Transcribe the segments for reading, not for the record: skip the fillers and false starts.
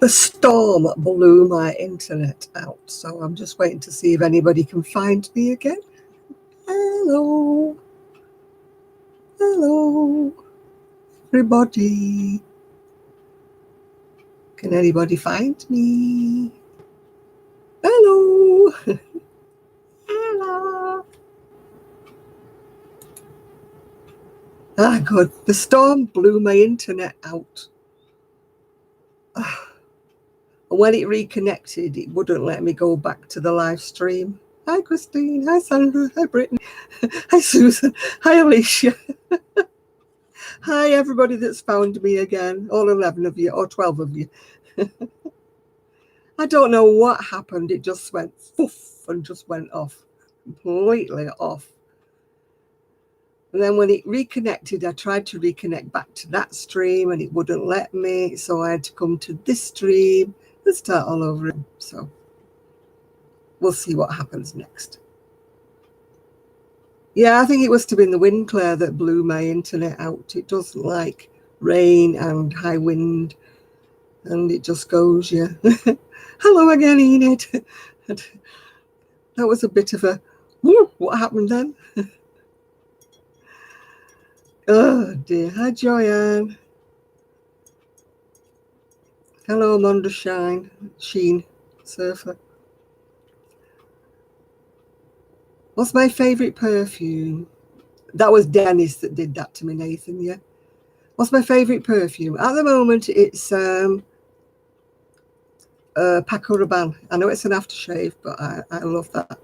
The storm blew my internet out, so I'm just waiting to see if anybody can find me again. Hello. Hello, everybody. Can anybody find me? Hello. Hello. Ah, good. The storm blew my internet out. And when it reconnected, it wouldn't let me go back to the live stream. Hi, Christine. Hi, Sandra. Hi, Brittany. Hi, Susan. Hi, Alicia. Hi, everybody that's found me again. All 11 of you, or 12 of you. I don't know what happened. It just went poof and just went off. Completely off. And then when it reconnected, I tried to reconnect back to that stream and it wouldn't let me. So I had to come to this stream and start all over again. So we'll see what happens next. Yeah, I think it must have been the wind, Claire, that blew my internet out. It doesn't like rain and high wind. And it just goes, yeah. Hello again, Enid. That was a bit of a, what happened then? Oh dear. Hi, Joyanne. Hello, Monda Sheen, Surfer. What's my favourite perfume? That was Dennis that did that to me, Nathan, yeah. What's my favourite perfume? At the moment, it's Paco Rabanne. I know it's an aftershave, but I love that.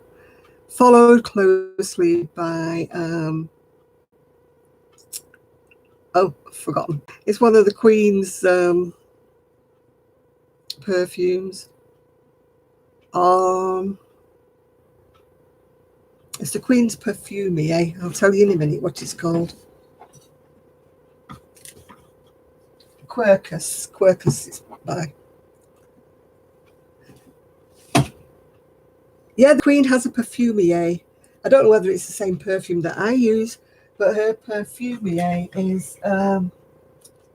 Followed closely by, forgotten. It's one of the Queen's perfumes. It's the Queen's Perfumier. I'll tell you in a minute what it's called. Quercus. Quercus is by. Yeah, the Queen has a Perfumier. I don't know whether it's the same perfume that I use, but her Perfumier is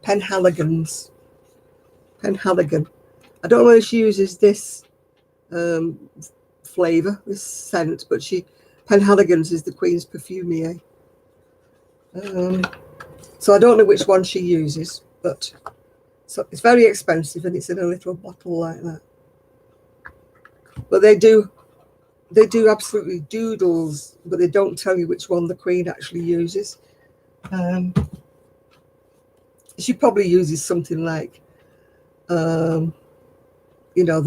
Penhaligon's. Penhaligon. I don't know if she uses this flavour, this scent, but Penhaligon's is the Queen's Perfumier. So I don't know which one she uses, but so it's very expensive and it's in a little bottle like that. But they do absolutely doodles, but they don't tell you which one the Queen actually uses. She probably uses something like, the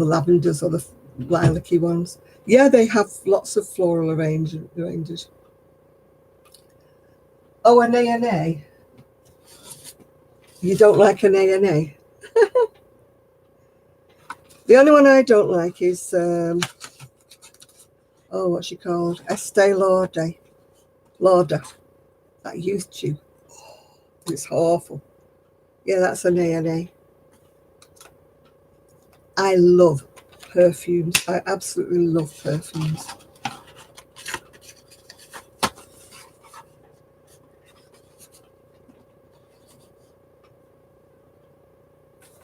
lavenders or the lilac-y ones. Yeah, they have lots of floral arranges. Oh, an A&A. You don't like an A&A? The only one I don't like is, what's she called? Estee Lauder. That youth tube. It's awful. Yeah, that's an A&A. I love perfumes. I absolutely love perfumes.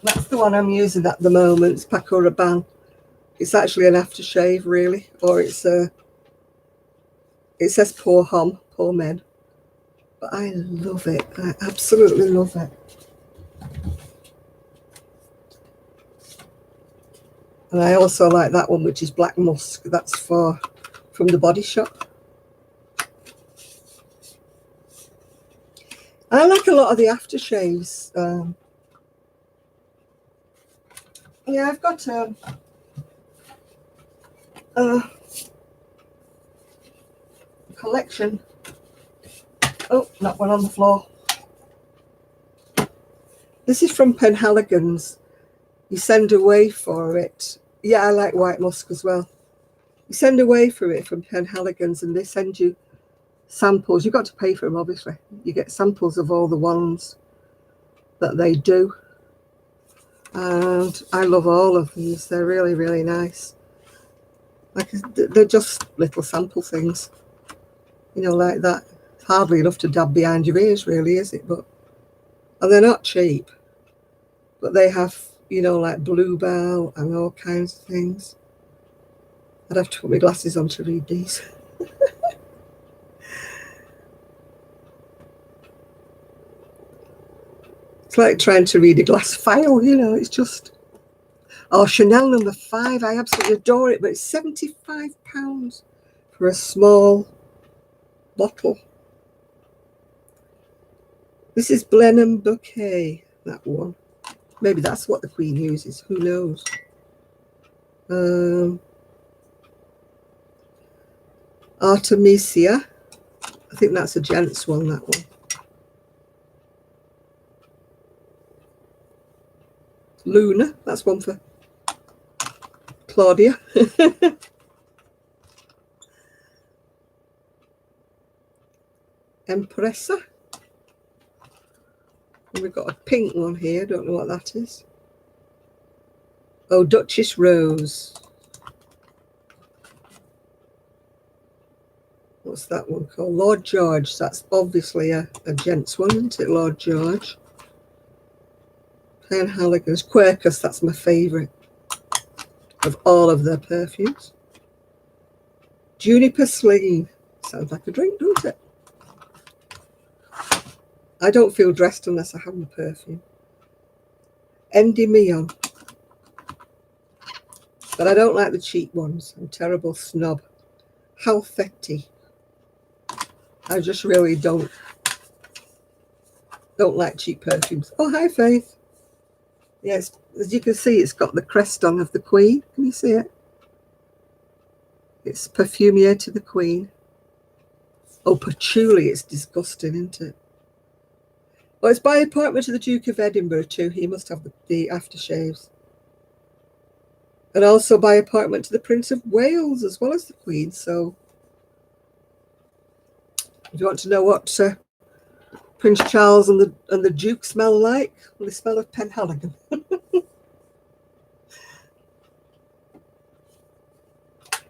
That's the one I'm using at the moment. It's Paco Rabanne. It's actually an aftershave, really, or it says pour homme, pour men. But I love it. I absolutely love it. And I also like that one, which is Black Musk. That's from the Body Shop. I like a lot of the aftershaves. Yeah, I've got a collection. Oh, that one on the floor. This is from Penhaligon's. You send away for it. Yeah, I like White Musk as well. You send away for it from Penhaligon's and they send you samples. You've got to pay for them, obviously. You get samples of all the ones that they do. And I love all of these. They're really, really nice. Like, they're just little sample things, like that. It's hardly enough to dab behind your ears, really, is it? And they're not cheap, but they have, you know, like bluebell and all kinds of things. I'd have to put my glasses on to read these. It's like trying to read a glass file, you know, it's just... Oh, Chanel number 5. I absolutely adore it, but it's £75 for a small bottle. This is Blenheim Bouquet, that one. Maybe that's what the Queen uses. Who knows? Artemisia. I think that's a gents one, that one. Luna. That's one for Claudia. Empressa. And we've got a pink one here. Don't know what that is. Oh, Duchess Rose. What's that one called? Lord George. That's obviously a gents one, isn't it? Lord George. Penhaligon's Quercus. That's my favourite of all of their perfumes. Juniper Sling. Sounds like a drink, doesn't it? I don't feel dressed unless I have my perfume. Endymion. But I don't like the cheap ones. I'm a terrible snob. Halfetti. I just really don't like cheap perfumes. Oh, hi, Faith. Yes, as you can see, it's got the crest on of the Queen. Can you see it? It's Perfumier to the Queen. Oh, patchouli. It's disgusting, isn't it? Well, it's by appointment to the Duke of Edinburgh too. He must have the aftershaves. And also by appointment to the Prince of Wales as well as the Queen. So if you want to know what Prince Charles and the Duke smell like, well, they smell of Penhaligon.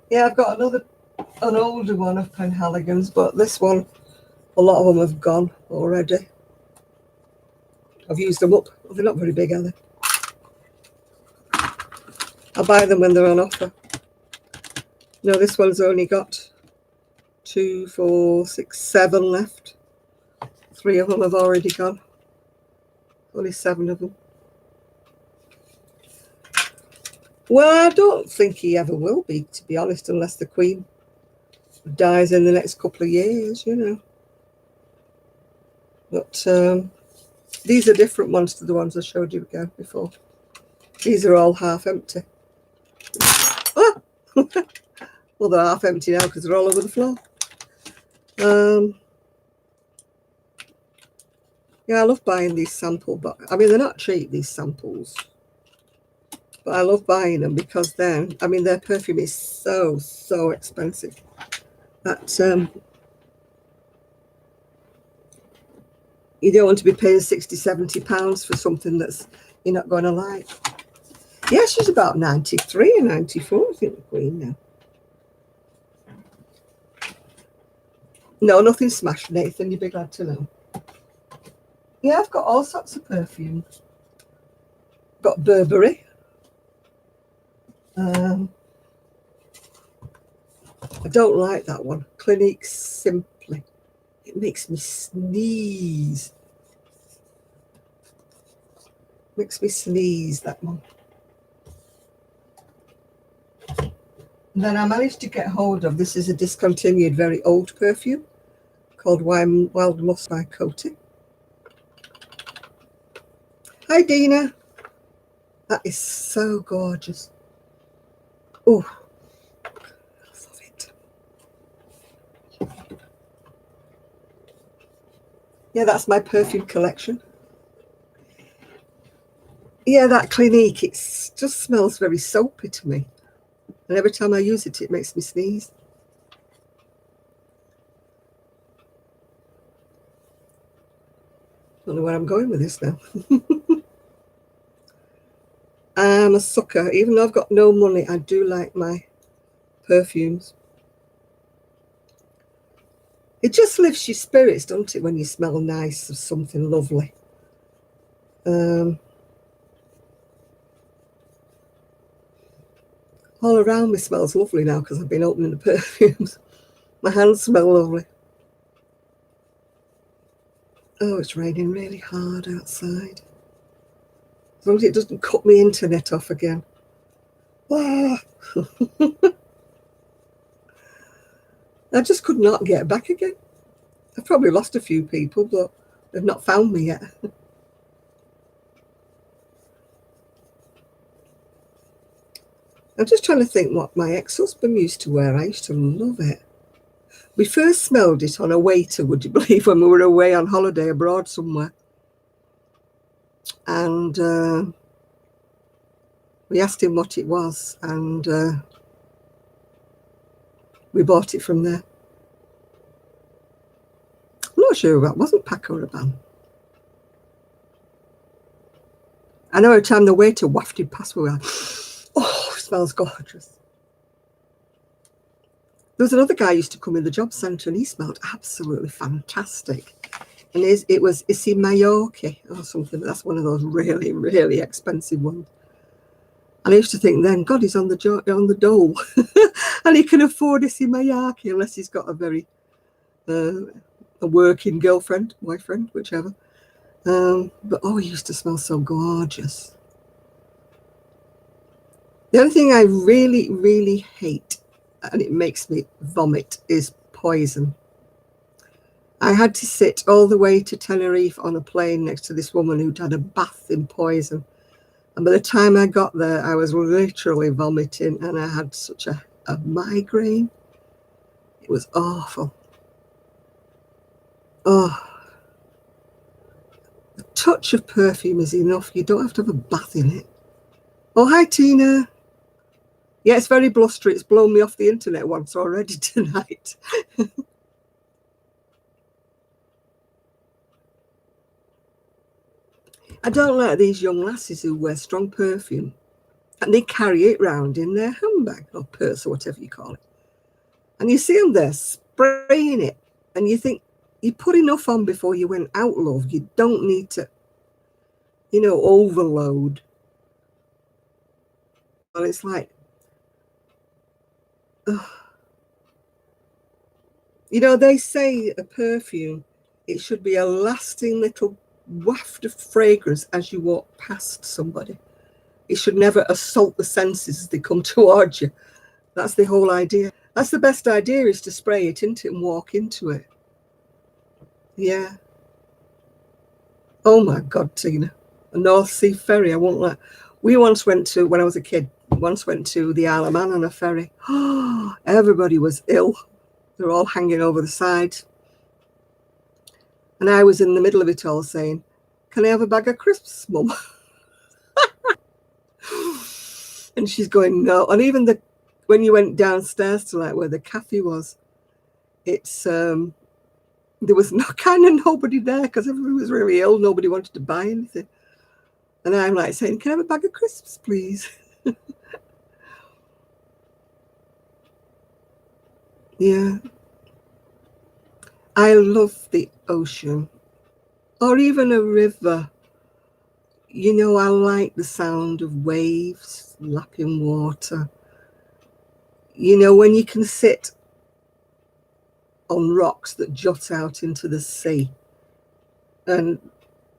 Yeah, I've got an older one of Penhaligons, but this one, a lot of them have gone already. I've used them up. They're not very big, are they? I buy them when they're on offer. No, this one's only got 2, 4, 6, 7 left. 3 of them have already gone. Only 7 of them. Well, I don't think he ever will be, to be honest, unless the Queen dies in the next couple of years, you know. But these are different ones to the ones I showed you again before. These are all half empty. Oh! Well, they're half empty now because they're all over the floor. Yeah, I love buying these sample boxes. I mean, they're not cheap, these samples. But I love buying them because then, I mean, their perfume is so expensive that you don't want to be paying £60–70 for something that's you're not going to like. Yeah, she's about 93 or 94, I think, the Queen now. No, nothing smashed, Nathan. You'd be glad to know. Yeah, I've got all sorts of perfumes. Got Burberry. I don't like that one. Clinique Simply. It makes me sneeze. Makes me sneeze, that one. And then I managed to get hold of, this is a discontinued, very old perfume called Wild Musk by Coty. Hi, Dina. That is so gorgeous. Oh, I love it. Yeah, that's my perfume collection. Yeah, that Clinique, it just smells very soapy to me. And every time I use it, it makes me sneeze. Don't know where I'm going with this now. I'm a sucker. Even though I've got no money, I do like my perfumes. It just lifts your spirits, doesn't it, when you smell nice of something lovely. All around me smells lovely now because I've been opening the perfumes. My hands smell lovely. Oh, it's raining really hard outside. As long as it doesn't cut my internet off again. Ah. I just could not get back again. I've probably lost a few people, but they've not found me yet. I'm just trying to think what my ex-husband used to wear. I used to love it. We first smelled it on a waiter, would you believe, when we were away on holiday abroad somewhere. And we asked him what it was, and we bought it from there. I'm not sure that wasn't Paco Rabanne. I know every time the waiter wafted past, we were like, oh, it smells gorgeous. There was another guy who used to come in the job centre, and he smelled absolutely fantastic. And it was Issey Miyake or something. That's one of those really, really expensive ones. And I used to think then, God, he's on the dole. And he can afford Issey Miyake unless he's got a very a working girlfriend, boyfriend, whichever. But oh, he used to smell so gorgeous. The only thing I really, really hate, and it makes me vomit, is poison. I had to sit all the way to Tenerife on a plane next to this woman who'd had a bath in poison. And by the time I got there, I was literally vomiting, and I had such a migraine. It was awful. Oh, the touch of perfume is enough. You don't have to have a bath in it. Oh, hi, Tina. Yeah, it's very blustery. It's blown me off the internet once already tonight. I don't like these young lasses who wear strong perfume and they carry it round in their handbag or purse or whatever you call it. And you see them there spraying it, and you think, you put enough on before you went out, love. You don't need to, overload. Well, it's like, ugh. They say a perfume, it should be a lasting little waft of fragrance as you walk past somebody. It should never assault the senses as they come towards you. That's the whole idea. That's the best idea, is to spray it into it and walk into it. Yeah. Oh my God, Tina. A North Sea ferry, I won't let. We once went to, when I was a kid, the Isle of Man on a ferry. Oh, everybody was ill. They were all hanging over the side. And I was in the middle of it all saying, can I have a bag of crisps, Mum? And she's going, no. And even when you went downstairs to like where the cafe was, it's there was nobody there because everybody was really ill. Nobody wanted to buy anything. And I'm like saying, can I have a bag of crisps, please? Yeah. I love the ocean or even a river. I like the sound of waves lapping water. When you can sit on rocks that jut out into the sea and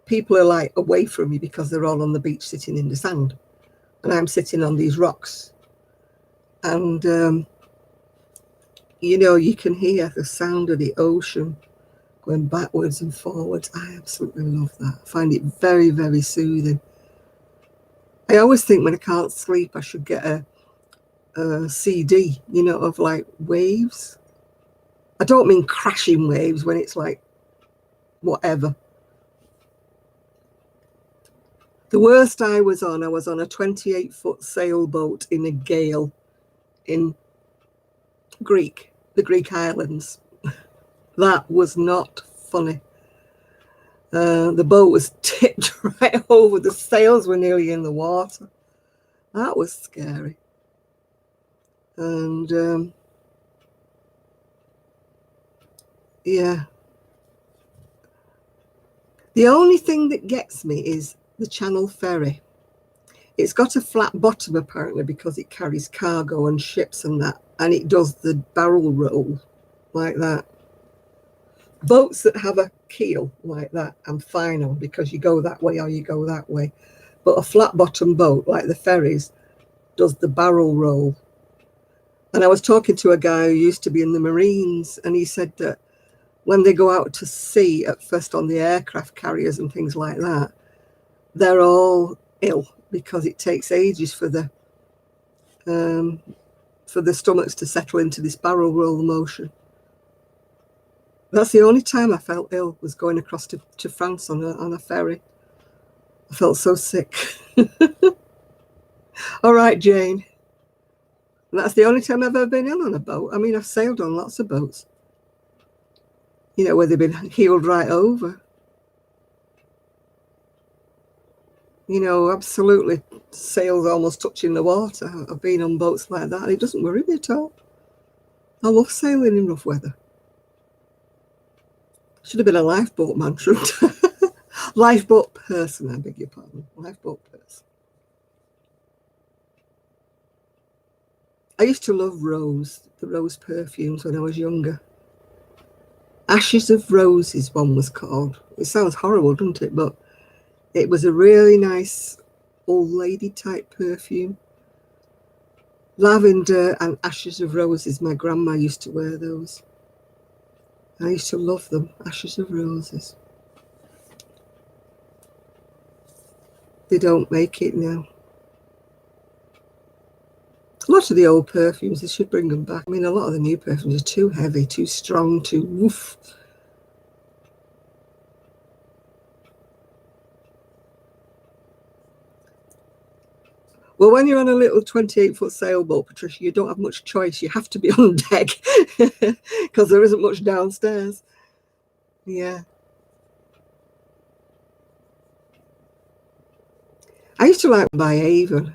people are like away from you because they're all on the beach sitting in the sand. And I'm sitting on these rocks. And, you can hear the sound of the ocean going backwards and forwards. I absolutely love that. I find it very, very soothing. I always think when I can't sleep, I should get a CD, of like waves. I don't mean crashing waves when it's like whatever. The worst I was on a 28-foot sailboat in a gale in the Greek islands. That was not funny. The boat was tipped right over. The sails were nearly in the water. That was scary. And yeah. The only thing that gets me is the Channel Ferry. It's got a flat bottom apparently because it carries cargo and ships and that, and it does the barrel roll like that. Boats that have a keel like that, I'm fine on because you go that way or you go that way. But a flat bottom boat like the ferries does the barrel roll. And I was talking to a guy who used to be in the Marines, and he said that when they go out to sea at first on the aircraft carriers and things like that, they're all ill because it takes ages for the stomachs to settle into this barrel roll motion. That's the only time I felt ill, was going across to France on a ferry. I felt so sick. All right, Jane. That's the only time I've ever been ill on a boat. I mean, I've sailed on lots of boats, you know, where they've been healed right over. You know, absolutely sails almost touching the water. I've been on boats like that, and it doesn't worry me at all. I love sailing in rough weather. Should have been a lifeboat man, shouldn't I? Lifeboat person, I beg your pardon. Lifeboat person. I used to love the rose perfumes when I was younger. Ashes of Roses, one was called. It sounds horrible, doesn't it? But it was a really nice old lady type perfume. Lavender and Ashes of Roses. My grandma used to wear those. I used to love them. Ashes of Roses. They don't make it now. A lot of the old perfumes, they should bring them back. I mean, a lot of the new perfumes are too heavy, too strong, too woof. Well, when you're on a little 28-foot sailboat, Patricia, you don't have much choice. You have to be on deck because there isn't much downstairs. Yeah. I used to like buy Avon.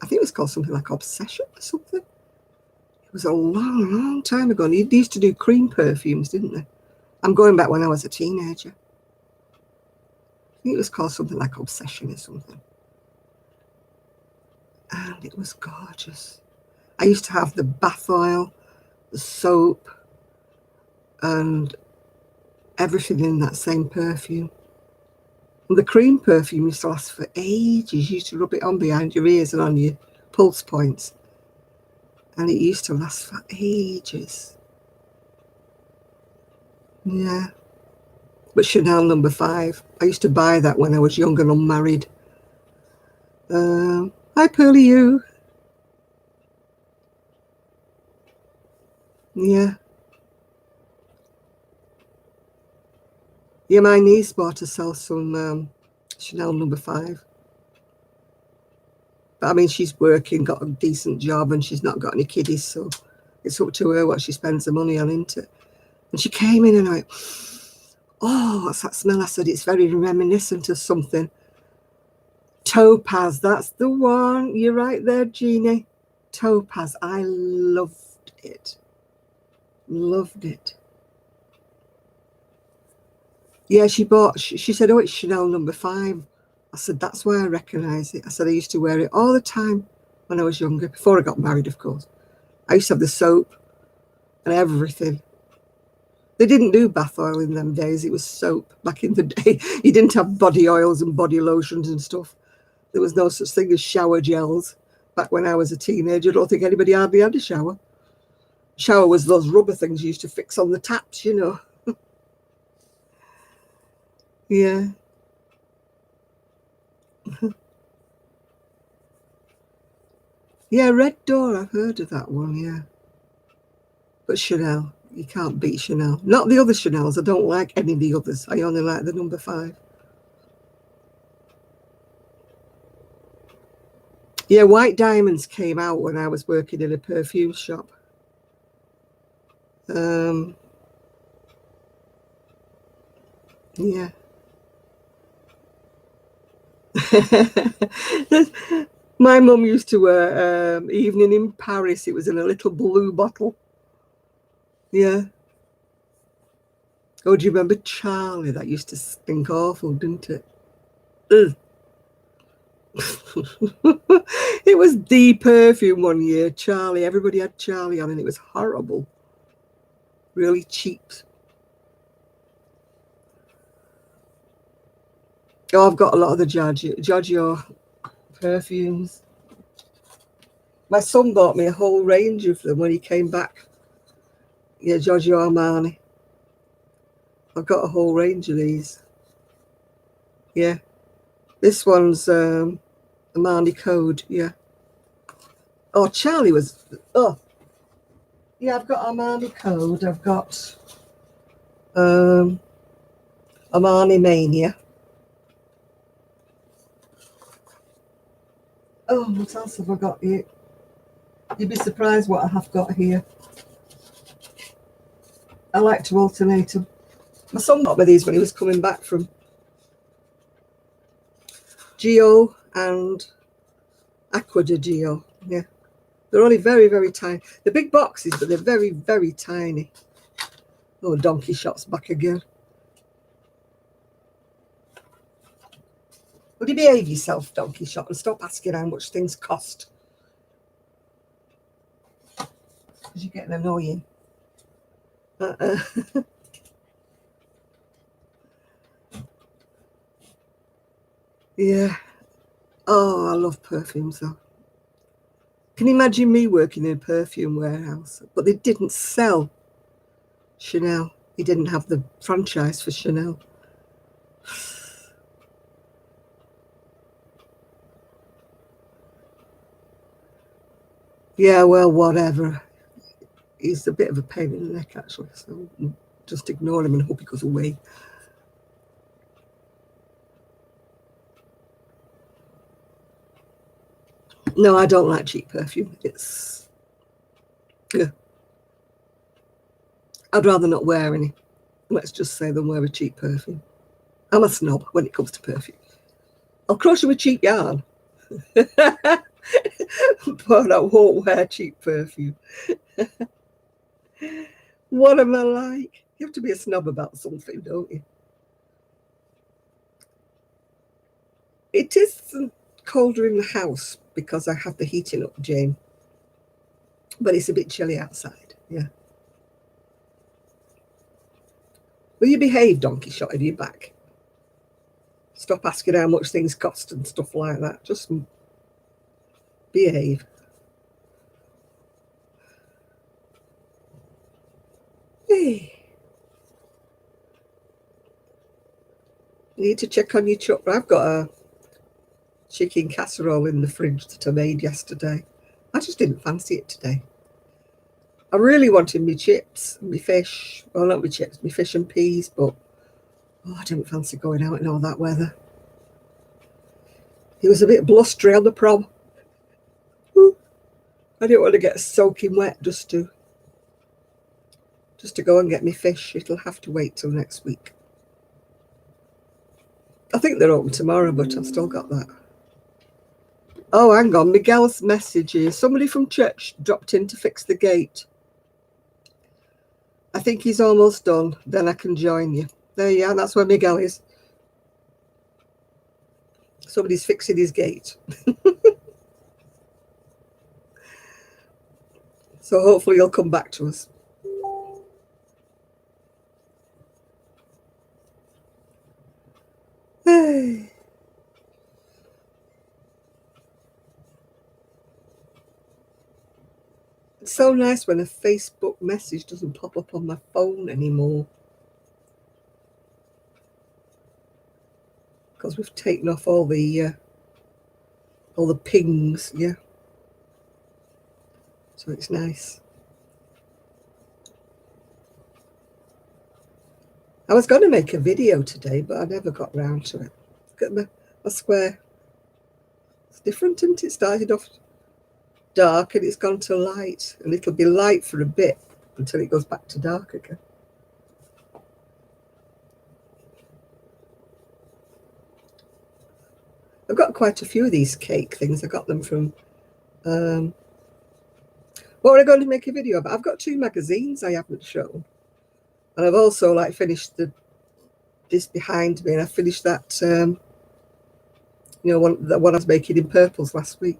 I think it was called something like Obsession or something. It was a long, long time ago. They used to do cream perfumes, didn't they? I'm going back when I was a teenager. I think it was called something like Obsession or something. And it was gorgeous. I used to have the bath oil, the soap, and everything in that same perfume. And the cream perfume used to last for ages. You used to rub it on behind your ears and on your pulse points. And it used to last for ages. Yeah. But Chanel No. 5. I used to buy that when I was young and unmarried. Hi, Pearly You. Yeah. Yeah, my niece bought herself some Chanel No. 5. But I mean, she's working, got a decent job, and she's not got any kiddies, so it's up to her what she spends the money on, isn't it? And she came in and I went, oh, what's that smell? I said, it's very reminiscent of something. Topaz, that's the one. You're right there, Jeannie. Topaz, I loved it. Loved it. Yeah, she said, oh, it's Chanel No. 5. I said, that's why I recognise it. I said, I used to wear it all the time when I was younger, before I got married, of course. I used to have the soap and everything. They didn't do bath oil in them days. It was soap back in the day. You didn't have body oils and body lotions and stuff. There was no such thing as shower gels. Back when I was a teenager, I don't think anybody hardly had a shower. Shower was those rubber things you used to fix on the taps, you know. Yeah. Yeah, Red Door, I've heard of that one, yeah. But Chanel, you can't beat Chanel. Not the other Chanels. I don't like any of the others. I only like the No. 5. Yeah, White Diamonds came out when I was working in a perfume shop. Yeah. My mum used to wear Evening in Paris. It was in a little blue bottle. Yeah. Oh, do you remember Charlie? That used to stink awful, didn't it? Ugh. It was the perfume one year, Charlie. Everybody had Charlie on and it was horrible. Really cheap. Oh, I've got a lot of the Giorgio perfumes. My son bought me a whole range of them when he came back. Yeah, Giorgio Armani. I've got a whole range of these. Yeah. This one's Armani Code, yeah. Oh, Charlie was, oh. Yeah, I've got Armani Code. I've got Armani Mania. Oh, what else have I got here? You'd be surprised what I have got here. I like to alternate them. My son got me these when he was coming back from Gio and Acqua di Gio. Yeah. They're only very, very tiny. They're big boxes, but they're very, very tiny. Oh, Donkey Shot's back again. Would you behave yourself, Donkey Shot, and stop asking how much things cost? Because you're getting annoying. Yeah. Oh, I love perfumes though. Can you imagine me working in a perfume warehouse? But they didn't sell Chanel. He didn't have the franchise for Chanel. Yeah, well, whatever. He's a bit of a pain in the neck, actually. So just ignore him and hope he goes away. No, I don't like cheap perfume. It's, yeah. I'd rather not wear any. Let's just say than wear a cheap perfume. I'm a snob when it comes to perfume. I'll crochet with cheap yarn, but I won't wear cheap perfume. What am I like? You have to be a snob about something, don't you? It is colder in the house because I have the heating up, Jane. But it's a bit chilly outside, yeah. Will you behave, Donkey Shot, if you're back? Stop asking how much things cost and stuff like that. Just behave. Hey. You need to check on your chuck. I've got a chicken casserole in the fridge that I made yesterday. I just didn't fancy it today. I really wanted me chips and me fish. Well, not me chips, me fish and peas, but I didn't fancy going out in all that weather. It was a bit blustery on the prom. I didn't want to get soaking wet just to go and get me fish. It'll have to wait till next week. I think they're open tomorrow, but I've still got that. Oh, hang on. Miguel's message here. Somebody from church dropped in to fix the gate. I think he's almost done. Then I can join you. There you are. That's where Miguel is. Somebody's fixing his gate. So hopefully he'll come back to us. Hey. It's so nice when a Facebook message doesn't pop up on my phone anymore. Because we've taken off all the pings, yeah. So it's nice. I was going to make a video today, but I never got round to it. Look at my square. It's different, isn't it? It started off dark and it's gone to light, and it'll be light for a bit until it goes back to dark again. I've got quite a few of these cake things. I got them from what were I going to make a video about? I've got 2 magazines I haven't shown, and I've also finished this behind me, and I finished that You know, the one I was making in purples last week.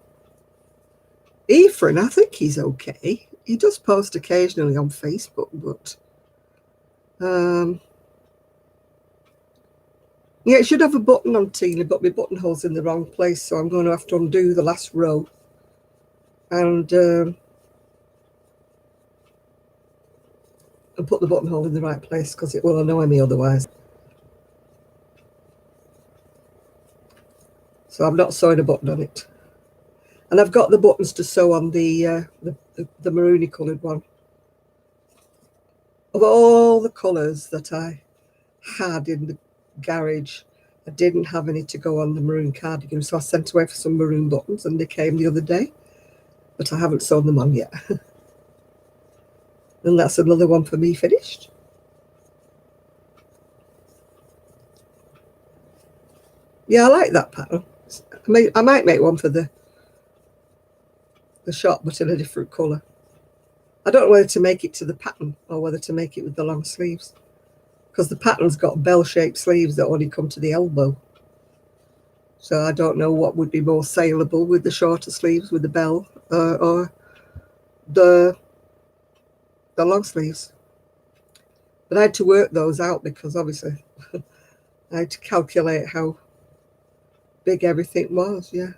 Ephraim, I think he's okay. He does post occasionally on Facebook, but yeah, it should have a button on Tina, but my buttonhole's in the wrong place, so I'm going to have to undo the last row and put the buttonhole in the right place, because it will annoy me otherwise. So I'm not sewing a button on it. And I've got the buttons to sew on the maroony coloured one. Of all the colours that I had in the garage, I didn't have any to go on the maroon cardigan, so I sent away for some maroon buttons, and they came the other day, but I haven't sewn them on yet. And that's another one for me finished. Yeah, I like that pattern. I might make one for the shop, but in a different colour. I don't know whether to make it to the pattern or whether to make it with the long sleeves, because the pattern's got bell-shaped sleeves that only come to the elbow. So I don't know what would be more saleable, with the shorter sleeves with the bell or the long sleeves. But I had to work those out, because obviously I had to calculate how big everything was. Yeah.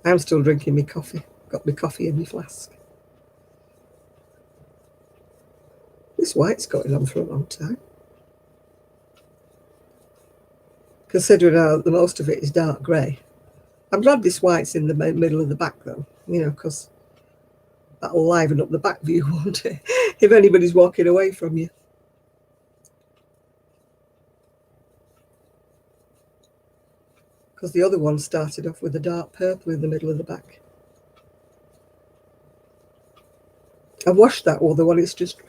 I'm still drinking my coffee. Got my coffee in my flask. This white's going on for a long time, considering the most of it is dark grey. I'm glad this white's in the middle of the back, though, you know, because that'll liven up the back view, won't it, if anybody's walking away from you. Because the other one started off with a dark purple in the middle of the back. I've washed that other one, it's just,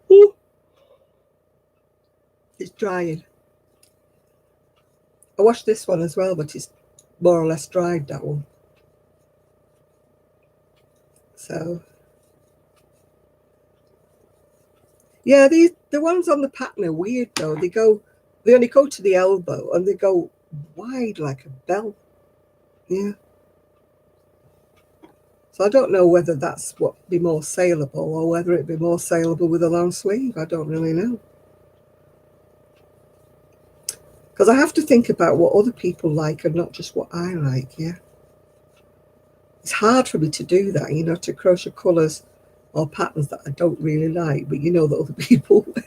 ooh, it's drying. I washed this one as well, but it's more or less dried, that one. So yeah, the ones on the pattern are weird though. They only go to the elbow, and they go wide like a bell. Yeah. So I don't know whether that's what would be more saleable, or whether it'd be more saleable with a long sleeve. I don't really know. Because I have to think about what other people like and not just what I like, yeah. It's hard for me to do that, you know, to crochet colours or patterns that I don't really like, but you know that other people will.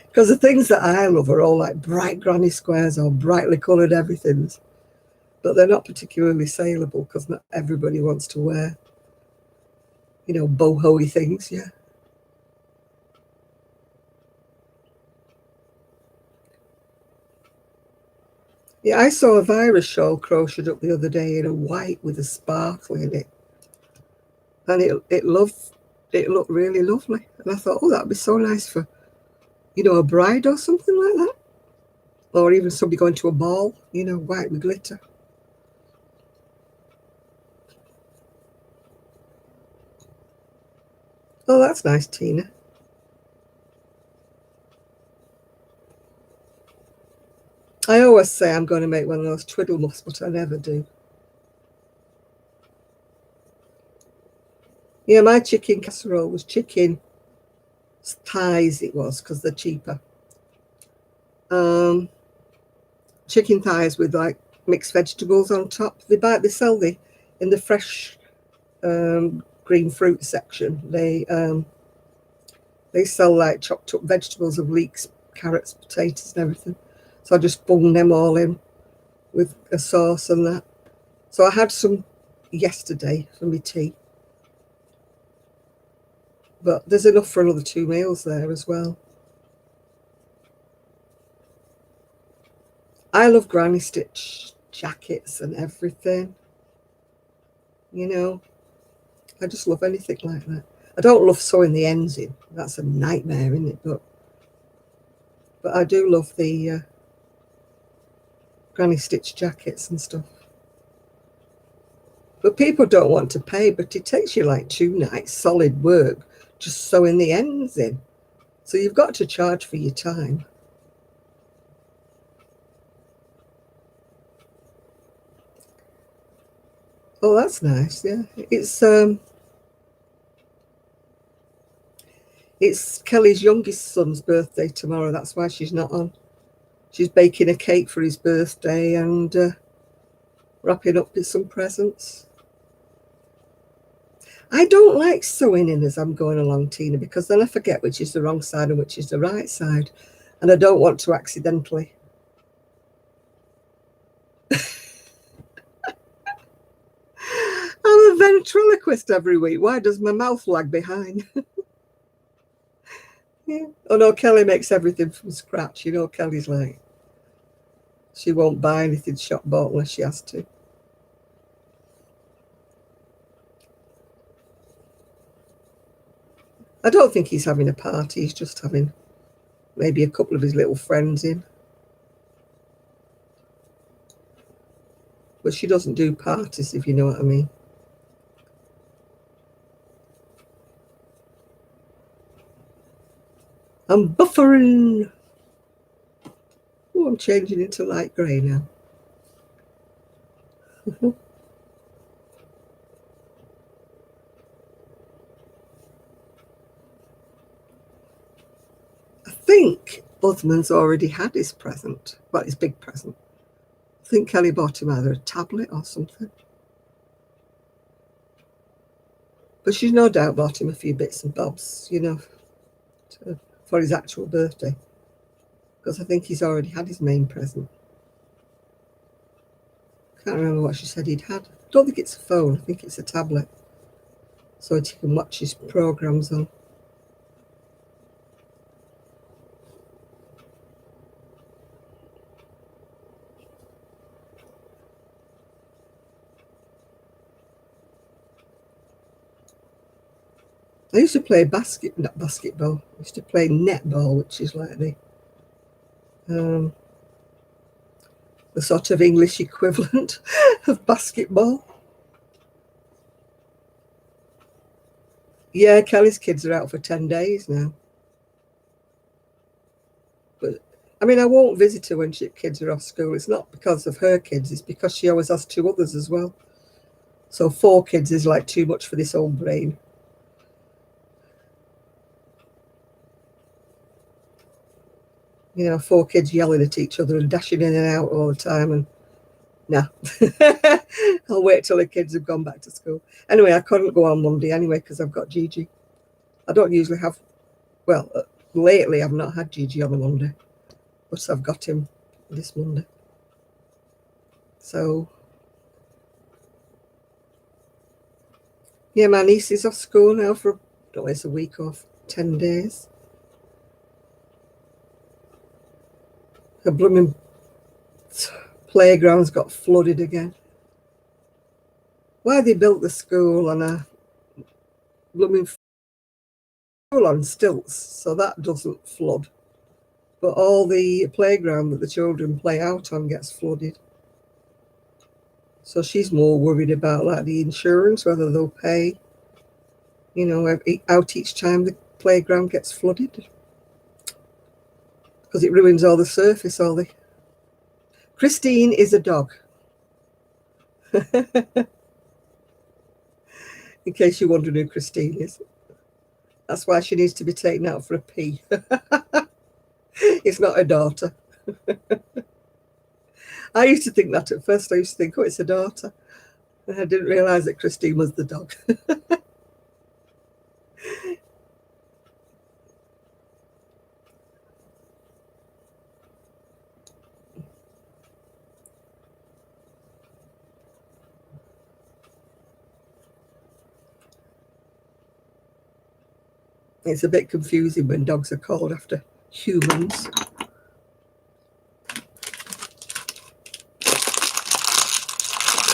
Because the things that I love are all like bright granny squares or brightly coloured everythings. But they're not particularly saleable, because not everybody wants to wear, you know, boho-y things, yeah. Yeah, I saw a virus shawl crocheted up the other day in a white with a sparkle in it. And it looked really lovely. And I thought, oh, that'd be so nice for, you know, a bride or something like that. Or even somebody going to a ball, you know, white with glitter. Oh, that's nice, Tina. I always say I'm going to make one of those twiddle muffs, but I never do. Yeah, my chicken casserole was chicken thighs, it was, because they're cheaper. Chicken thighs with like mixed vegetables on top. They sell in the fresh green fruit section. They sell like chopped up vegetables of leeks, carrots, potatoes, and everything. So I just bung them all in with a sauce and that. So I had some yesterday for my tea. But there's enough for another 2 meals there as well. I love granny stitch jackets and everything. You know, I just love anything like that. I don't love sewing the ends in. That's a nightmare, isn't it? But I do love the granny stitch jackets and stuff. But people don't want to pay, but it takes you like 2 nights solid work just sewing the ends in. So you've got to charge for your time. Oh, that's nice. Yeah, it's Kelly's youngest son's birthday tomorrow. That's why she's not on. She's baking a cake for his birthday and wrapping up with some presents. I don't like sewing in as I'm going along, Tina, because then I forget which is the wrong side and which is the right side. And I don't want to accidentally. I'm a ventriloquist every week. Why does my mouth lag behind? Yeah. Oh no, Kelly makes everything from scratch. You know, Kelly's like, she won't buy anything shop bought unless she has to. I don't think he's having a party. He's just having maybe a couple of his little friends in. But she doesn't do parties, if you know what I mean. I'm buffering. Oh, I'm changing into light grey now. I think Osman's already had his present. Well, his big present. I think Kelly bought him either a tablet or something. But she's no doubt bought him a few bits and bobs, you know, for his actual birthday. Because I think he's already had his main present. Can't remember what she said he'd had. I don't think it's a phone. I think it's a tablet. So that he can watch his programs on. I used to play not basketball. I used to play netball, which is like the sort of English equivalent of basketball. Yeah, Kelly's kids are out for 10 days now. But I mean, I won't visit her when kids are off school. It's not because of her kids, it's because she always has 2 others as well. So 4 kids is like too much for this old brain. You know, 4 kids yelling at each other and dashing in and out all the time. And no, I'll wait till the kids have gone back to school. Anyway, I couldn't go on Monday anyway because I've got Gigi. I don't usually have, well, lately I've not had Gigi on a Monday, but I've got him this Monday. So, yeah, my niece is off school now for, I don't know, it's a week or 10 days. Her blooming playground's got flooded again. Why they built the school on a blooming school on stilts, so that doesn't flood. But all the playground that the children play out on gets flooded. So she's more worried about like the insurance, whether they'll pay, you know, out each time the playground gets flooded. Because it ruins all the surface, all the... Christine is a dog. In case you're wondering who Christine is. That's why she needs to be taken out for a pee. It's not her daughter. I used to think that at first. I used to think, oh, it's a daughter. And I didn't realise that Christine was the dog. It's a bit confusing when dogs are called after humans.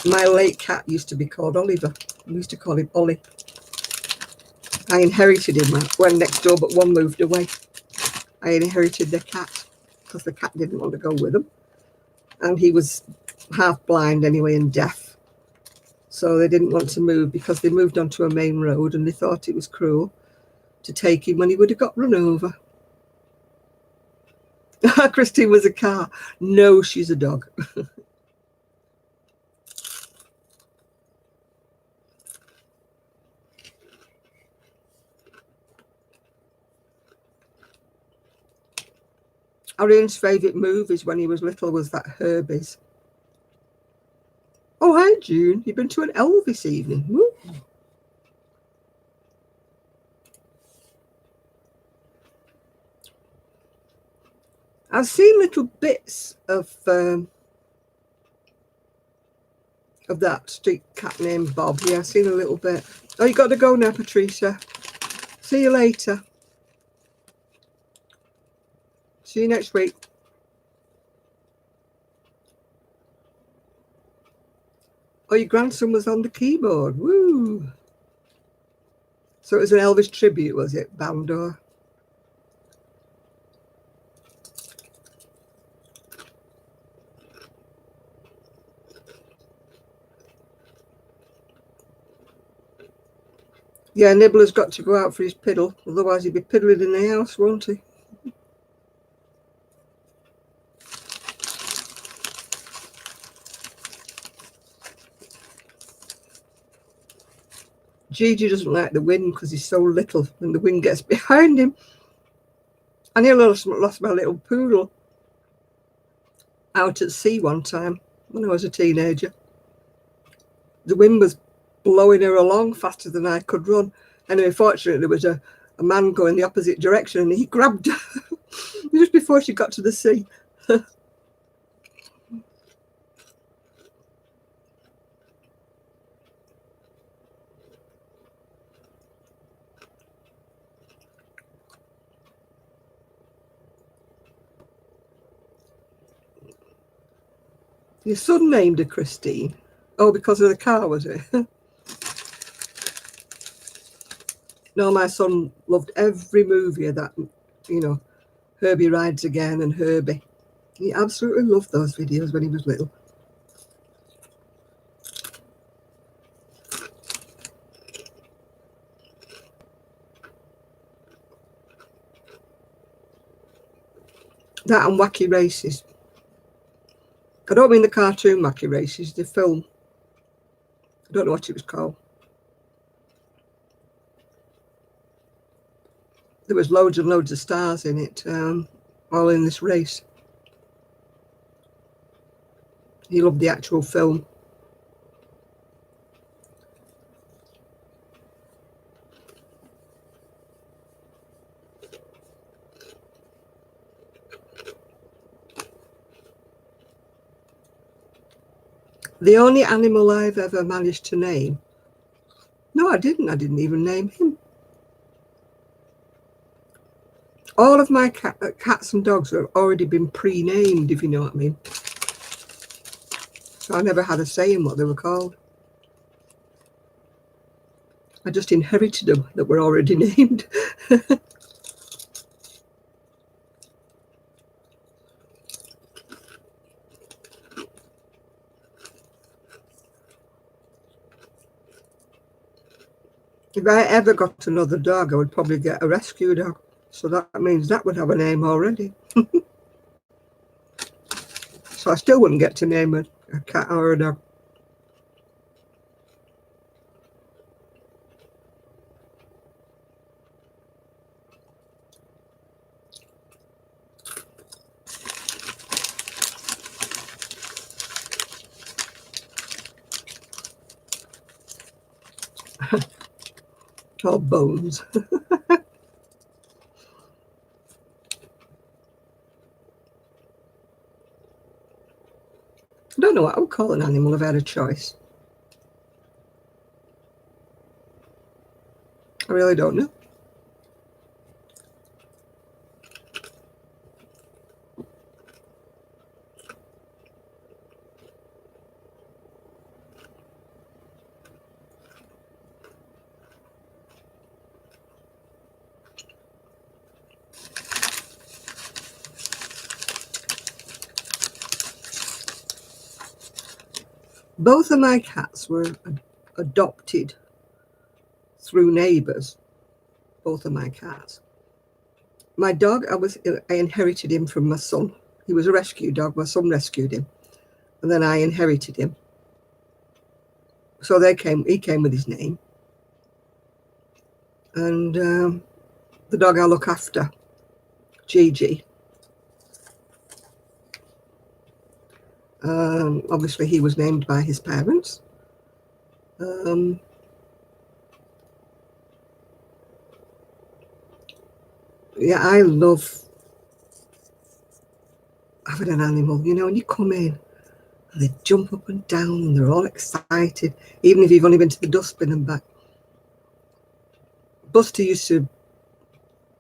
My late cat used to be called Oliver. We used to call him Ollie. I inherited him when next door, but one moved away. I inherited the cat because the cat didn't want to go with him. And he was half blind anyway and deaf. So they didn't want to move because they moved onto a main road and they thought it was cruel to take him when he would have got run over. Christine was a car. No, she's a dog. Arian's favourite movies when he was little was that Herbie's. Oh, hi, June. You've been to an Elvis evening. Woo. I've seen little bits of that street cat named Bob. Yeah, I've seen a little bit. Oh, you got to go now, Patricia. See you later. See you next week. Oh, your grandson was on the keyboard. Woo! So it was an Elvis tribute, was it, Bandor? Yeah, Nibbler's got to go out for his piddle, otherwise he'd be piddling in the house, won't he? Gigi doesn't like the wind because he's so little and the wind gets behind him. I nearly lost my little poodle out at sea one time when I was a teenager. The wind was blowing her along faster than I could run. Anyway, fortunately, there was a man going the opposite direction and he grabbed her just before she got to the sea. Your son named her Christine. Oh, because of the car, was it? No, my son loved every movie of that, you know, Herbie Rides Again and Herbie. He absolutely loved those videos when he was little. That and Wacky Races. I don't mean the cartoon Wacky Races, the film. I don't know what it was called. There was loads and loads of stars in it, all in this race. He loved the actual film. The only animal I've ever managed to name. No, I didn't. I didn't even name him. All of my cats and dogs have already been pre-named, if you know what I mean. So I never had a say in what they were called. I just inherited them that were already named. If I ever got another dog, I would probably get a rescue dog. So that means that would have a name already. So I still wouldn't get to name a cat or a dog. Or Bones. I don't know what I would call an animal if I had a choice. I really don't know. Both of my cats were adopted through neighbours. Both of my cats. My dog, I inherited him from my son. He was a rescue dog. My son rescued him, and then I inherited him. So he came with his name. And the dog I look after, Gigi, obviously he was named by his parents. Yeah, I love having an animal, you know, when you come in and they jump up and down and they're all excited, even if you've only been to the dustbin and back. Buster used to,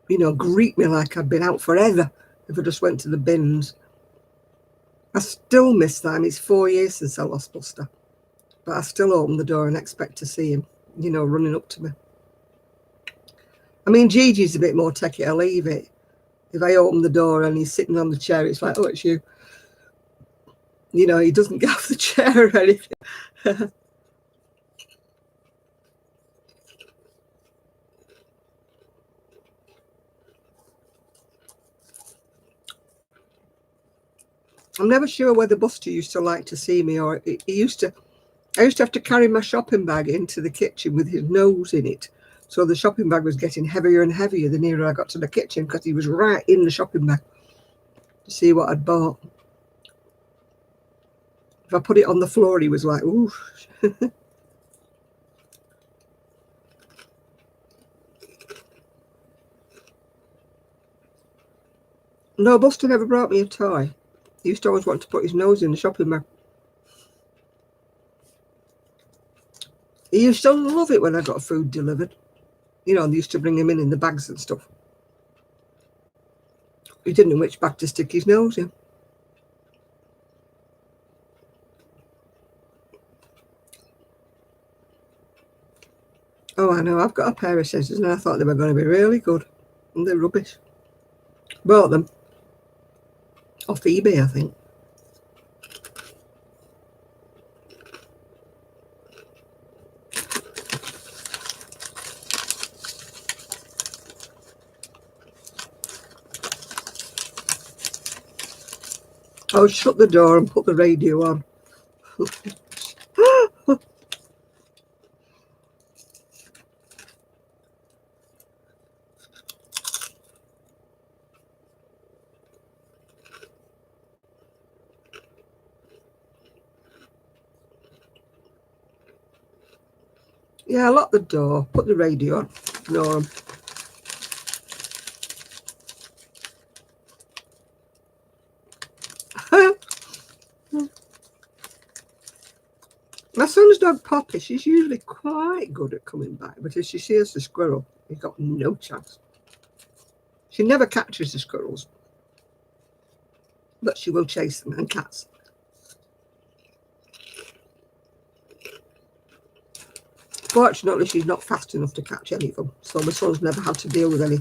you know, greet me like I'd been out forever if I just went to the bins. I still miss that. It's 4 years since I lost Buster, but I still open the door and expect to see him, you know, running up to me. I mean, Gigi's a bit more take it or leave it. If I open the door and he's sitting on the chair, it's like, oh, it's you. You know, he doesn't get off the chair or anything. I'm never sure whether Buster used to like to see me or I used to have to carry my shopping bag into the kitchen with his nose in it. So the shopping bag was getting heavier and heavier the nearer I got to the kitchen because he was right in the shopping bag to see what I'd bought. If I put it on the floor, he was like, ooh. No, Buster never brought me a toy. He used to always want to put his nose in the shopping bag. He used to love it when I got food delivered. You know, they used to bring him in the bags and stuff. He didn't know which bag to stick his nose in. Oh, I know. I've got a pair of scissors and I thought they were going to be really good. And they're rubbish. Bought them off eBay, I think. I'll shut the door and put the radio on. Yeah, lock the door, put the radio on, ignore them. My son's dog Poppy, she's usually quite good at coming back, but if she sees the squirrel, he's got no chance. She never catches the squirrels, but she will chase them, and cats. Fortunately, she's not fast enough to catch any of them, so my son's never had to deal with any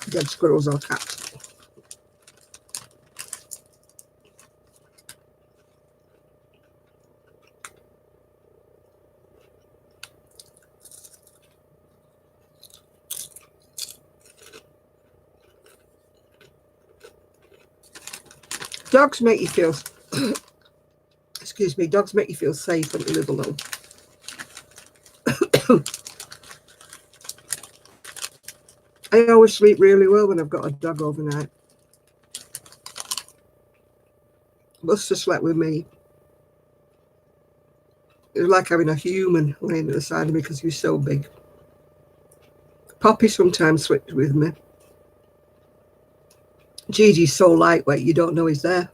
dead squirrels or cats. Dogs make you feel, excuse me, dogs make you feel safe when you live alone. I always sleep really well when I've got a dog overnight. Buster slept with me. It was like having a human laying at the side of me because he was so big. Poppy sometimes slept with me. Gigi's so lightweight, you don't know he's there.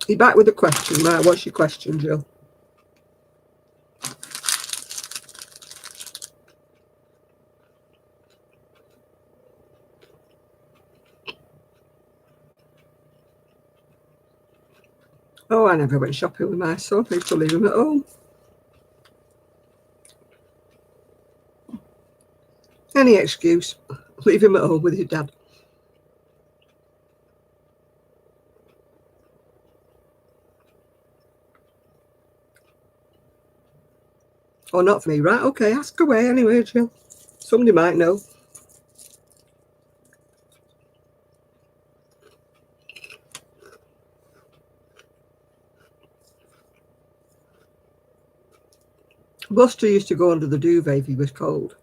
You're back with a question, right? What's your question, Jill? Oh, I never went shopping with my son. I used to leave him at home. Any excuse, leave him at home with your dad. Or not for me, right? Okay, ask away anyway, Jill. Somebody might know. Buster used to go under the duvet if he was cold.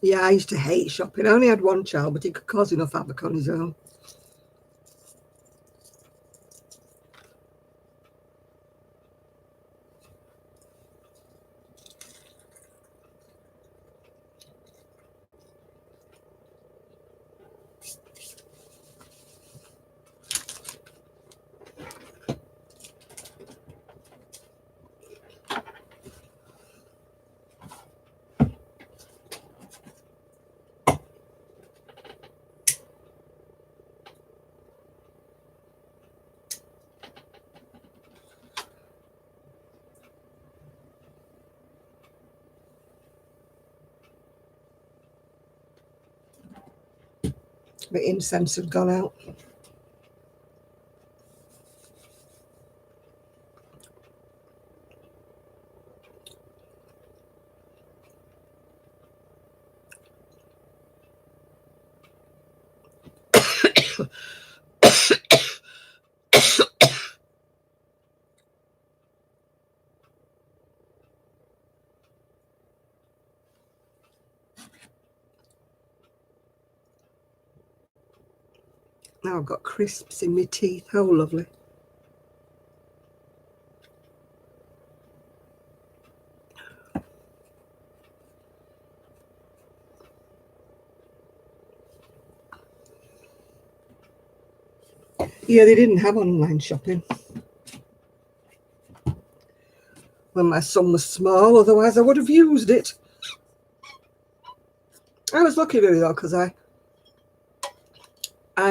Yeah, I used to hate shopping. I only had one child, but he could cause enough havoc on his own. The incense had gone out. Now I've got crisps in my teeth. How lovely. Yeah, they didn't have online shopping when my son was small, otherwise I would have used it. I was lucky really though, because I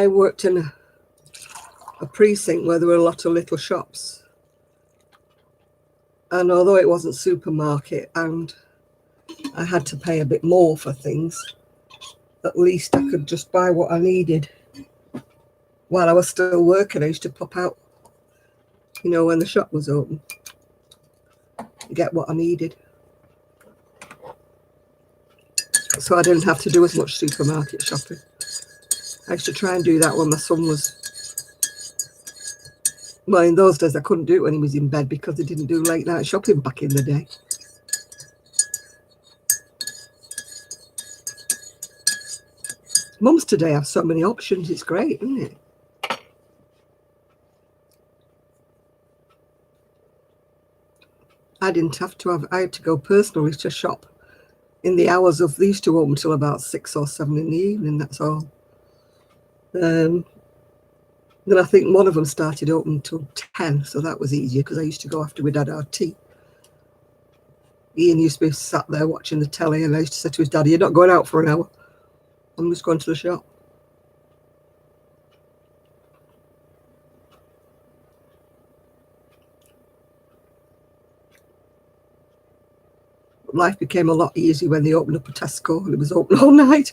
worked in a precinct where there were a lot of little shops. And although it wasn't supermarket and I had to pay a bit more for things, at least I could just buy what I needed. While I was still working, I used to pop out, you know, when the shop was open, get what I needed. So I didn't have to do as much supermarket shopping. I used to try and do that when my son was, well, in those days I couldn't do it when he was in bed because they didn't do late night shopping back in the day. Mums today have so many options, it's great, isn't it? I didn't have to I had to go personally to shop in the hours of these two open till about 6 or 7 in the evening, that's all. Then I think one of them started open till 10, so that was easier because I used to go after we'd had our tea. Ian used to be sat there watching the telly and I used to say to his daddy, "You're not going out for an hour. I'm just going to the shop." Life became a lot easier when they opened up a Tesco and it was open all night.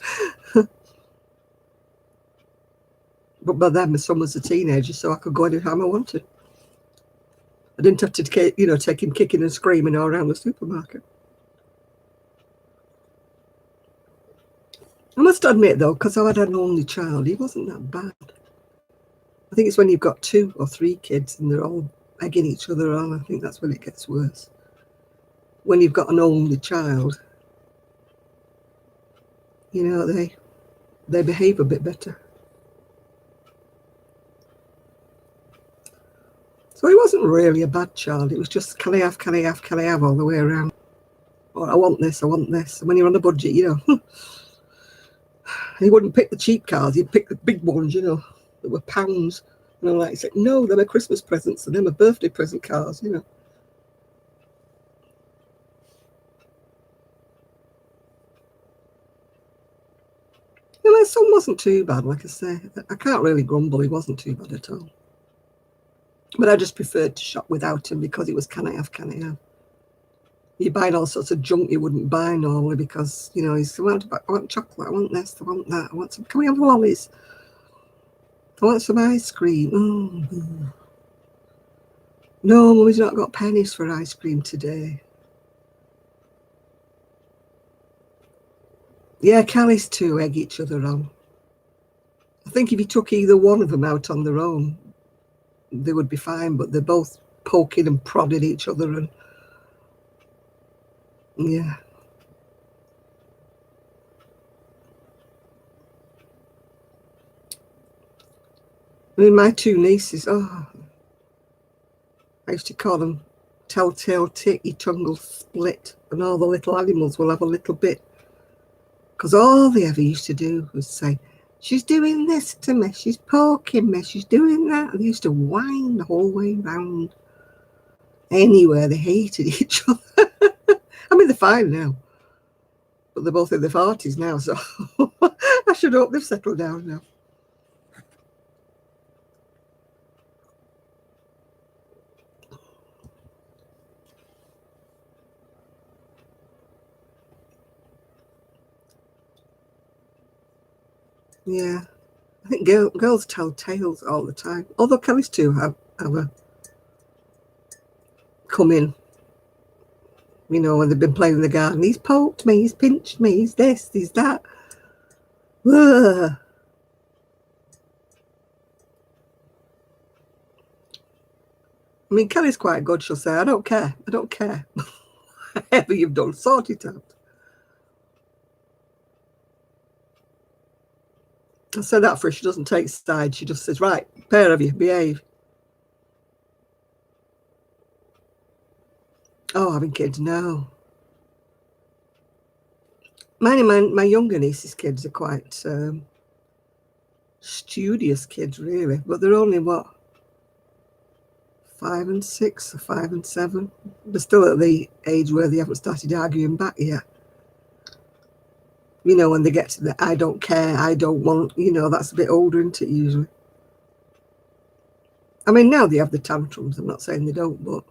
But by then my son was a teenager, so I could go anytime I wanted. I didn't have to, you know, take him kicking and screaming all around the supermarket. I must admit though, because I had an only child, he wasn't that bad. I think it's when you've got 2 or 3 kids and they're all egging each other on, I think that's when it gets worse. When you've got an only child, you know, they behave a bit better. So he wasn't really a bad child. It was just, can I have all the way around. Or I want this. And when you're on a budget, you know, he wouldn't pick the cheap cars. He'd pick the big ones, you know, that were pounds. And I'm like, no, they're my Christmas presents and they're my birthday present cars, you know. this one wasn't too bad, like I say. I can't really grumble. He wasn't too bad at all. But I just preferred to shop without him because it was can I have, can I have. You're buying all sorts of junk you wouldn't buy normally because, you know, he's, I want chocolate, I want this, I want that, I want some, can we have lollies? I want some ice cream. Oh. No, Mummy's not got pennies for ice cream today. Yeah, Callie's two egg each other on. I think if you took either one of them out on their own, they would be fine, but they're both poking and prodding each other, and yeah. I mean, my two nieces, oh, I used to call them telltale tick, your tongue will split, and all the little animals will have a little bit. Because all they ever used to do was say, she's doing this to me, she's poking me, she's doing that. And they used to whine the whole way round. Anywhere, they hated each other. I mean, they're fine now, but they're both in their 40s now, so I should hope they've settled down now. Yeah, I think girls tell tales all the time. Although Kelly's too have a come in, you know, when they've been playing in the garden. He's poked me, he's pinched me, he's this, he's that. Ugh. I mean, Kelly's quite good. She'll say, I don't care. I don't care. Whatever you've done, sort it out. I said that for her. She doesn't take sides. She just says, right, pair of you, behave. Oh, having kids, no. My younger niece's kids are quite studious kids, really. But they're only, what, 5 and 6 or 5 and 7. They're still at the age where they haven't started arguing back yet. You know, when they get to the I don't care, I don't want, you know, that's a bit older, isn't it, usually? I mean, now they have the tantrums. I'm not saying they don't, but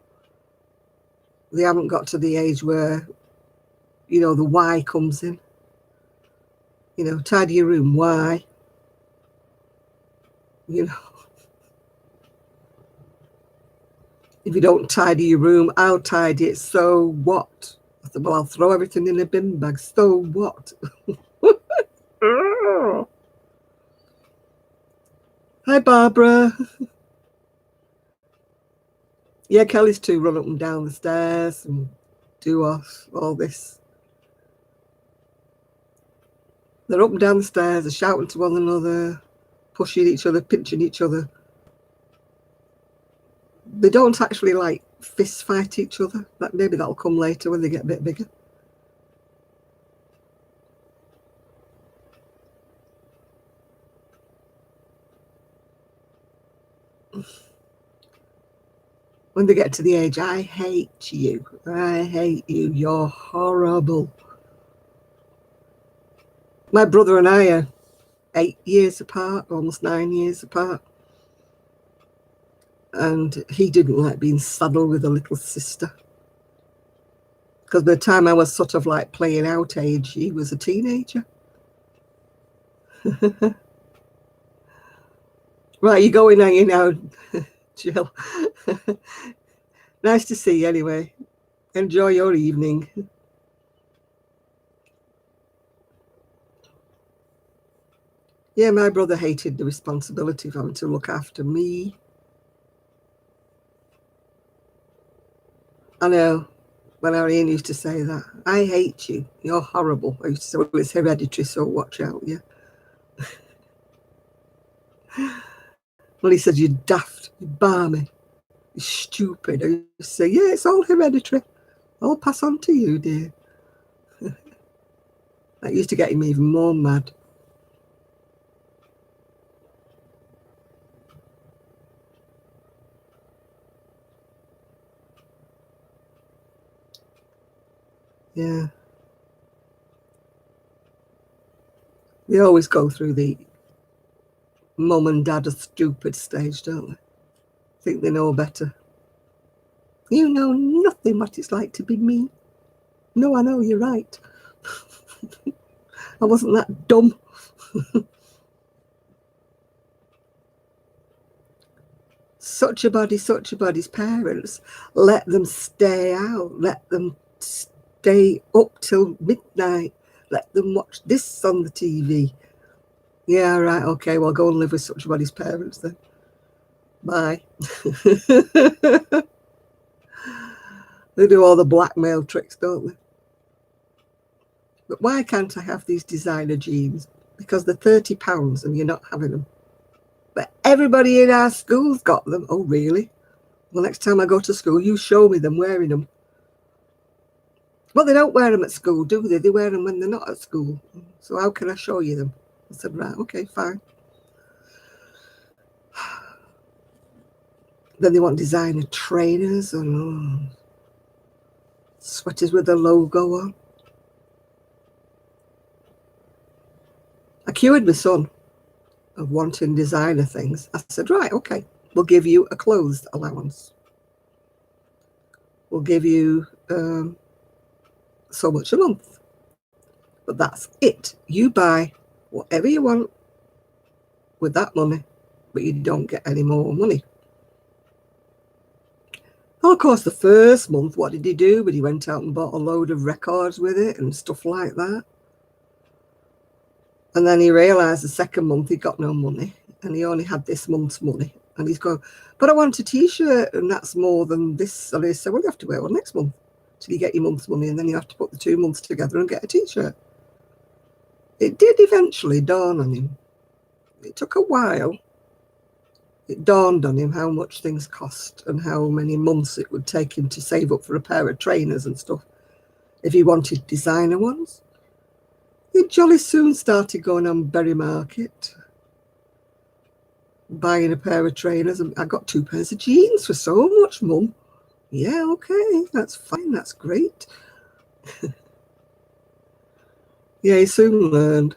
they haven't got to the age where, you know, the why comes in. You know, tidy your room, why? You know, if you don't tidy your room, I'll tidy it. So what? I said, well, I'll throw everything in a bin bag. So what? Hi, Barbara. Yeah, Kelly's too run up and down the stairs and do all this. They're up and down the stairs, they're shouting to one another, pushing each other, pinching each other. They don't actually like fist fight each other. Maybe that'll come later when they get a bit bigger. When they get to the age, I hate you, you're horrible. My brother and I are 8 years apart, almost 9 years apart. And he didn't like being saddled with a little sister. Because by the time I was sort of like playing out age, he was a teenager. Right, you're going, are you now, Jill? Nice to see you anyway. Enjoy your evening. Yeah, my brother hated the responsibility of having to look after me. I know. When Ariane used to say that, I hate you. You're horrible. I used to say, well, it's hereditary, so watch out, yeah. Well, he said, you're daft, you're balmy, you're stupid. I used to say, yeah, it's all hereditary. I'll pass on to you, dear. That used to get him even more mad. Yeah. They always go through the mum and dad are stupid stage, don't they? Think they know better. You know nothing what it's like to be me. No, I know, you're right. I wasn't that dumb. Such a body's parents let them stay out, let them stay up till midnight, let them watch this on the TV. Yeah, right, okay, well, go and live with such a body's parents then. Bye. They do all the blackmail tricks, don't they? But why can't I have these designer jeans? Because they're £30 and you're not having them. But everybody in our school's got them. Oh, really? Well, next time I go to school, you show me them wearing them. Well, they don't wear them at school, do they? They wear them when they're not at school. So how can I show you them? I said, right, okay, fine. Then they want designer trainers and sweaters with the logo on. I cured my son of wanting designer things. I said, right, okay, we'll give you a clothes allowance. We'll give you so much a month. But that's it. You buy whatever you want with that money, but you don't get any more money. Well, of course, the first month, what did he do? But he went out and bought a load of records with it and stuff like that. And then he realised the second month he got no money and he only had this month's money. And he's going, but I want a T-shirt and that's more than this. And he said, well, you have to wear one next month till you get your month's money, and then you have to put the 2 months together and get a T-shirt. It did eventually dawn on him. It took a while. It dawned on him how much things cost and how many months it would take him to save up for a pair of trainers and stuff if he wanted designer ones. He jolly soon started going on Berry Market, buying a pair of trainers, and I got 2 pairs of jeans for so much, Mum. Yeah, okay, that's fine, that's great. Yeah, he soon learned.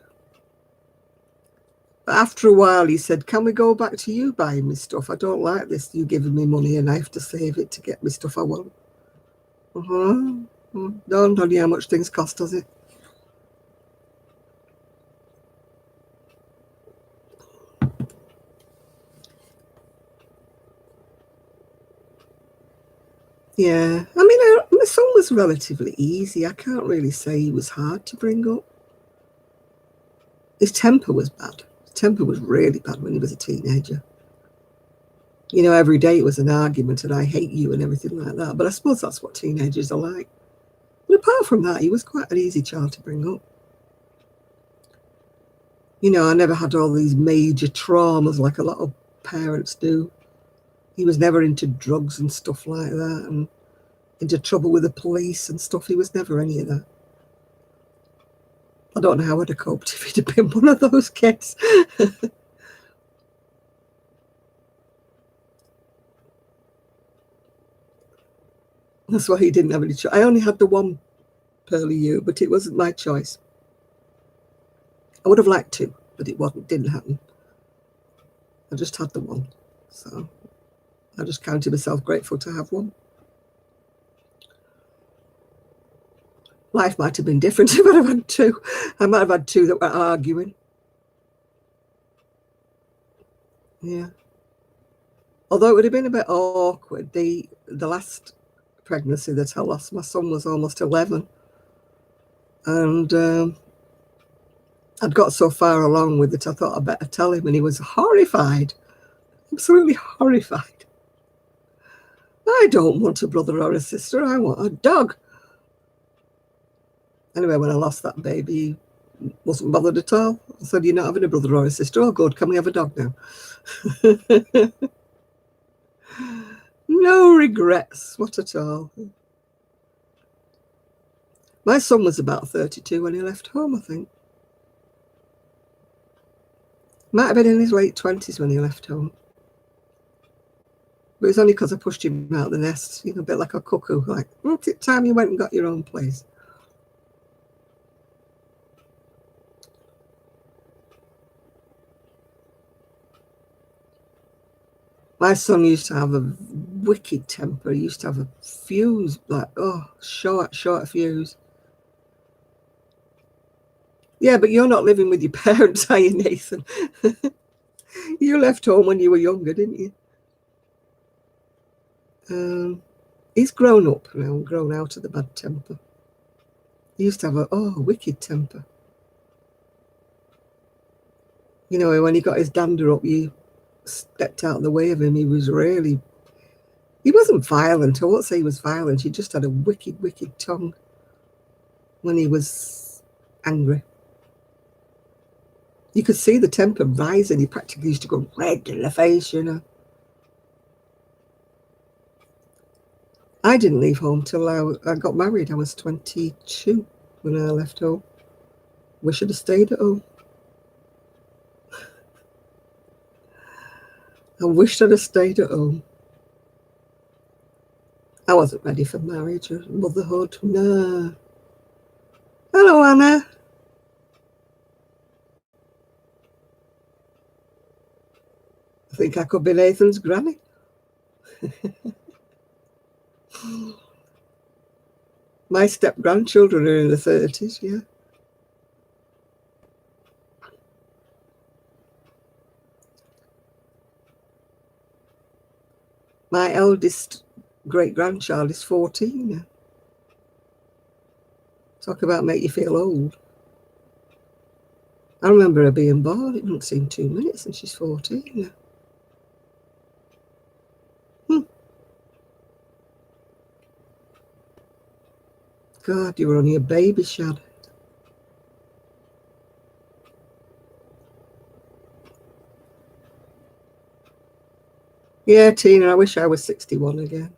But after a while, he said, can we go back to you buying me stuff? I don't like this, you giving me money and I have to save it to get me stuff I want. Dawned on you how much things cost, does it? Yeah, I mean, my son was relatively easy. I can't really say he was hard to bring up. His temper was bad. His temper was really bad when he was a teenager. You know, every day it was an argument and I hate you and everything like that. But I suppose that's what teenagers are like. But apart from that, he was quite an easy child to bring up. You know, I never had all these major traumas like a lot of parents do. He was never into drugs and stuff like that and into trouble with the police and stuff. He was never any of that. I don't know how I'd have coped if he'd have been one of those kids. That's why he didn't have any choice. I only had the one Pearly U, but it wasn't my choice. I would have liked to, but it didn't happen. I just had the one. So I just counted myself grateful to have one. Life might have been different if I'd have had 2. I might have had 2 that were arguing. Yeah. Although it would have been a bit awkward. The last pregnancy that I lost, my son was almost 11. And I'd got so far along with it, I thought I'd better tell him. And he was horrified. Absolutely horrified. I don't want a brother or a sister. I want a dog. Anyway, when I lost that baby, he wasn't bothered at all. I said, you're not having a brother or a sister. Oh, good. Can we have a dog now? No regrets. What at all. My son was about 32 when he left home, I think. Might have been in his late 20s when he left home. But it was only because I pushed him out of the nest, you know, a bit like a cuckoo, like, it's time you went and got your own place. My son used to have a wicked temper. He used to have a fuse, like, oh, short fuse. Yeah, but you're not living with your parents, are you, Nathan? You left home when you were younger, didn't you? He's grown up now, grown out of the bad temper. He used to have a wicked temper. You know, when he got his dander up, you stepped out of the way of him. He wasn't violent. I won't say he was violent. He just had a wicked tongue when he was angry. You could see the temper rising. He practically used to go red in the face, you know. I didn't leave home till I got married. I was 22 when I left home. Wish I'd have stayed at home. I wished I'd have stayed at home. I wasn't ready for marriage or motherhood. No. Hello, Anna. I think I could be Nathan's granny. My step-grandchildren are in the 30s, yeah. My eldest great-grandchild is 14 now. Talk about make you feel old. I remember her being born. It doesn't seem 2 minutes and she's 14 now. God, you were only a baby, Shad. Yeah, Tina, I wish I was 61 again.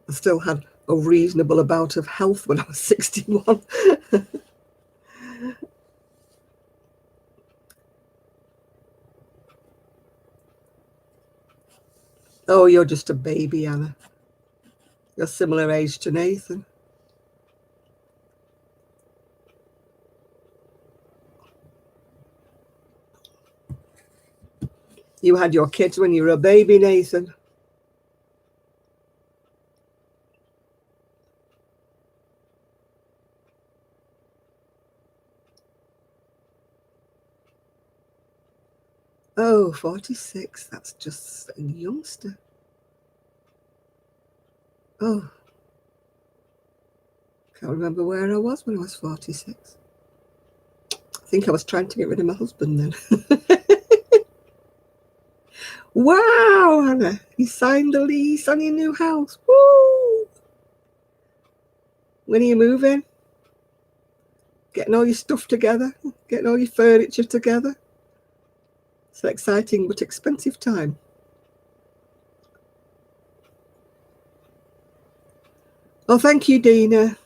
I still had a reasonable amount of health when I was 61. Oh, you're just a baby, Anna. You're similar age to Nathan. You had your kids when you were a baby, Nathan. Oh, 46. That's just a youngster. Oh. Can't remember where I was when I was 46. I think I was trying to get rid of my husband then. Wow, Anna. You signed the lease on your new house. Woo! When are you moving? Getting all your stuff together? Getting all your furniture together? It's an exciting but expensive time. Oh, thank you, Dina.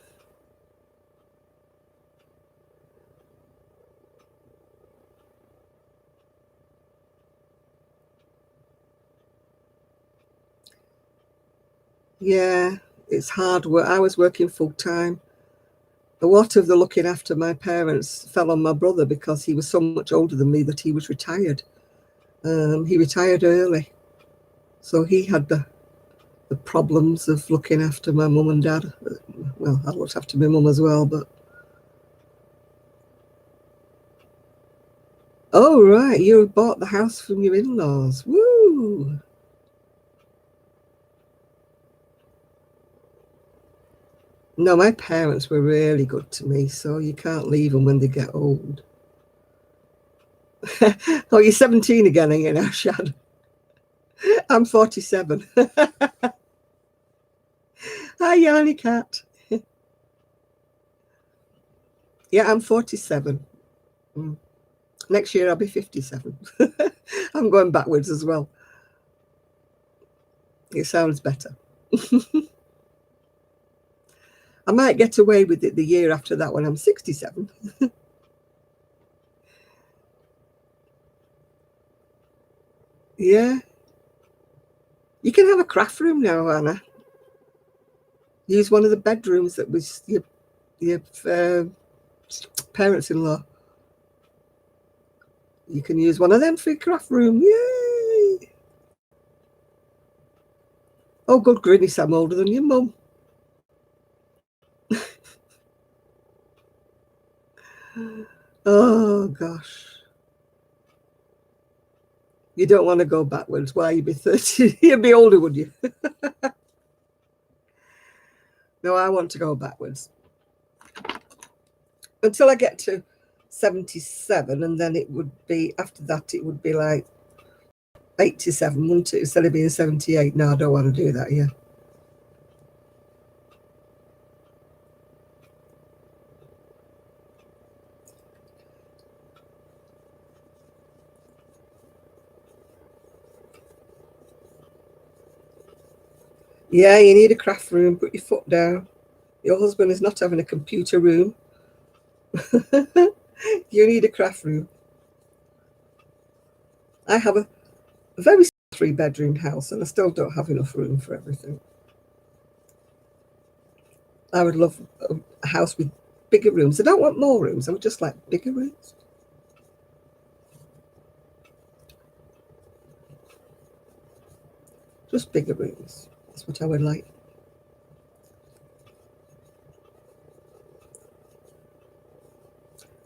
Yeah, it's hard work. I was working full time. A lot of the looking after my parents fell on my brother because he was so much older than me that he was retired. He retired early. So he had the problems of looking after my mum and dad. Well, I looked after my mum as well, but... Oh, right, you bought the house from your in-laws. Woo! No, my parents were really good to me, so you can't leave them when they get old. Oh, you're 17 again, are you now, Shad? I'm 47. Hi, Yanni Cat. Yeah, I'm 47. Next year I'll be 57. I'm going backwards as well. It sounds better. I might get away with it the year after that when I'm 67. Yeah. You can have a craft room now, Anna. Use one of the bedrooms that was your parents-in-law. You can use one of them for your craft room. Yay! Oh, good goodness, I'm older than your mum. Oh, gosh. You don't want to go backwards. Why, you'd be 30. You'd be older, would you? No, I want to go backwards. Until I get to 77, and then it would be, after that, it would be like 87, wouldn't it? Instead of being 78. No, I don't want to do that, yeah. Yeah, you need a craft room. Put your foot down. Your husband is not having a computer room. You need a craft room. I have a very 3-bedroom house, and I still don't have enough room for everything. I would love a house with bigger rooms. I don't want more rooms. I would just like bigger rooms. Just bigger rooms. That's what I would like.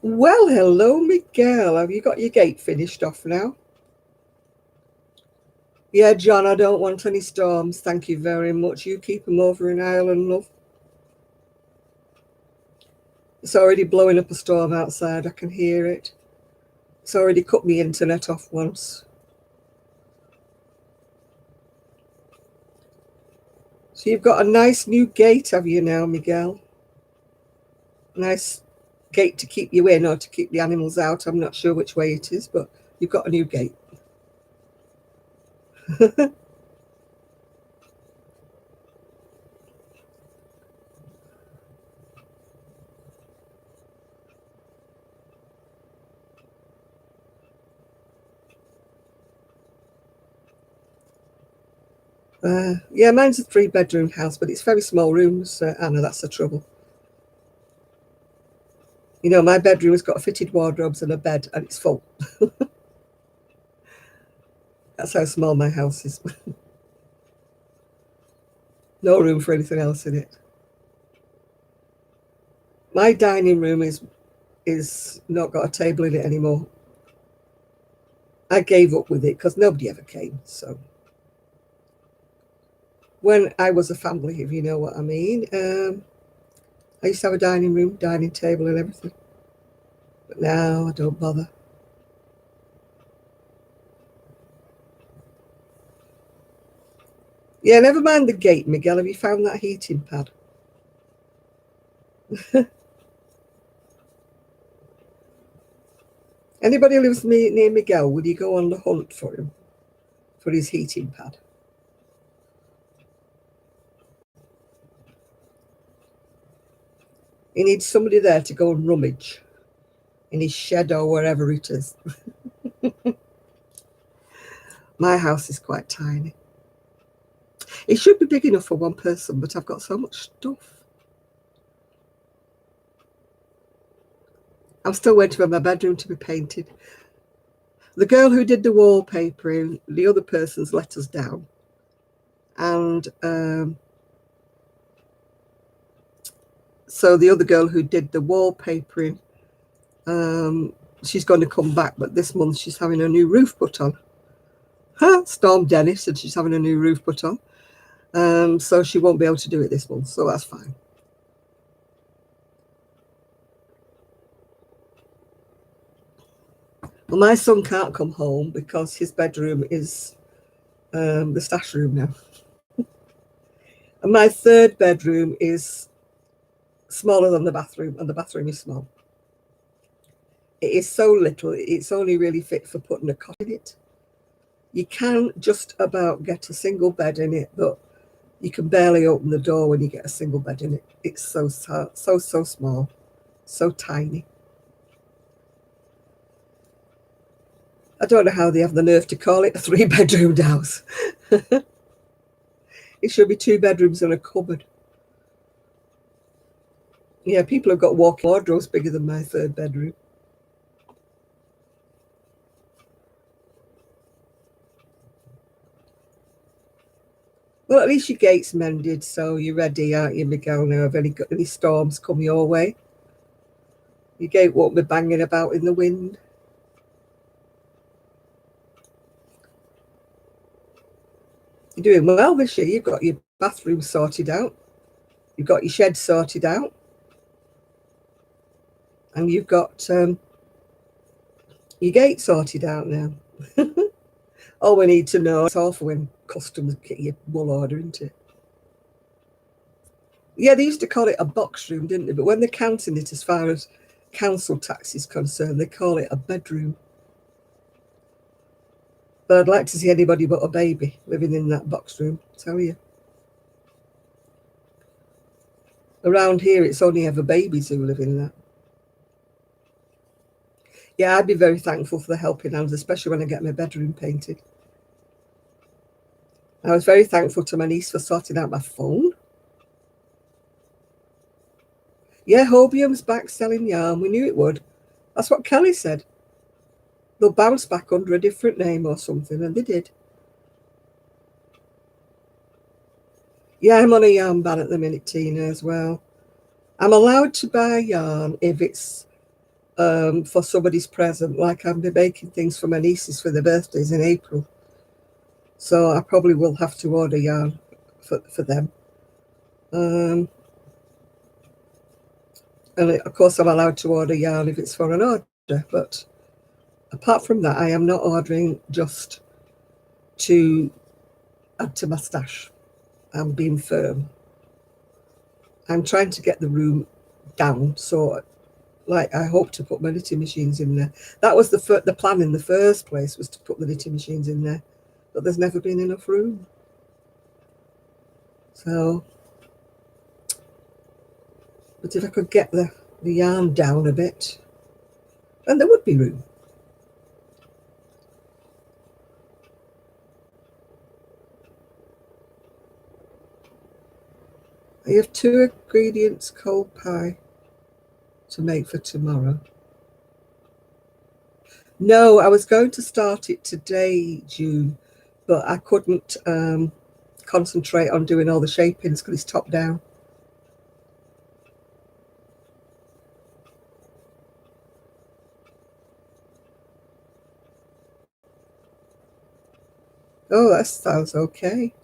Well, hello, Miguel. Have you got your gate finished off now? Yeah, John, I don't want any storms. Thank you very much. You keep them over in Ireland, love. It's already blowing up a storm outside. I can hear it. It's already cut my internet off once. So you've got a nice new gate, have you now, Miguel? Nice gate to keep you in or to keep the animals out. I'm not sure which way it is, but you've got a new gate. Yeah, mine's a 3-bedroom house, but it's very small rooms, Anna. That's the trouble. You know, my bedroom has got fitted wardrobes and a bed, and it's full. That's how small my house is. No room for anything else in it. My dining room is not got a table in it anymore. I gave up with it because nobody ever came. So when I was a family, if you know what I mean, I used to have a dining room, dining table and everything. But now I don't bother. Yeah, never mind the gate, Miguel. Have you found that heating pad? Anybody who lives near Miguel, would you go on the hunt for him, for his heating pad? He needs somebody there to go and rummage in his shed or wherever it is. My house is quite tiny. It should be big enough for one person, but I've got so much stuff. I'm still waiting for my bedroom to be painted. The girl who did the wallpapering, the other person's let us down. And so the other girl who did the wallpapering, she's going to come back, but this month she's having a new roof put on. Storm Dennis, and she's having a new roof put on. So she won't be able to do it this month, so that's fine. Well, my son can't come home because his bedroom is the stash room now. And my 3rd bedroom is smaller than the bathroom, and the bathroom is small. It is so little, it's only really fit for putting a cot in it. You can just about get a single bed in it, but you can barely open the door when you get a single bed in it. It's so small, so tiny. I don't know how they have the nerve to call it a 3-bedroomed house. It should be 2 bedrooms and a cupboard. Yeah, people have got walk-in wardrobes bigger than my 3rd bedroom. Well, at least your gate's mended, so you're ready, aren't you, Miguel, now if any storms come your way? Your gate won't be banging about in the wind. You're doing well this year. You've got your bathroom sorted out. You've got your shed sorted out. And you've got your gate sorted out now. All we need to know, it's awful when customers get your wool order, isn't it? Yeah, they used to call it a box room, didn't they? But when they're counting it as far as council tax is concerned, they call it a bedroom. But I'd like to see anybody but a baby living in that box room, I tell you. Around here, it's only ever babies who live in that. Yeah, I'd be very thankful for the helping hands, especially when I get my bedroom painted. I was very thankful to my niece for sorting out my phone. Yeah, Hobium's back selling yarn. We knew it would. That's what Kelly said. They'll bounce back under a different name or something, and they did. Yeah, I'm on a yarn ban at the minute, Tina, as well. I'm allowed to buy yarn if it's for somebody's present, like I'm making things for my nieces for their birthdays in April. So I probably will have to order yarn for them. And of course, I'm allowed to order yarn if it's for an order. But apart from that, I am not ordering just to add to my stash. I'm being firm. I'm trying to get the room down, so like I hope to put my knitting machines in there. That was the plan in the first place, was to put the knitting machines in there, but there's never been enough room. So, but if I could get the yarn down a bit, then there would be room. I have 2 ingredients cold pie to make for tomorrow. No, I was going to start it today, June, but I couldn't concentrate on doing all the shapings because it's top down. Oh, that sounds okay.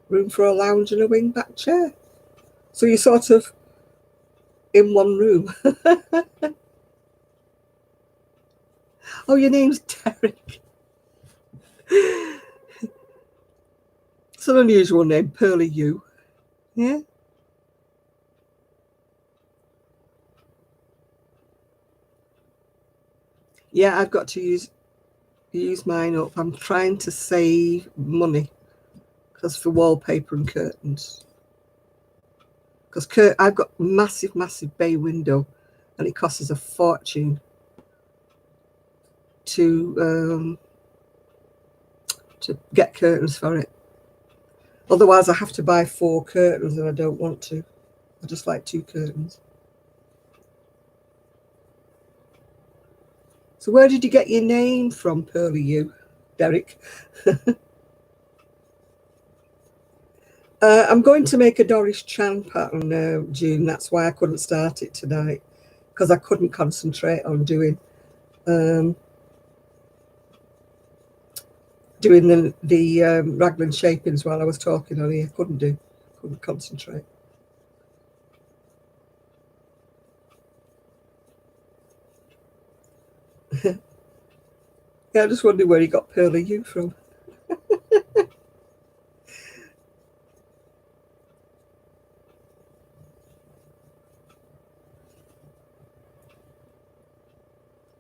Room for a lounge and a wing-back chair. So you're sort of in one room. Oh, your name's Derek. It's an unusual name, Pearly You. Yeah. Yeah, I've got to use mine up. I'm trying to save money because for wallpaper and curtains. Because I've got massive bay window, and it costs us a fortune to get curtains for it. Otherwise, I have to buy 4 curtains, and I don't want to. I just like 2 curtains. So where did you get your name from, Pearly You, Derek? I'm going to make a Doris Chan pattern now, June. That's why I couldn't start it tonight, because I couldn't concentrate on doing the raglan shapings while I was talking on here. Couldn't concentrate. Yeah, I just wondered where he got Pearly You from.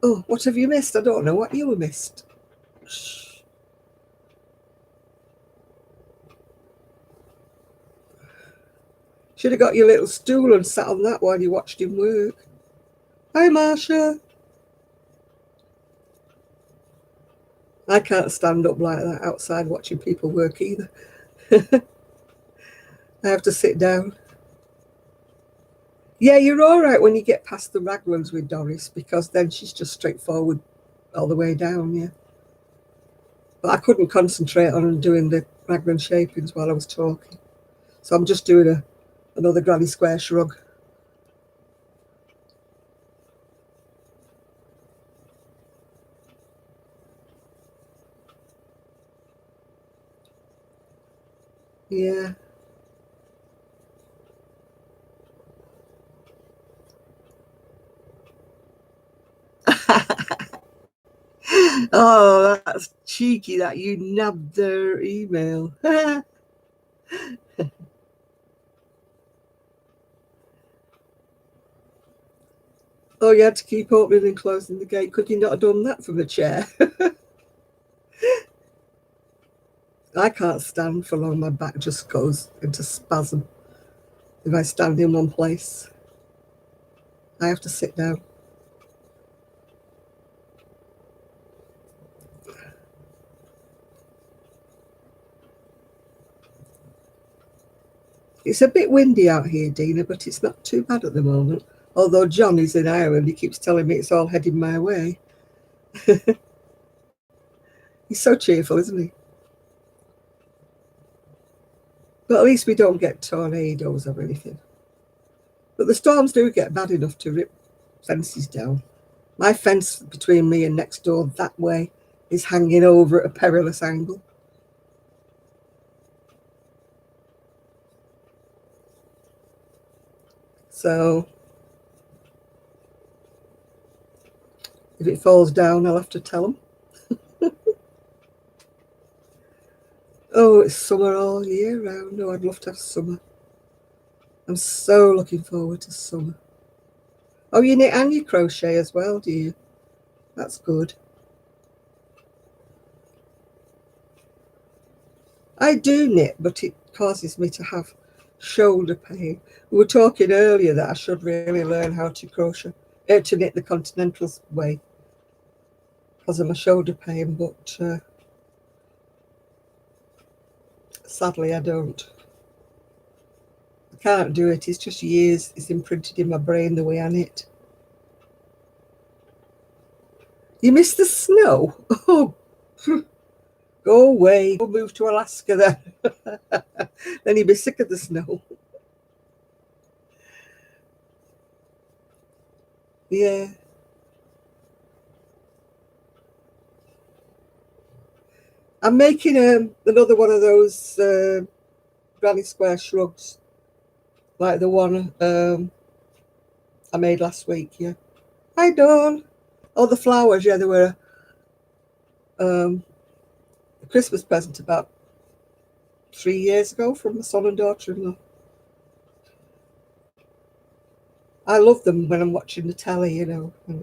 Oh, what have you missed? I don't know what you missed. Shh. Should have got your little stool and sat on that while you watched him work. Hi, Marsha. I can't stand up like that outside watching people work either. I have to sit down. Yeah, you're all right when you get past the raglans with Doris, because then she's just straightforward all the way down, yeah. But I couldn't concentrate on doing the Raglan Shapings while I was talking. So I'm just doing another granny square shrug. Yeah. Oh, that's cheeky that you nabbed their email. Oh, you had to keep opening and closing the gate. Could you not have done that from the chair? I can't stand for long. My back just goes into spasm if I stand in one place. I have to sit down. It's a bit windy out here, Dina, but it's not too bad at the moment. Although John is in Ireland, he keeps telling me it's all heading my way. He's so cheerful, isn't he? But at least we don't get tornadoes or anything. But the storms do get bad enough to rip fences down. My fence between me and next door that way is hanging over at a perilous angle. So if it falls down, I'll have to tell them. Oh, it's summer all year round. Oh, I'd love to have summer. I'm so looking forward to summer. Oh, you knit and you crochet as well, do you? That's good. I do knit, but it causes me to have shoulder pain. We were talking earlier that I should really learn how to crochet, to knit the continental way because of my shoulder pain, but sadly I don't. I can't do it. It's just years. It's imprinted in my brain the way I knit. You miss the snow? Oh, go away. Go move to Alaska then. Then you'd be sick of the snow. Yeah. I'm making another one of those granny square shrugs, like the one I made last week. Yeah. Hi, Dawn. Oh, the flowers. Yeah, they were a Christmas present about 3 years ago from my son and daughter-in-law. I love them when I'm watching the telly, you know, and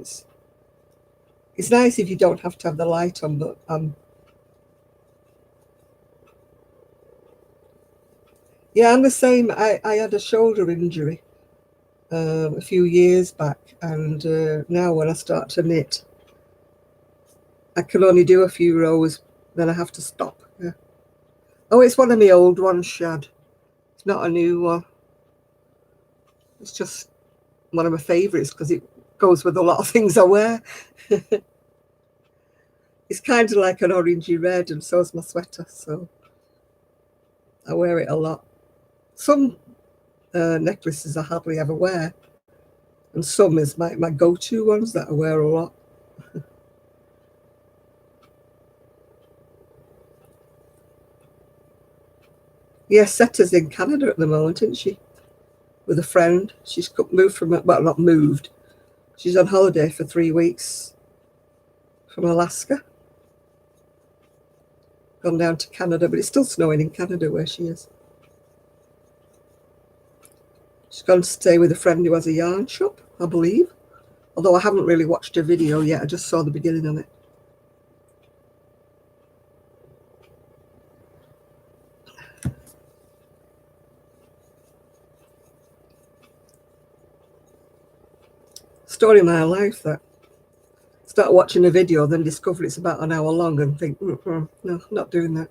it's nice if you don't have to have the light on, but yeah, I'm the same. I had a shoulder injury a few years back, and now when I start to knit, I can only do a few rows, then I have to stop. Yeah. Oh, it's one of my old ones, Shad. It's not a new one. It's just one of my favourites because it goes with a lot of things I wear. It's kind of like an orangey red, and so is my sweater, so I wear it a lot. Some necklaces I hardly ever wear, and some is my go-to ones that I wear a lot. Yeah, Setta's in Canada at the moment, isn't she? With a friend. She's moved from, well, not moved. She's on holiday for 3 weeks from Alaska. Gone down to Canada, but it's still snowing in Canada where she is. She's gone to stay with a friend who has a yarn shop, I believe. Although I haven't really watched her video yet. I just saw the beginning of it. Story of my life, that. Start watching a video, then discover it's about an hour long and think, no, not doing that.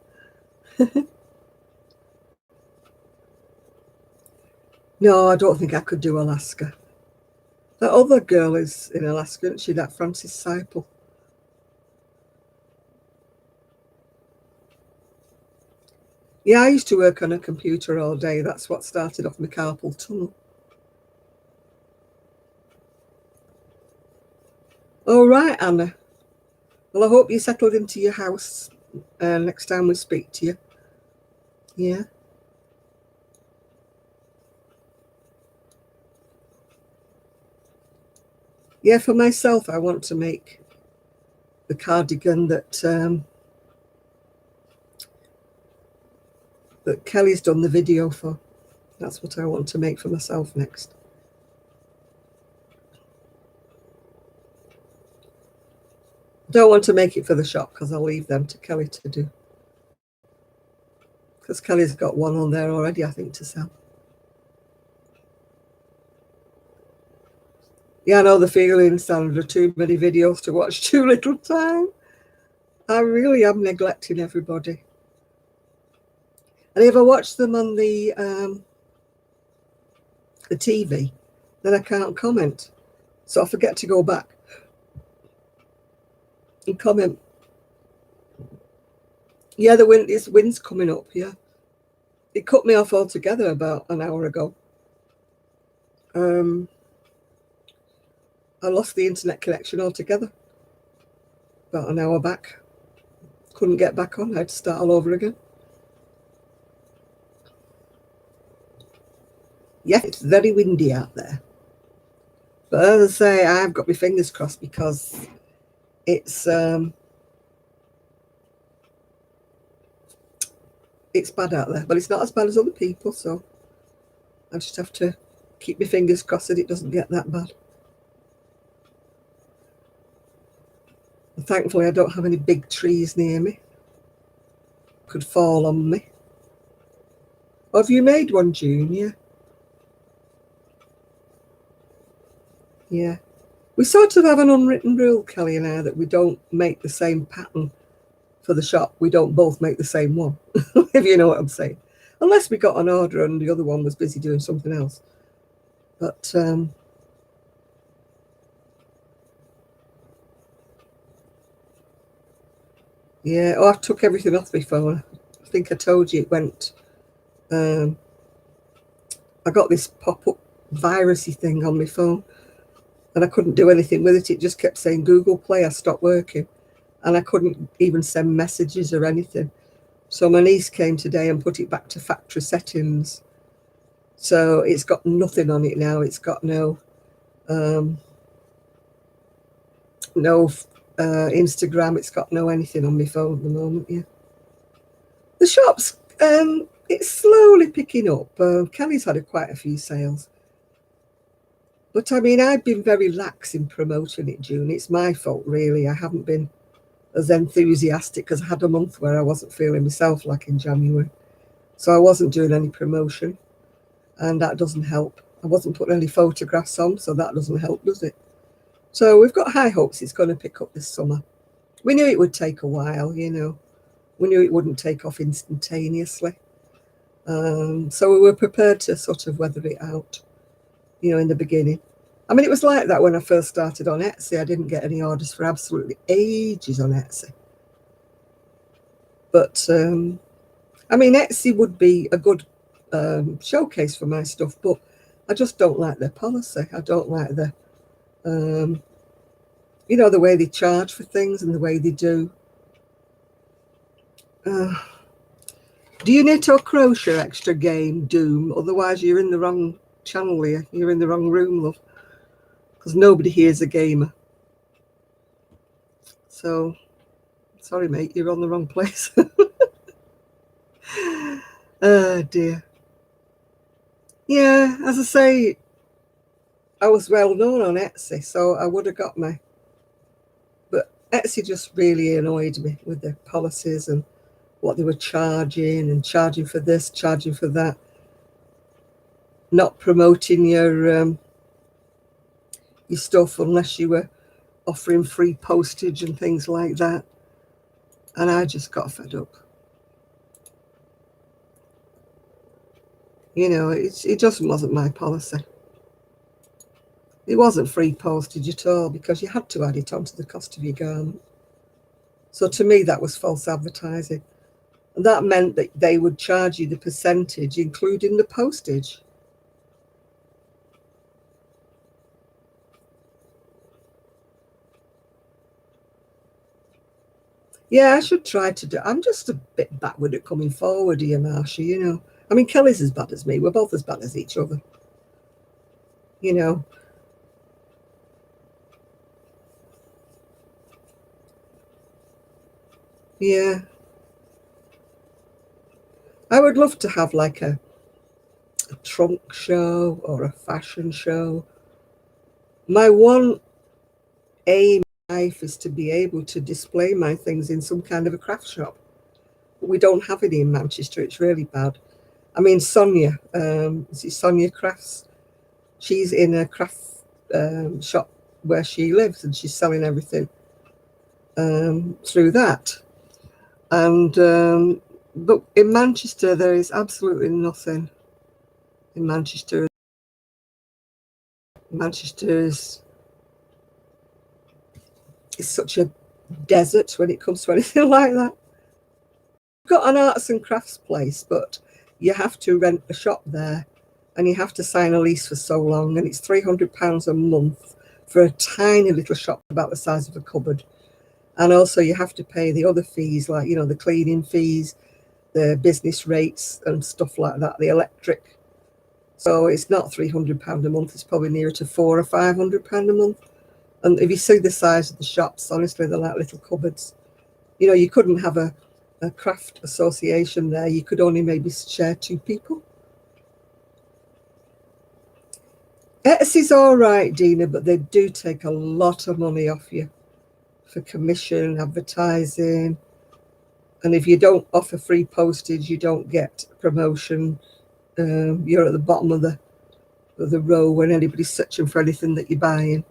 No, I don't think I could do Alaska. That other girl is in Alaska, isn't she? That Frances Seipel. Yeah, I used to work on a computer all day. That's what started off my carpal tunnel. All right, Anna. Well, I hope you settled into your house next time we speak to you. Yeah. Yeah, for myself, I want to make the cardigan that Kelly's done the video for. That's what I want to make for myself next. Don't want to make it for the shop because I'll leave them to Kelly to do. Because Kelly's got one on there already, I think, to sell. Yeah, I know the feeling, Sandra. Too many videos to watch, too little time. I really am neglecting everybody. And if I watch them on the TV, then I can't comment. So I forget to go back and comment. Yeah, the wind's coming up, yeah. It cut me off altogether about an hour ago. I lost the internet connection altogether about an hour back. Couldn't get back on. I had to start all over again. Yeah, it's very windy out there. But as I say, I've got my fingers crossed because it's bad out there. But it's not as bad as other people, so I just have to keep my fingers crossed that it doesn't get that bad. And thankfully, I don't have any big trees near me. Could fall on me. Oh, have you made one, Junior? Yeah. We sort of have an unwritten rule, Kelly and I, that we don't make the same pattern for the shop. We don't both make the same one, if you know what I'm saying. Unless we got an order and the other one was busy doing something else. But yeah, I took everything off my phone. I think I told you it went. I got this pop-up virusy thing on my phone, and I couldn't do anything with it. It just kept saying Google Play. I stopped working, and I couldn't even send messages or anything. So my niece came today and put it back to factory settings. So it's got nothing on it now. It's got no Instagram. It's got no anything on my phone at the moment. Yeah, the shop's it's slowly picking up. Kelly's had quite a few sales, but I mean, I've been very lax in promoting it, June. It's my fault, really. I haven't been as enthusiastic because I had a month where I wasn't feeling myself, like in January, so I wasn't doing any promotion, and that doesn't help. I wasn't putting any photographs on, so that doesn't help, does it? So we've got high hopes it's going to pick up this summer. We knew it would take a while, you know. We knew it wouldn't take off instantaneously. So we were prepared to sort of weather it out, you know, in the beginning. I mean, it was like that when I first started on Etsy. I didn't get any orders for absolutely ages on Etsy. But, I mean, Etsy would be a good showcase for my stuff, but I just don't like their policy. I don't like the, you know, the way they charge for things and the way they do. Do you knit or crochet extra game, Doom? Otherwise, you're in the wrong channel here. You're in the wrong room, love. Because nobody here is a gamer. So, sorry, mate, you're on the wrong place. Oh, dear. Yeah, as I say, I was well known on Etsy, so I would have got my. But Etsy just really annoyed me with their policies and what they were charging and charging for this, charging for that, not promoting your stuff unless you were offering free postage and things like that. And I just got fed up. You know, it just wasn't my policy. It wasn't free postage at all because you had to add it onto the cost of your garment. So to me, that was false advertising. That meant that they would charge you the percentage, including the postage. Yeah, I should try to do. I'm just a bit backward at coming forward here, Marsha, you know. I mean, Kelly's as bad as me. We're both as bad as each other, you know. Yeah. I would love to have like a trunk show or a fashion show. My one aim in life is to be able to display my things in some kind of a craft shop. But we don't have any in Manchester. It's really bad. I mean, Sonia, is it Sonia Crafts? She's in a craft shop where she lives, and she's selling everything through that. And but in Manchester, there is absolutely nothing. In Manchester, Manchester is such a desert when it comes to anything like that. We've got an arts and crafts place, but you have to rent a shop there, and you have to sign a lease for so long, and it's £300 a month for a tiny little shop about the size of a cupboard. And also you have to pay the other fees, like, you know, the cleaning fees, the business rates and stuff like that, the electric. So it's not £300 a month, it's probably nearer to £400 or £500 a month. And if you see the size of the shops, honestly, they're like little cupboards. You know, you couldn't have a craft association there. You could only maybe share 2 people. Etsy's all right, Dina, but they do take a lot of money off you for commission, advertising. And if you don't offer free postage, you don't get promotion. You're at the bottom of the row when anybody's searching for anything that you're buying.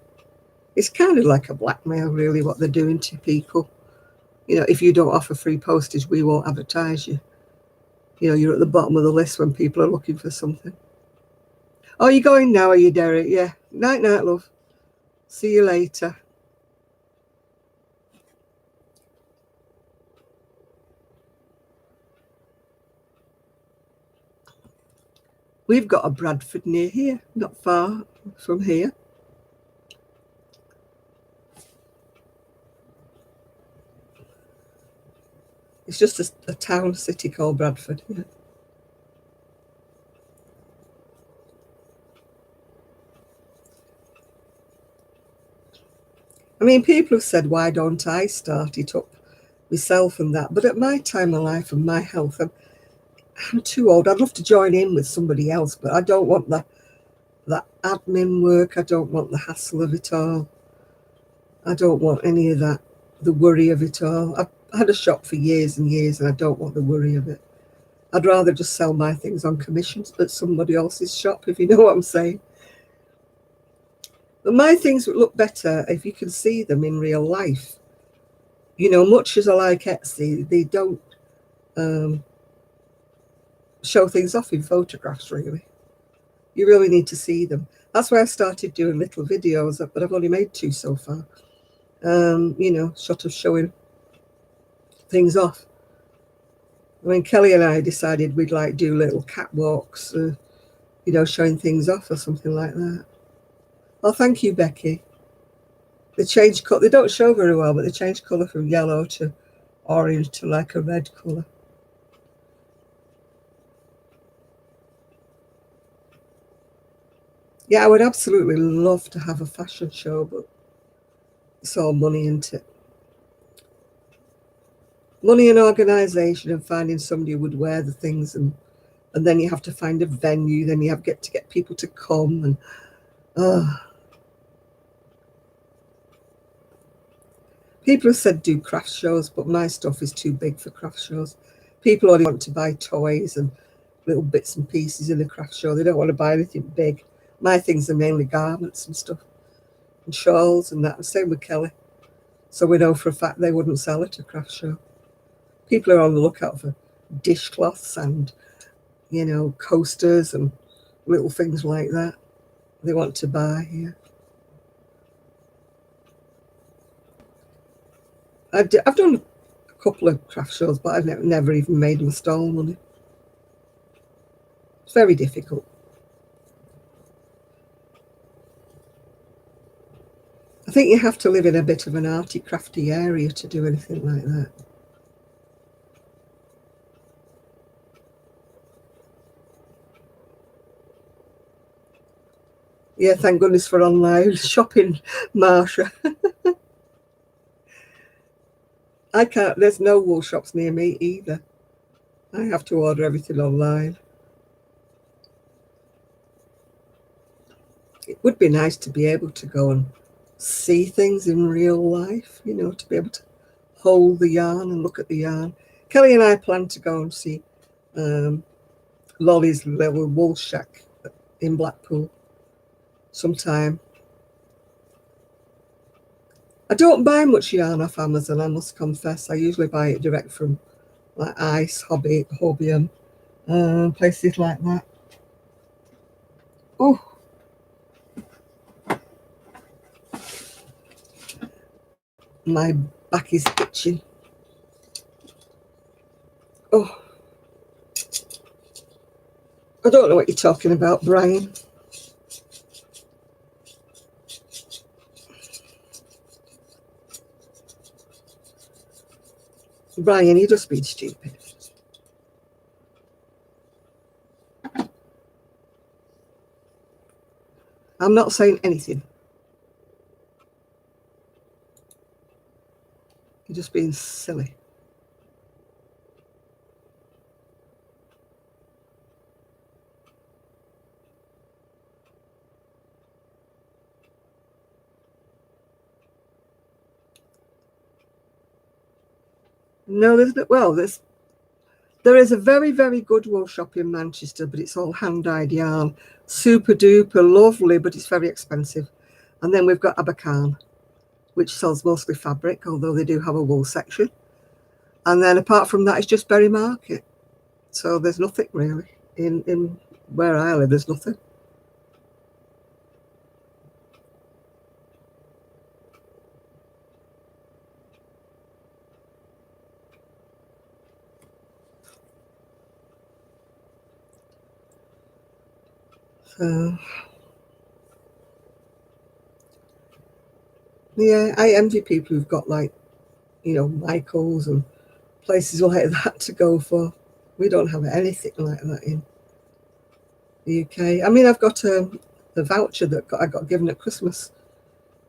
It's kind of like a blackmail, really, what they're doing to people. You know, if you don't offer free postage, we won't advertise you. You know, you're at the bottom of the list when people are looking for something. Oh, you're going now, are you, Derek? Yeah. Night, night, love. See you later. We've got a Bradford near here, not far from here. It's just a town city called Bradford. Yeah. I mean, people have said, why don't I start it up myself and that? But at my time of life and my health, I'm too old. I'd love to join in with somebody else, but I don't want that admin work. I don't want the hassle of it all. I don't want any of that, the worry of it all. I've had a shop for years and years, and I don't want the worry of it. I'd rather just sell my things on commissions at somebody else's shop, if you know what I'm saying. But my things would look better if you can see them in real life. You know, much as I like Etsy, they don't show things off in photographs, really. You really need to see them. That's why I started doing little videos, but I've only made 2 so far. You know, sort of showing things off. I mean, Kelly and I decided we'd like do little catwalks, you know, showing things off or something like that. Oh, thank you, Becky. They change colour. They don't show very well, but they change colour from yellow to orange to like a red colour. Yeah, I would absolutely love to have a fashion show, but it's all money, isn't it? Money and organisation and finding somebody who would wear the things, and then you have to find a venue, then you have to get people to come, and people have said do craft shows, but my stuff is too big for craft shows. People only want to buy toys and little bits and pieces in a craft show. They don't want to buy anything big. My things are mainly garments and stuff, and shawls and that. Same with Kelly. So we know for a fact they wouldn't sell at a craft show. People are on the lookout for dishcloths and, you know, coasters and little things like that. They want to buy here. I've done couple of craft shows, but I've never even made my stall money. It's very difficult. I think you have to live in a bit of an arty, crafty area to do anything like that. Yeah, thank goodness for online shopping, Marsha. I can't, there's no wool shops near me either. I have to order everything online. It would be nice to be able to go and see things in real life, you know, to be able to hold the yarn and look at the yarn. Kelly and I plan to go and see Lolly's little wool shack in Blackpool sometime. I don't buy much yarn off Amazon, I must confess. I usually buy it direct from like Ice, Hobbium, places like that. Oh, my back is itching. Oh, I don't know what you're talking about, Brian. Brian, you're just being stupid. I'm not saying anything. You're just being silly. No, there's no, well, there is a very, very good wool shop in Manchester, but it's all hand-dyed yarn. Super duper lovely, but it's very expensive. And then we've got Abercarn, which sells mostly fabric, although they do have a wool section. And then apart from that, it's just Berry Market. So there's nothing really. In where I live, there's nothing. So yeah, I envy people who've got like, you know, Michaels and places like that to go for. We don't have anything like that in the UK. I mean, I've got a voucher that I got given at Christmas,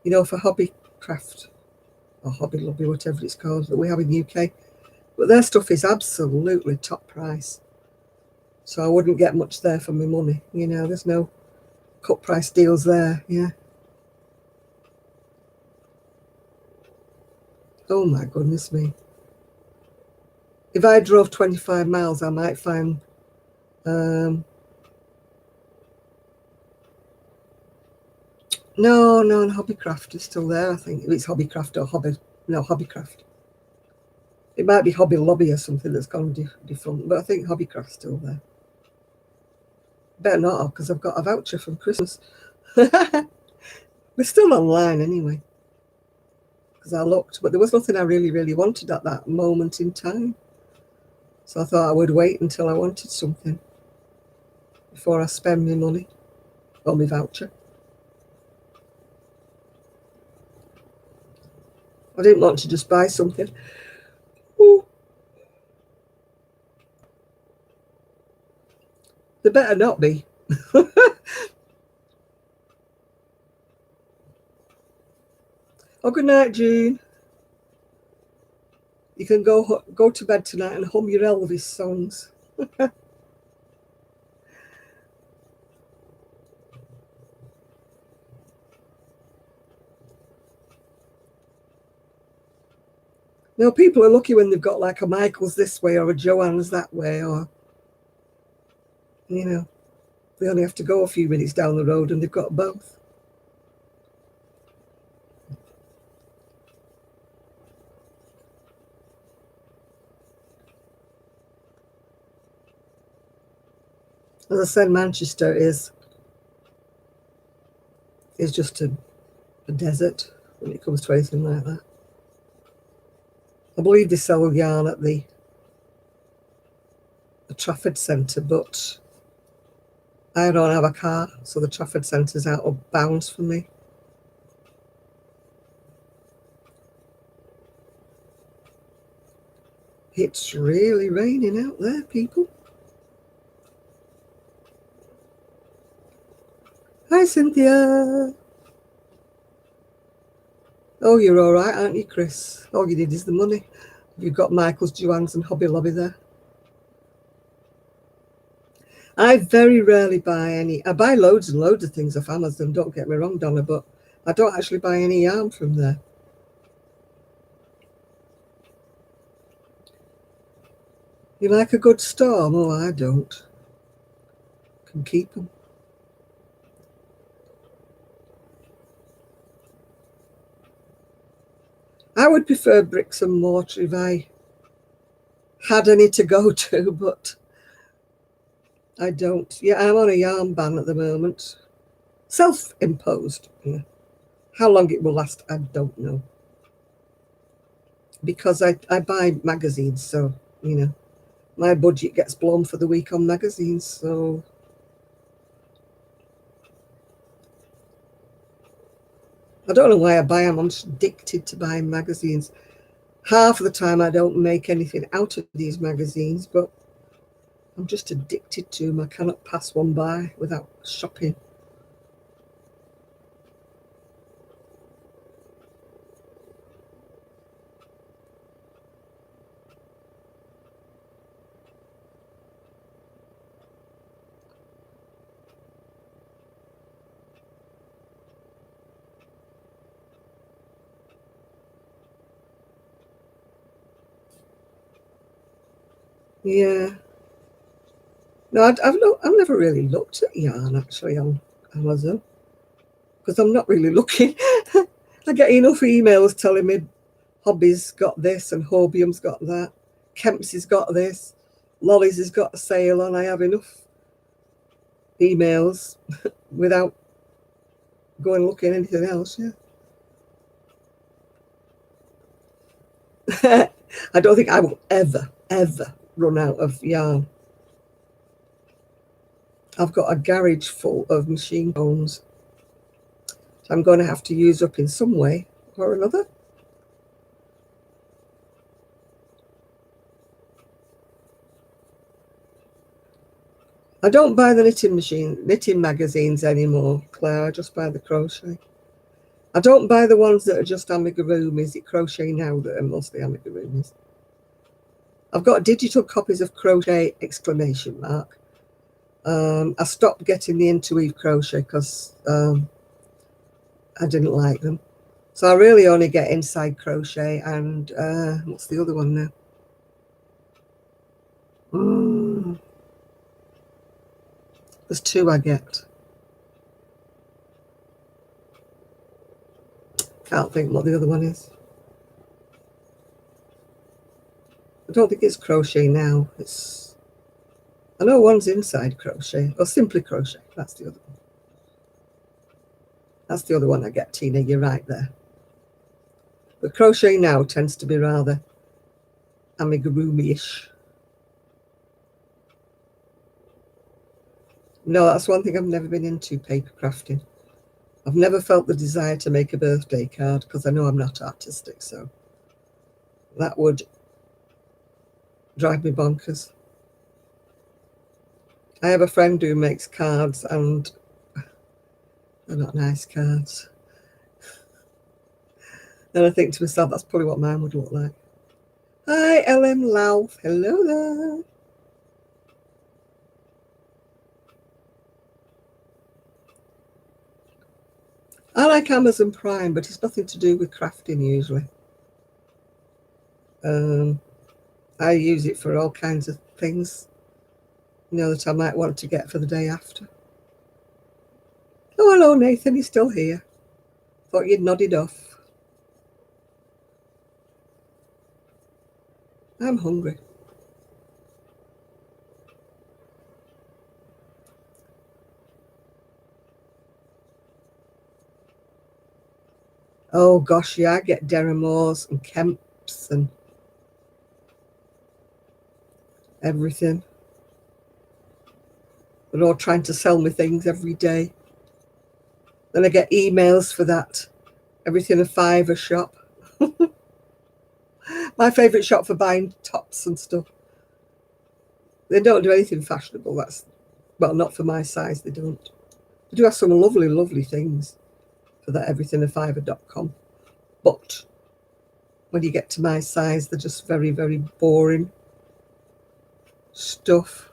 you know, for Hobbycraft or Hobby Lobby, whatever it's called, that we have in the UK. But their stuff is absolutely top price. So I wouldn't get much there for my money. You know, there's no cut price deals there. Yeah. Oh my goodness me. If I drove 25 miles, I might find no, Hobbycraft is still there, I think. If it's Hobbycraft or Hobbycraft. It might be Hobby Lobby or something that's gone different, but I think Hobbycraft's still there. Better not have, because I've got a voucher from Christmas. We're still online anyway, because I looked, but there was nothing I really, really wanted at that moment in time. So I thought I would wait until I wanted something before I spend my money or my voucher. I didn't want to just buy something. Ooh. There better not be. Oh, good night, June. You can go to bed tonight and hum your Elvis songs. No, people are lucky when they've got like a Michael's this way or a Joann's that way, or, you know, they only have to go a few minutes down the road and they've got both. As I said, Manchester is just a desert when it comes to anything like that. I believe they sell yarn at the Trafford Centre, but I don't have a car, so the Trafford Centre's out of bounds for me. It's really raining out there, people. Hi, Cynthia. Oh, you're all right, aren't you, Chris? All you need is the money. You've got Michael's, Joann's and Hobby Lobby there. I very rarely buy any. I buy loads and loads of things off Amazon, don't get me wrong, Donna, but I don't actually buy any yarn from there. You like a good storm? Oh, I don't. Can keep them. I would prefer bricks and mortar if I had any to go to, but I don't. Yeah, I'm on a yarn ban at the moment. Self-imposed. Yeah. How long it will last, I don't know. Because I buy magazines, so, you know, my budget gets blown for the week on magazines, so I don't know why I buy them. I'm just addicted to buying magazines. Half of the time I don't make anything out of these magazines, but I'm just addicted to them. I cannot pass one by without shopping. Yeah. No, I've never really looked at yarn actually on Amazon because I'm not really looking. I get enough emails telling me Hobby's got this and Hobium's got that. Kemp's has got this. Lolly's has got a sale on. I have enough emails without going looking at anything else. Yeah. I don't think I will ever run out of yarn. I've got a garage full of machine combs. So I'm going to have to use up in some way or another. I don't buy the knitting magazines anymore, Claire. I just buy the crochet. I don't buy the ones that are just amigurumis. It's Crochet Now that are mostly amigurumis. I've got digital copies of Crochet ! I stopped getting the interweave crochet because I didn't like them. So I really only get inside crochet and what's the other one now? There's two I get. Can't think what the other one is. I don't think it's Crochet Now. I know one's inside crochet or Simply Crochet. That's the other one. That's the other one I get, Tina. You're right there. But Crochet Now tends to be rather amigurumi-ish. No, that's one thing I've never been into, paper crafting. I've never felt the desire to make a birthday card because I know I'm not artistic, so that would drive me bonkers. I have a friend who makes cards and they're not nice cards. And I think to myself, that's probably what mine would look like. Hi, LM Louth. Hello there. I like Amazon Prime, but it's nothing to do with crafting usually. I use it for all kinds of things, you know, that I might want to get for the day after. Oh, hello, Nathan. You're still here. Thought you'd nodded off. I'm hungry. Oh, gosh, yeah, I get Deramores and Kemps and everything. They're all trying to sell me things every day. Then I get emails for that Everything a Fiver shop. My favourite shop for buying tops and stuff. They don't do anything fashionable. Well, not for my size, they don't. They do have some lovely, lovely things for that everythingafiver.com. But when you get to my size, they're just very, very boring stuff.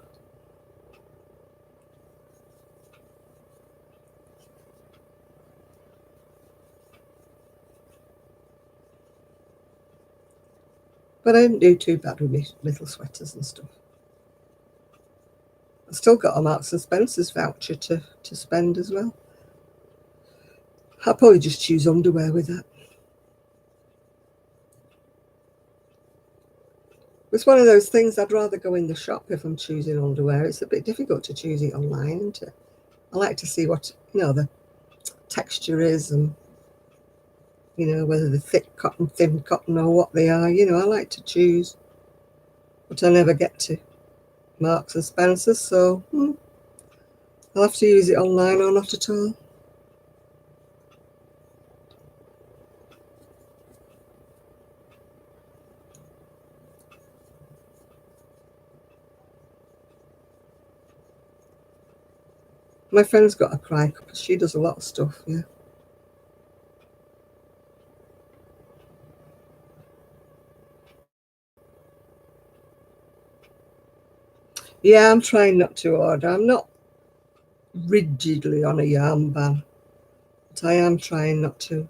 But I didn't do too bad with my little sweaters and stuff. I've still got a Marks and Spencer's voucher to spend as well. I'll probably just choose underwear with that. It's one of those things I'd rather go in the shop if I'm choosing underwear. It's a bit difficult to choose it online, isn't it? I like to see what, the texture is and, whether they're thick cotton, thin cotton or what they are. I like to choose. But I never get to Marks and Spencer, so I'll have to use it online or not at all. My friend's got a cry cup. She does a lot of stuff, yeah. Yeah, I'm trying not to order. I'm not rigidly on a yarn ban, but I am trying not to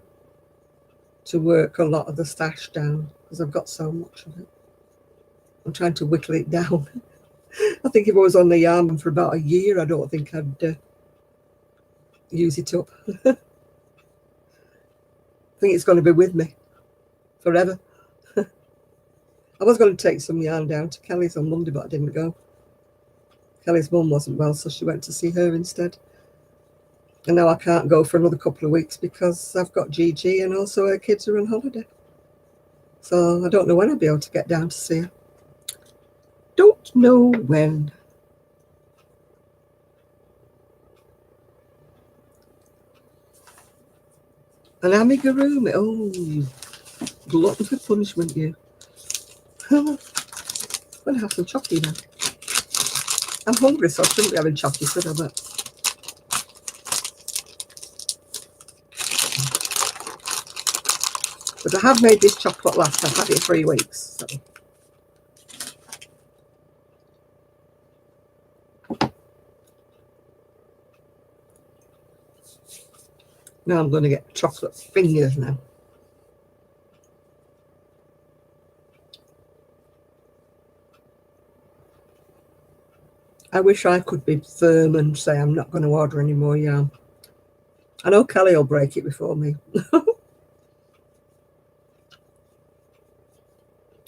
work a lot of the stash down because I've got so much of it. I'm trying to whittle it down. I think if I was on the yarn ban for about a year, I don't think I'd use it up. I think it's going to be with me forever. I was going to take some yarn down to Kelly's on Monday, but I didn't go. Kelly's mum wasn't well, so she went to see her instead. And now I can't go for another couple of weeks because I've got Gigi and also her kids are on holiday. So I don't know when I'll be able to get down to see her. Don't know when. An amigurumi. Oh, you glutton for punishment, you. I'm going to have some chocolate now. I'm hungry, so I shouldn't be having chocolate, should I? But I have made this chocolate last. I've had it 3 weeks. So. Now I'm going to get chocolate fingers now. I wish I could be firm and say I'm not going to order any more yarn. I know Kelly will break it before me.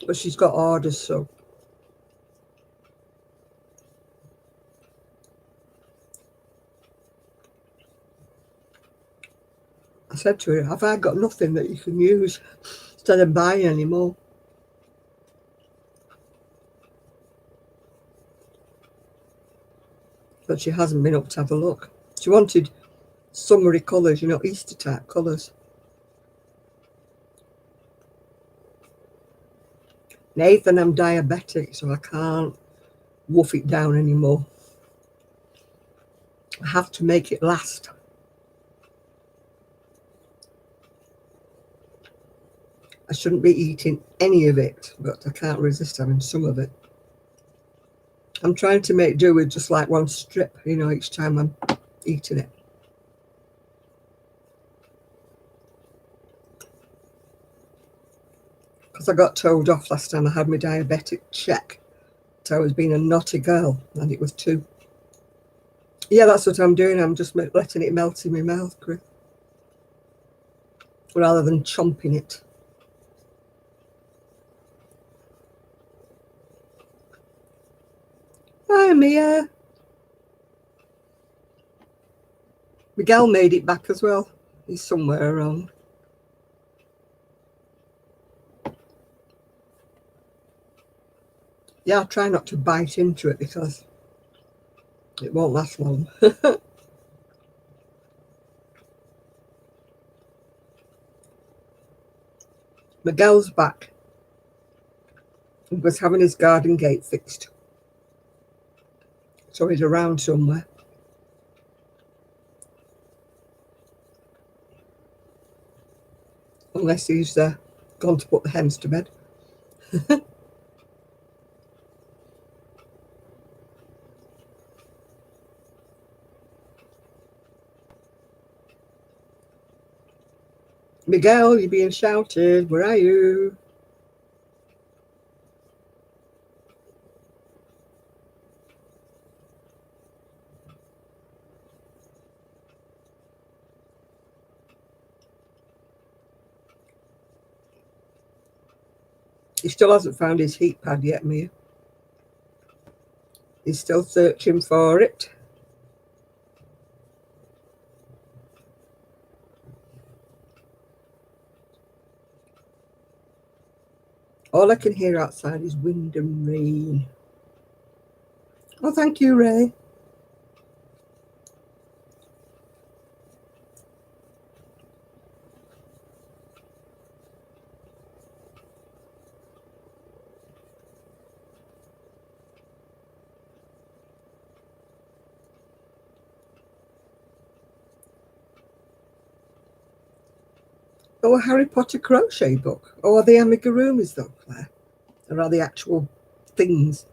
But she's got orders, so. I said to her, have I got nothing that you can use instead of buying any more? But she hasn't been up to have a look. She wanted summery colours, Easter type colours. Nathan, I'm diabetic, so I can't woof it down anymore. I have to make it last. I shouldn't be eating any of it, but I can't resist having some of it. I'm trying to make do with just like one strip, each time I'm eating it. Because I got told off last time I had my diabetic check. So I was being a naughty girl, and it was 2. Yeah, that's what I'm doing. I'm just letting it melt in my mouth, Chris, rather than chomping it. Hi, Mia. Miguel made it back as well. He's somewhere around. Yeah, I try not to bite into it because it won't last long. Miguel's back. He was having his garden gate fixed. So he's around somewhere. Unless he's gone to put the hens to bed. Miguel, you're being shouted. Where are you? He still hasn't found his heat pad yet, Mia. He's still searching for it. All I can hear outside is wind and rain. Oh, thank you, Ray. Oh, a Harry Potter crochet book. Oh, are they amigurumis though, Claire? Or are they actual things?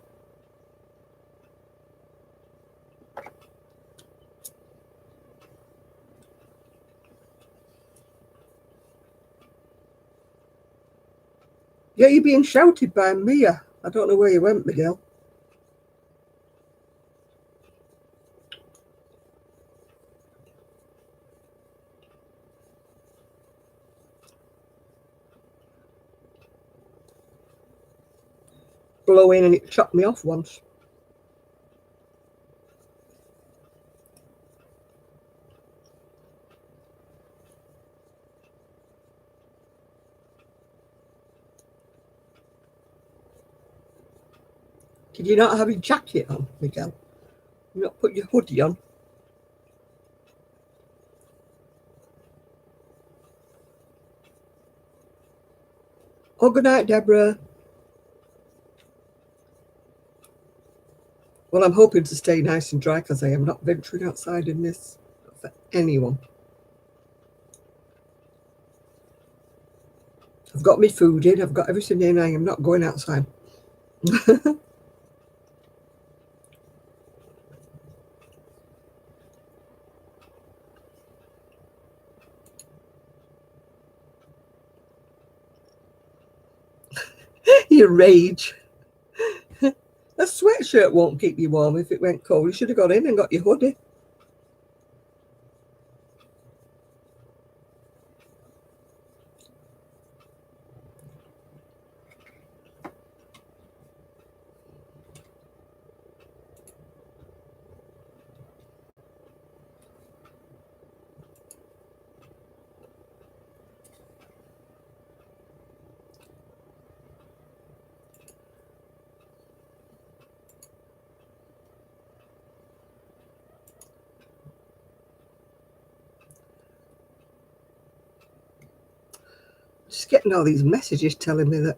Yeah, you're being shouted by Mia. I don't know where you went, Miguel. Blow in and it chopped me off once. Did you not have your jacket on, Miguel? You not put your hoodie on? Oh, good night, Deborah. Well, I'm hoping to stay nice and dry because I am not venturing outside in this for anyone. I've got my food in. I've got everything in. I am not going outside. You rage. A sweatshirt won't keep you warm if it went cold. You should have got in and got your hoodie. Just getting all these messages telling me that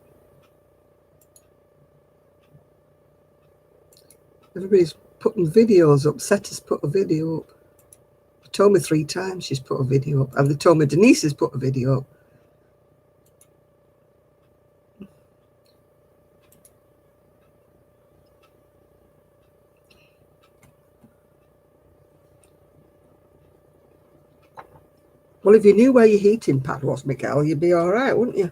everybody's putting videos up. Seta's put a video up. They told me 3 times she's put a video up. And they told me Denise has put a video up. Well, if you knew where your heating pad was, Miguel, you'd be all right, wouldn't you?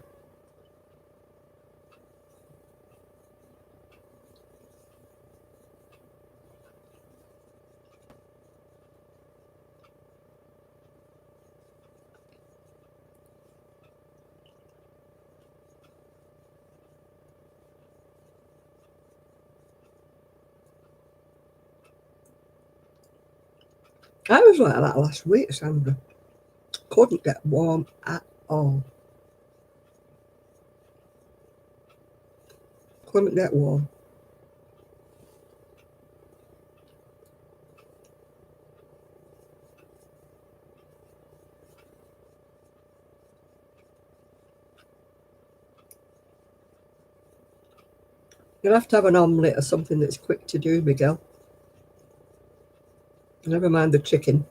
I was like that last week, Sandra. Couldn't get warm at all. Couldn't get warm. You'll have to have an omelette or something that's quick to do, Miguel. Never mind the chicken.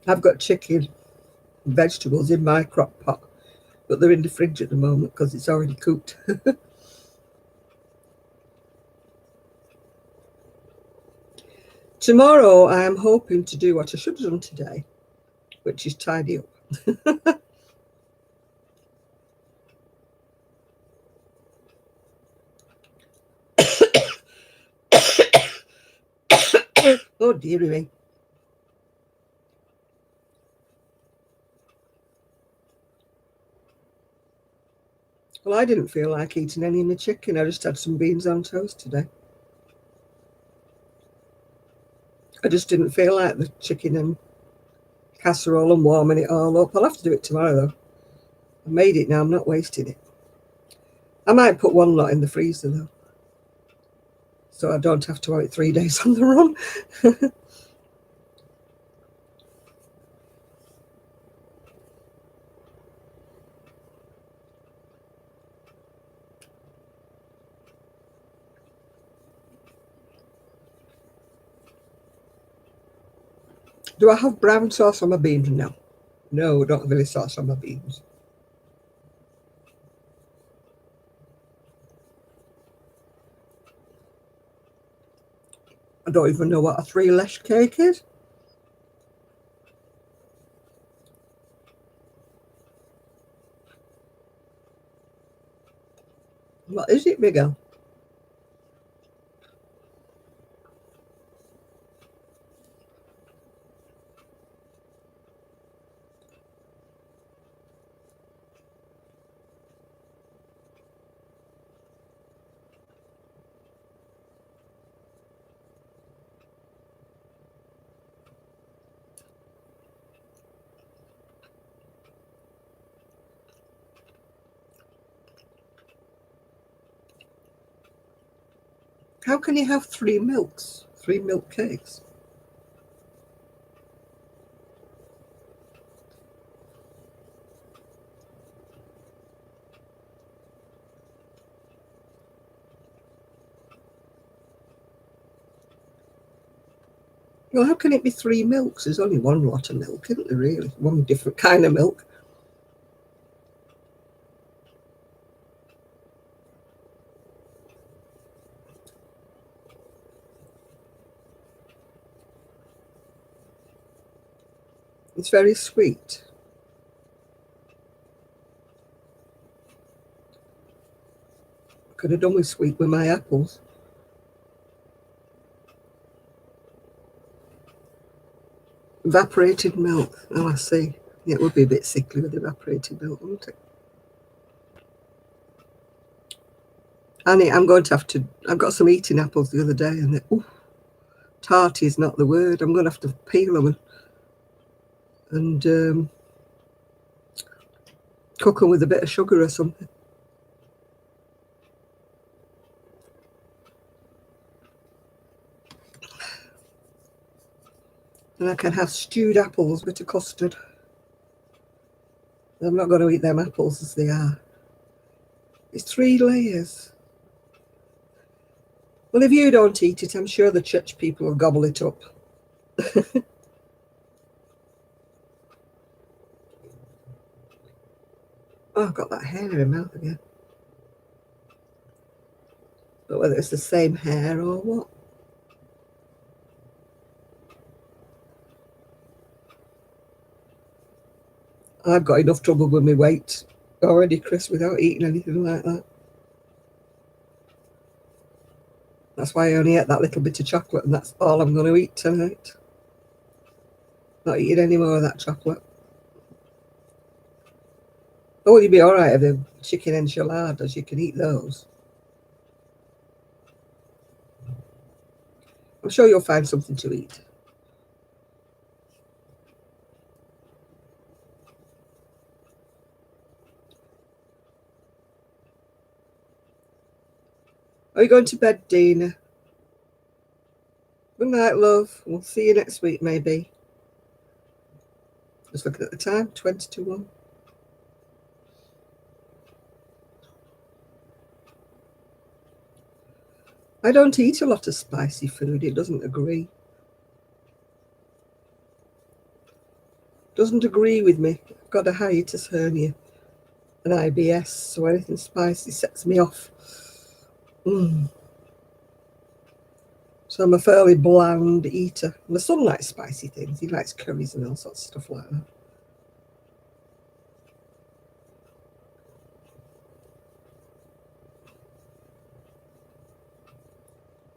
I've got chicken and vegetables in my crock pot, but they're in the fridge at the moment because it's already cooked. Tomorrow, I am hoping to do what I should have done today, which is tidy up. Oh, dearie me. Well, I didn't feel like eating any of the chicken. I just had some beans on toast today. I just didn't feel like the chicken and casserole and warming it all up. I'll have to do it tomorrow, though. I made it now. I'm not wasting it. I might put one lot in the freezer, though, so I don't have to have it 3 days on the run. Do I have brown sauce on my beans? No. No, I don't have any sauce on my beans. I don't even know what a three lash cake is. What is it, Miguel? How can you have three milks? Three milk cakes? Well, how can it be three milks? There's only one lot of milk, isn't there, really? One different kind of milk. It's very sweet. Could have done with sweet with my apples. Evaporated milk. Oh, I see. Yeah, it would be a bit sickly with evaporated milk, wouldn't it? Annie, I'm going to have to. I got some eating apples the other day, and tarty is not the word. I'm going to have to peel them and cook them with a bit of sugar or something. And I can have stewed apples with a custard. I'm not going to eat them apples as they are. It's 3 layers. Well, if you don't eat it, I'm sure the church people will gobble it up. Oh, I've got that hair in my mouth again. But whether it's the same hair or what. I've got enough trouble with my weight already, Chris, without eating anything like that. That's why I only ate that little bit of chocolate, and that's all I'm going to eat tonight. Not eating any more of that chocolate. Oh, you'd be all right with the chicken enchiladas. You can eat those. I'm sure you'll find something to eat. Are you going to bed, Dina? Good night, love. We'll see you next week, maybe. Just looking at the time, 20 to 1. I don't eat a lot of spicy food. It doesn't agree. Doesn't agree with me. I've got a hiatus hernia, an IBS, so anything spicy sets me off. So I'm a fairly bland eater. My son likes spicy things. He likes curries and all sorts of stuff like that.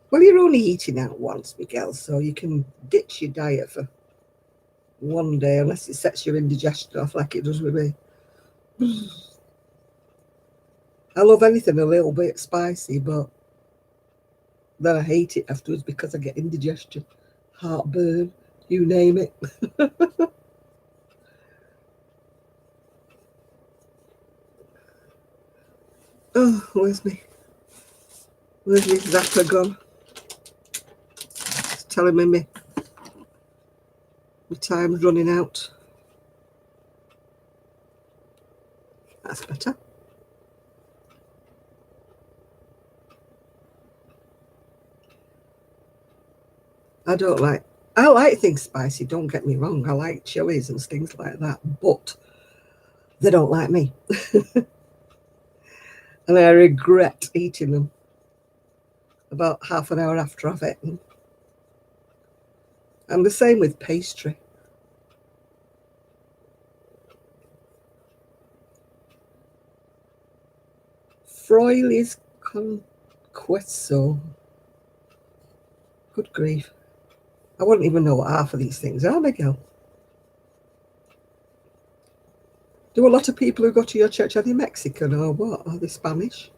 Well, you're only eating out once, Miguel, so you can ditch your diet for one day unless it sets your indigestion off like it does with me. I love anything a little bit spicy, but then I hate it afterwards because I get indigestion, heartburn, you name it. Oh, where's my zapper gone? It's telling me my time's running out. That's better. I like things spicy, don't get me wrong. I like chilies and things like that, but they don't like me. And I regret eating them about half an hour after I've eaten them. And the same with pastry. Freuli's Conquesso. Good grief. I wouldn't even know what half of these things are, Miguel. Do a lot of people who go to your church, are they Mexican or what? Are they Spanish?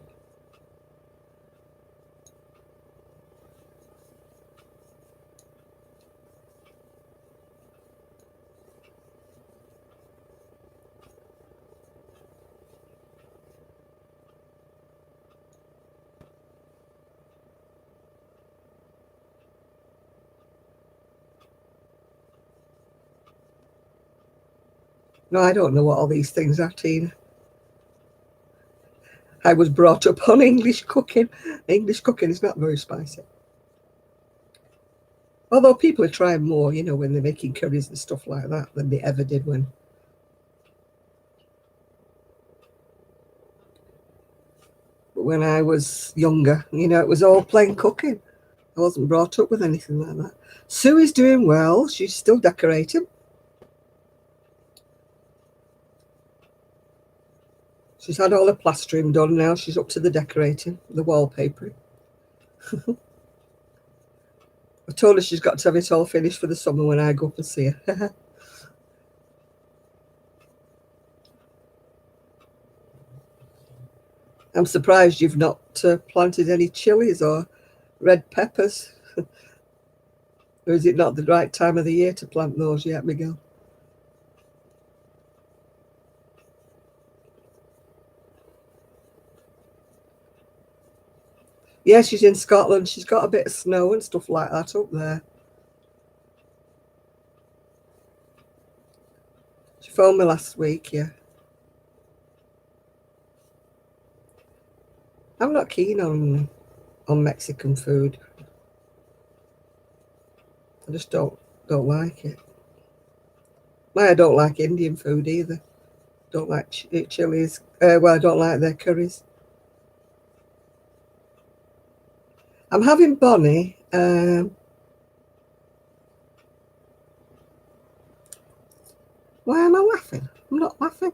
No, I don't know what all these things are, Tina. I was brought up on English cooking. English cooking is not very spicy. Although people are trying more, when they're making curries and stuff like that than they ever did when. But when I was younger, it was all plain cooking. I wasn't brought up with anything like that. Sue is doing well. She's still decorating. She's had all her plastering done now. She's up to the decorating, the wallpapering. I told her she's got to have it all finished for the summer when I go up and see her. I'm surprised you've not planted any chilies or red peppers. Or is it not the right time of the year to plant those yet, Miguel? Yeah, she's in Scotland. She's got a bit of snow and stuff like that up there. She phoned me last week, yeah. I'm not keen on Mexican food. I just don't like it. I don't like Indian food either. Don't like chilies. Well, I don't like their curries. I'm having Bonnie. Why am I laughing? I'm not laughing.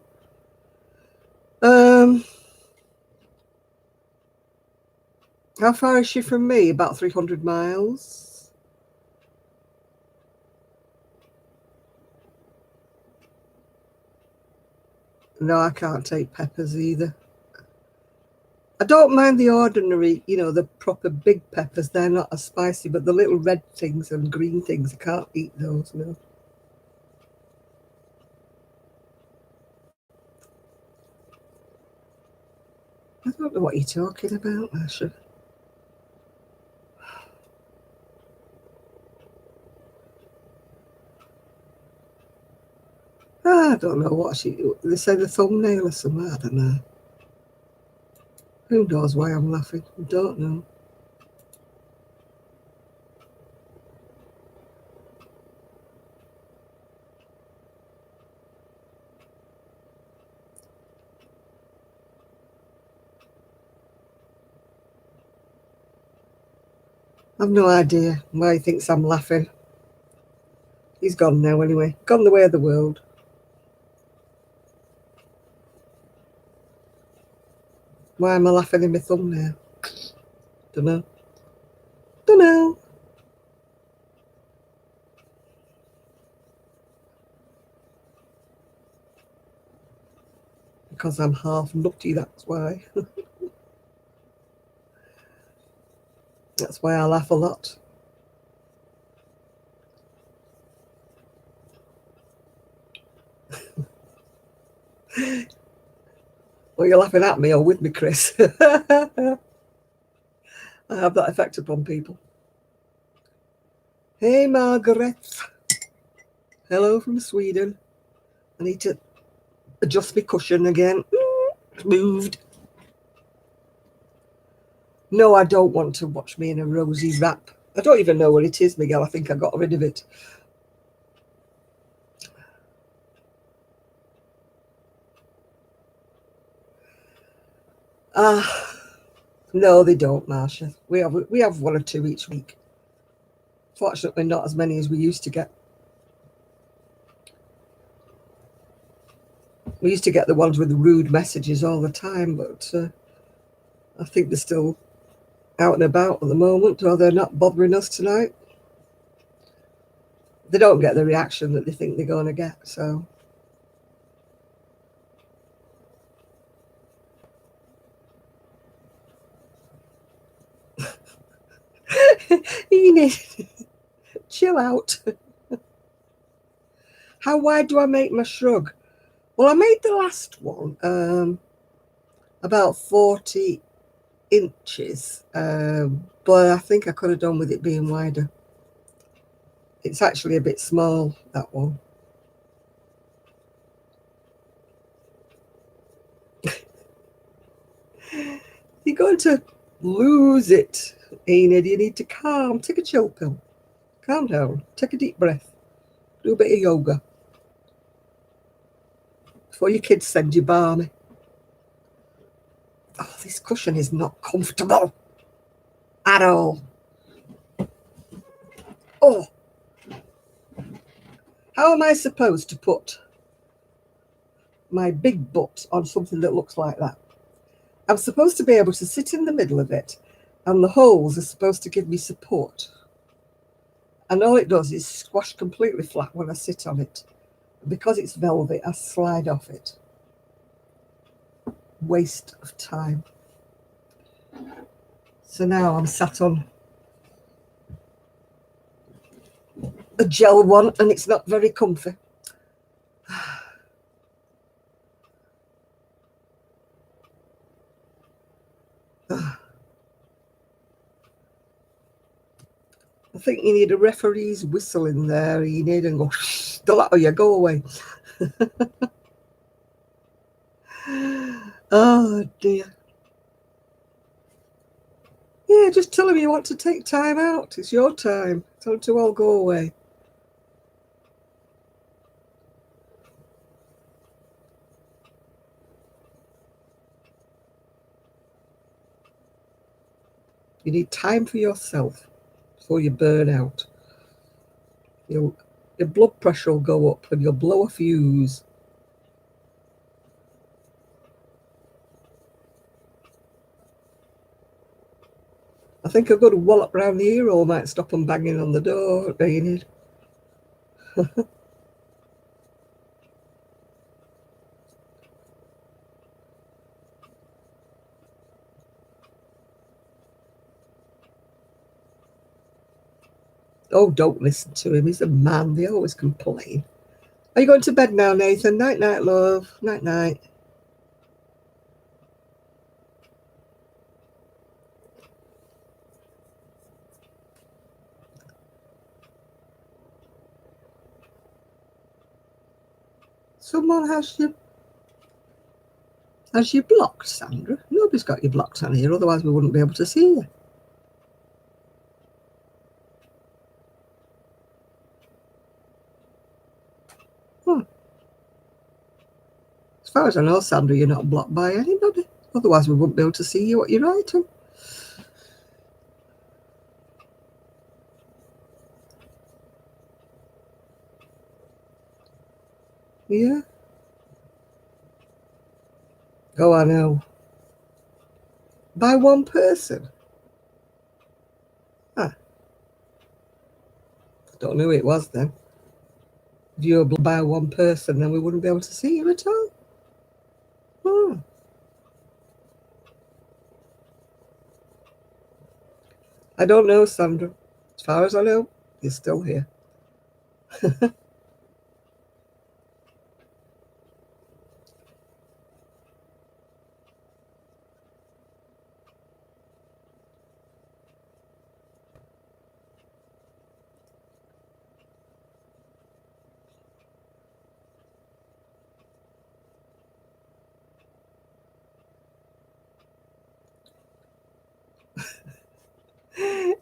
How far is she from me? About 300 miles. No, I can't take peppers either. I don't mind the ordinary, the proper big peppers. They're not as spicy, but the little red things and green things, I can't eat those, no. I don't know what you're talking about, Asher. I don't know what they say the thumbnail or something. I don't know. Who knows why I'm laughing? I don't know. I've no idea why he thinks I'm laughing. He's gone now anyway. Gone the way of the world. Why am I laughing in my thumbnail? Don't know. Don't know. Because I'm half nutty, that's why. That's why I laugh a lot. Well, you're laughing at me or with me, Chris. I have that effect upon people. Hey, Margaret. Hello from Sweden. I need to adjust my cushion again. It's moved. No, I don't want to watch me in a rosy wrap. I don't even know where it is, Miguel. I think I got rid of it. No, they don't, Marcia. We have one or two each week. Fortunately, not as many as we used to get. We used to get the ones with the rude messages all the time, but I think they're still out and about at the moment, or they're not bothering us tonight. They don't get the reaction that they think they're going to get, so. Enid, chill out. How wide do I make my shrug? Well, I made the last one about 40 inches, but I think I could have done with it being wider. It's actually a bit small, that one. You're going to lose it, Enid. You need to calm. Take a chill pill. Calm down. Take a deep breath. Do a bit of yoga before your kids send you balmy. Oh, this cushion is not comfortable at all. Oh, how am I supposed to put my big butt on something that looks like that? I'm supposed to be able to sit in the middle of it, and the holes are supposed to give me support. And all it does is squash completely flat when I sit on it. Because it's velvet, I slide off it. Waste of time. So now I'm sat on a gel one, and it's not very comfy. I think you need a referee's whistle in there. You need and go, the lot of you, go away. Oh dear. Yeah, just tell them you want to take time out. It's your time. Tell them to all go away. You need time for yourself before you burn out. Your blood pressure will go up and you'll blow a fuse. I think a good wallop round the ear might stop them banging on the door, Enid. Oh, don't listen to him. He's a man. They always complain. Are you going to bed now, Nathan? Night, night, love. Night, night. Someone has you blocked, Sandra? Nobody's got you blocked on here, otherwise we wouldn't be able to see you. As far as I know, Sandra, you're not blocked by anybody. Otherwise we wouldn't be able to see you what you're writing. Yeah. Oh, I know. By one person? Ah. I don't know who it was then. If you were by one person, then we wouldn't be able to see you at all. Oh. I don't know, Sandra. As far as I know, you're still here.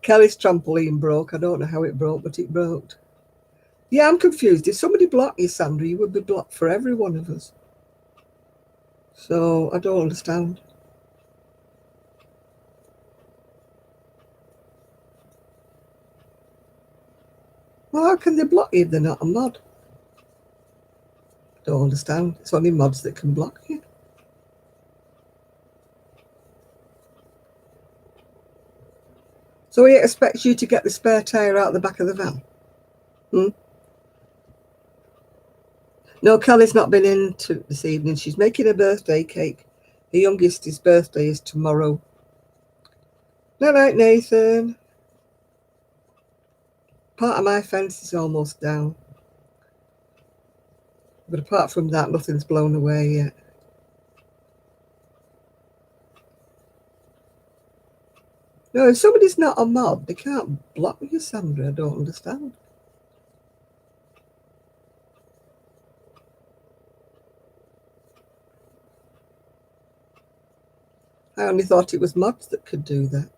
Kelly's trampoline broke. I don't know how it broke, but it broke. Yeah, I'm confused. If somebody blocked you, Sandra, you would be blocked for every one of us. So I don't understand. Well, how can they block you if they're not a mod? I don't understand. It's only mods that can block you. So he expects you to get the spare tyre out the back of the van? No, Kelly's not been in this evening. She's making a birthday cake. The youngest, his birthday is tomorrow. All right, Nathan. Part of my fence is almost down. But apart from that, nothing's blown away yet. No, if somebody's not a mod, they can't block you, Sandra. I don't understand. I only thought it was mods that could do that.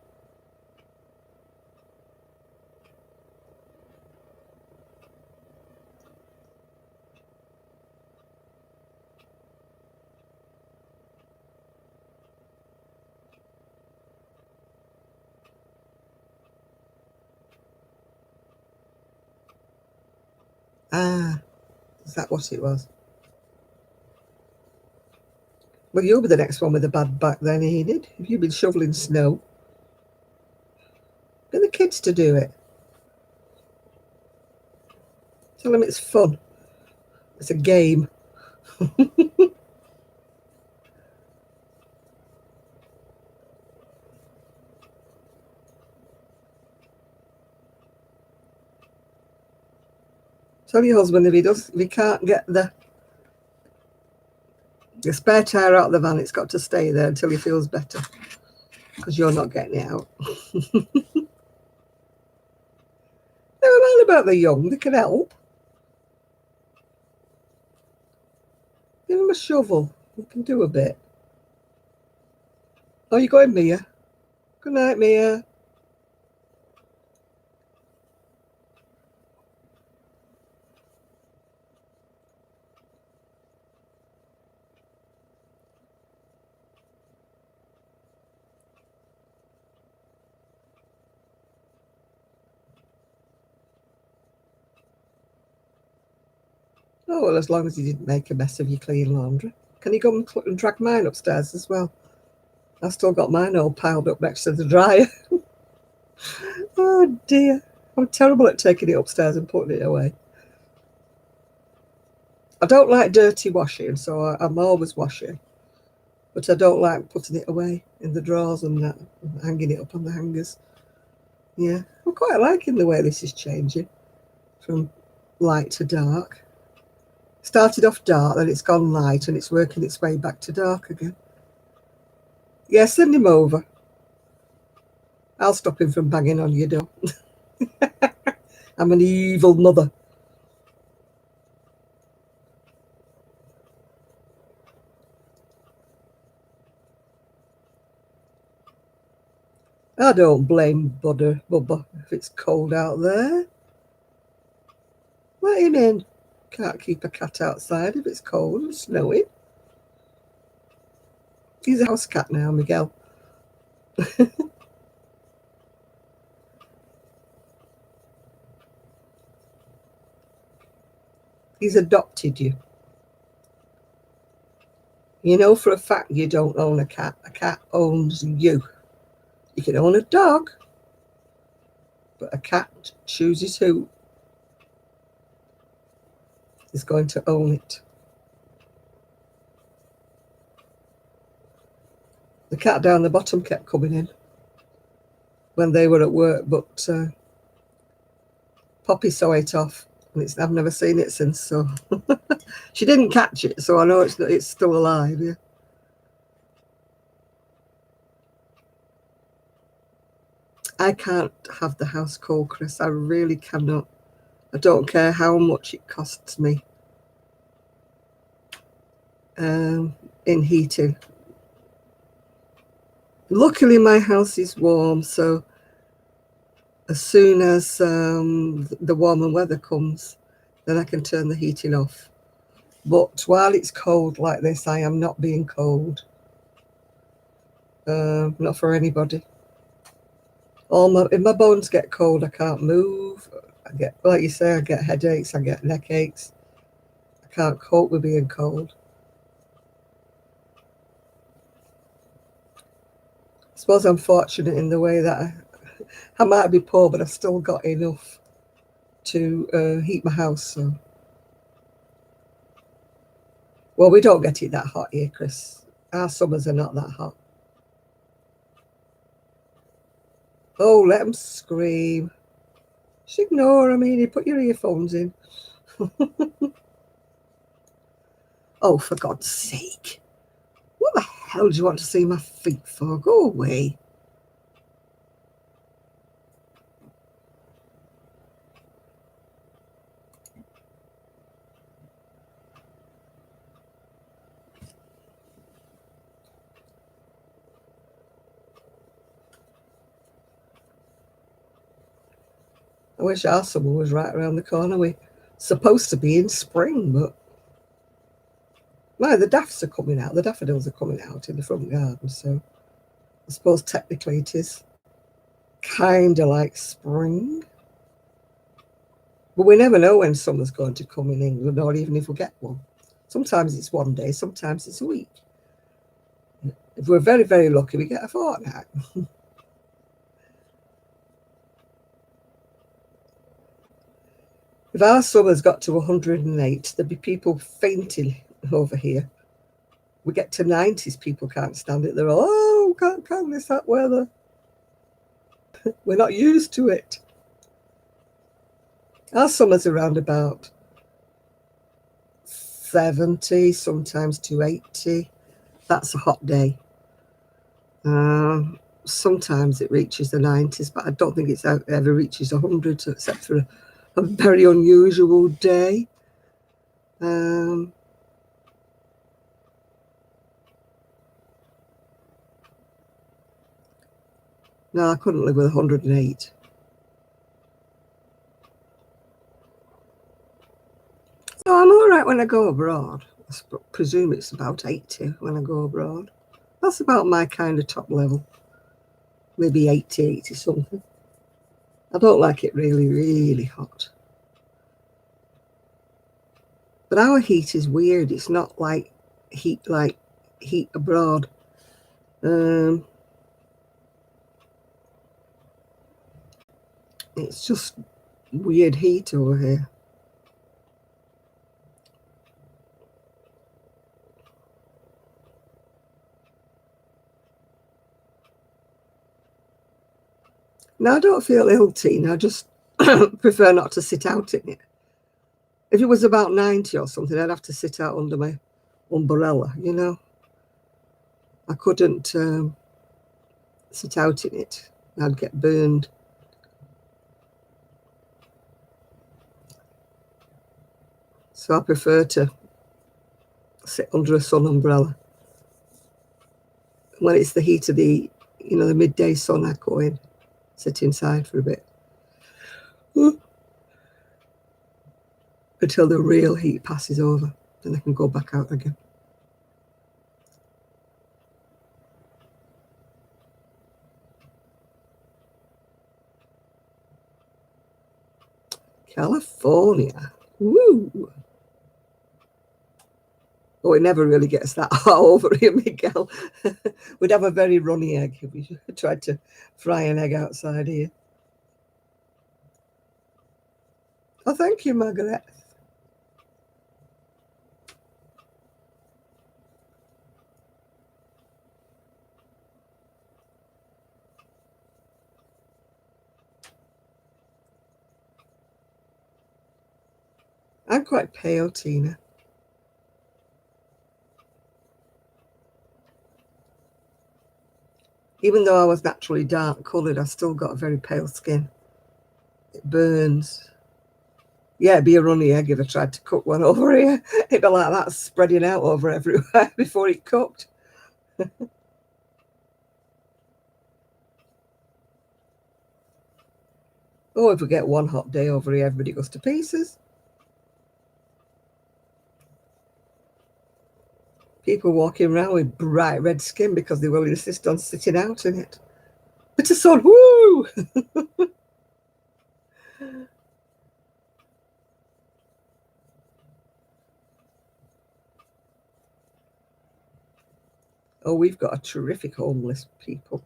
Ah, is that what it was? Well, you'll be the next one with a bad back then, Enid. If you've been shoveling snow, get the kids to do it. Tell them it's fun. It's a game. Tell your husband if he can't get the spare tyre out of the van, it's got to stay there until he feels better, because you're not getting it out. Never mind about the young, they can help. Give him a shovel, he can do a bit. Oh, you going, Mia? Good night, Mia. Oh, well, as long as he didn't make a mess of your clean laundry. Can you go and drag mine upstairs as well? I've still got mine all piled up next to the dryer. Oh, dear. I'm terrible at taking it upstairs and putting it away. I don't like dirty washing, so I'm always washing. But I don't like putting it away in the drawers and that, and hanging it up on the hangers. Yeah, I'm quite liking the way this is changing from light to dark. Started off dark, then it's gone light, and it's working its way back to dark again. Yeah, send him over. I'll stop him from banging on your door. I'm an evil mother. I don't blame Bubba if it's cold out there. Let him in. Can't keep a cat outside if it's cold and snowing. He's a house cat now, Miguel. He's adopted you. You know for a fact you don't own a cat. A cat owns you. You can own a dog, but a cat chooses who is going to own it. The cat down the bottom kept coming in when they were at work, but Poppy saw it off, and I've never seen it since. So she didn't catch it, so I know it's still alive. Yeah. I can't have the house cold, Chris. I really cannot. I don't care how much it costs me in heating. Luckily, my house is warm, so as soon as the warmer weather comes, then I can turn the heating off. But while it's cold like this, I am not being cold. Not for anybody. If my bones get cold, I can't move. I get, like you say, I get headaches, I get neck aches. I can't cope with being cold. I suppose I'm fortunate in the way that I might be poor, but I've still got enough to heat my house. So, well, we don't get it that hot here, Chris. Our summers are not that hot. Oh, let them scream. Just ignore them, Edie. Put your earphones in. Oh, for God's sake. What the hell do you want to see my feet for? Go away. I wish our summer was right around the corner. We're supposed to be in spring, but no, the daffs are coming out. The daffodils are coming out in the front garden, so I suppose technically it is kind of like spring. But we never know when summer's going to come in England, or even if we get one. Sometimes it's one day, sometimes it's a week. If we're very, very lucky, we get a fortnight. If our summer's got to 108, there'd be people fainting over here. We get to 90s, people can't stand it. They're all, oh, can't miss that weather. We're not used to it. Our summer's around about 70, sometimes to 80. That's a hot day. Sometimes it reaches the 90s, but I don't think it ever reaches 100, except for a very unusual day. No, I couldn't live with 108. So I'm all right when I go abroad. I presume it's about 80 when I go abroad. That's about my kind of top level. Maybe 80 something. I don't like it really, really hot. But our heat is weird. It's not like heat abroad. It's just weird heat over here. Now, I don't feel ill, Tina. I just prefer not to sit out in it. If it was about 90 or something, I'd have to sit out under my umbrella, you know. I couldn't sit out in it. I'd get burned. So I prefer to sit under a sun umbrella. When it's the heat of the you know, the midday sun, I go in, sit inside for a bit until the real heat passes over. Then I can go back out again. California. Woo! Oh, it never really gets that hot over here, Miguel. We'd have a very runny egg if we tried to fry an egg outside here. Oh, thank you, Margaret. I'm quite pale, Tina. Even though I was naturally dark coloured, I still got a very pale skin. It burns. Yeah, it'd be a runny egg if I tried to cook one over here. It'd be like that, spreading out over everywhere before it cooked. Oh, if we get one hot day over here, everybody goes to pieces. People walking around with bright red skin because they will insist on sitting out in it. It's a sun, woo! Oh, we've got a terrific homeless people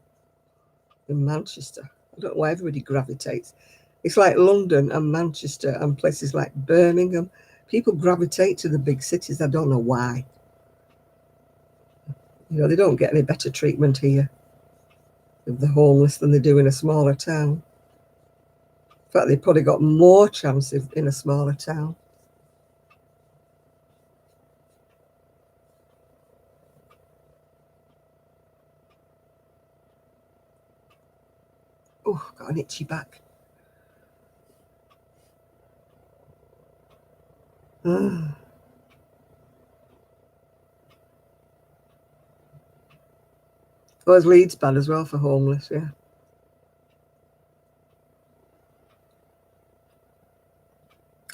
in Manchester. I don't know why everybody gravitates. It's like London and Manchester and places like Birmingham. People gravitate to the big cities. I don't know why. You know, they don't get any better treatment here of the homeless than they do in a smaller town. In fact, they've probably got more chances in a smaller town. Oh, got an itchy back. Ah. Oh, Leeds bad as well for homeless, yeah.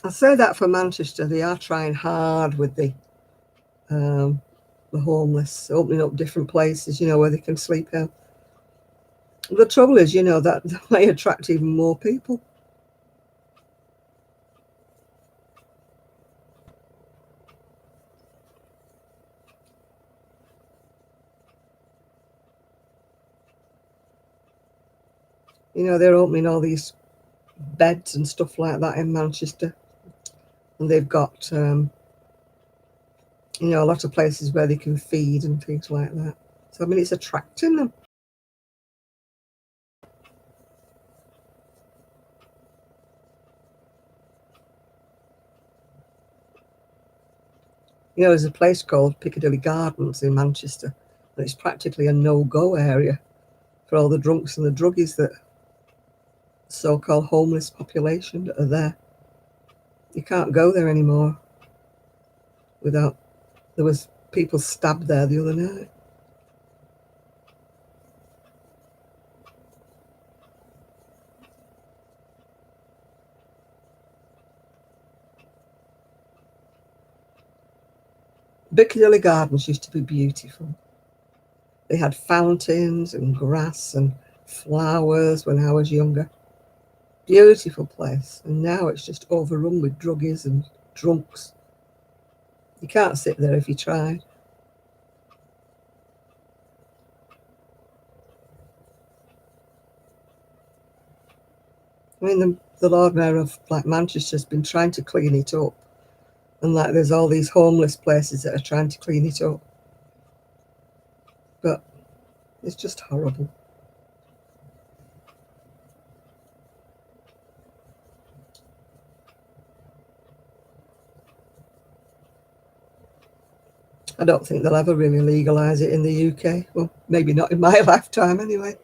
I say that for Manchester, they are trying hard with the homeless, opening up different places, you know, where they can sleep out. The trouble is, you know, that may attract even more people. You know, they're opening all these beds and stuff like that in Manchester, and they've got, you know, a lot of places where they can feed and things like that. So I mean, it's attracting them. You know, there's a place called Piccadilly Gardens in Manchester, and it's practically a no-go area for all the drunks and the druggies, that so-called homeless population that are there. You can't go there anymore without. There was people stabbed there the other night. Piccadilly Gardens used to be beautiful. They had fountains and grass and flowers when I was younger. Beautiful place. And now it's just overrun with druggies and drunks. You can't sit there if you try. I mean, the Lord Mayor of like Manchester's been trying to clean it up, and like there's all these homeless places that are trying to clean it up, but it's just horrible. I don't think they'll ever really legalise it in the UK. Well, maybe not in my lifetime anyway.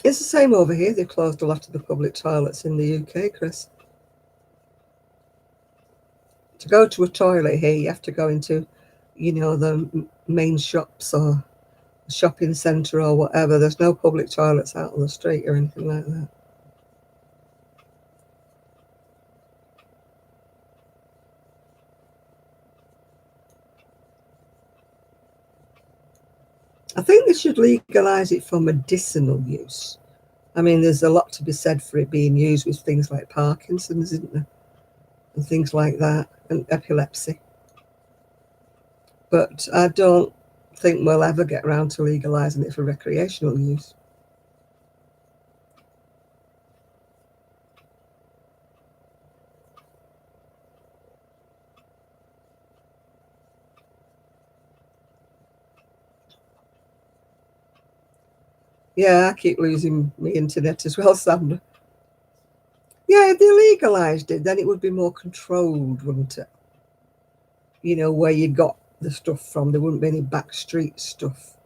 It's the same over here. They've closed a lot of the public toilets in the UK, Chris. To go to a toilet here, you have to go into, the main shops or shopping centre or whatever. There's no public toilets out on the street or anything like that. I think they should legalise it for medicinal use. I mean, there's a lot to be said for it being used with things like Parkinson's, isn't there? And things like that, and epilepsy. But I don't think we'll ever get around to legalising it for recreational use. Yeah, I keep losing my internet as well, Sandra. Yeah, if they legalised it, then it would be more controlled, wouldn't it? Where you got the stuff from. There wouldn't be any backstreet stuff.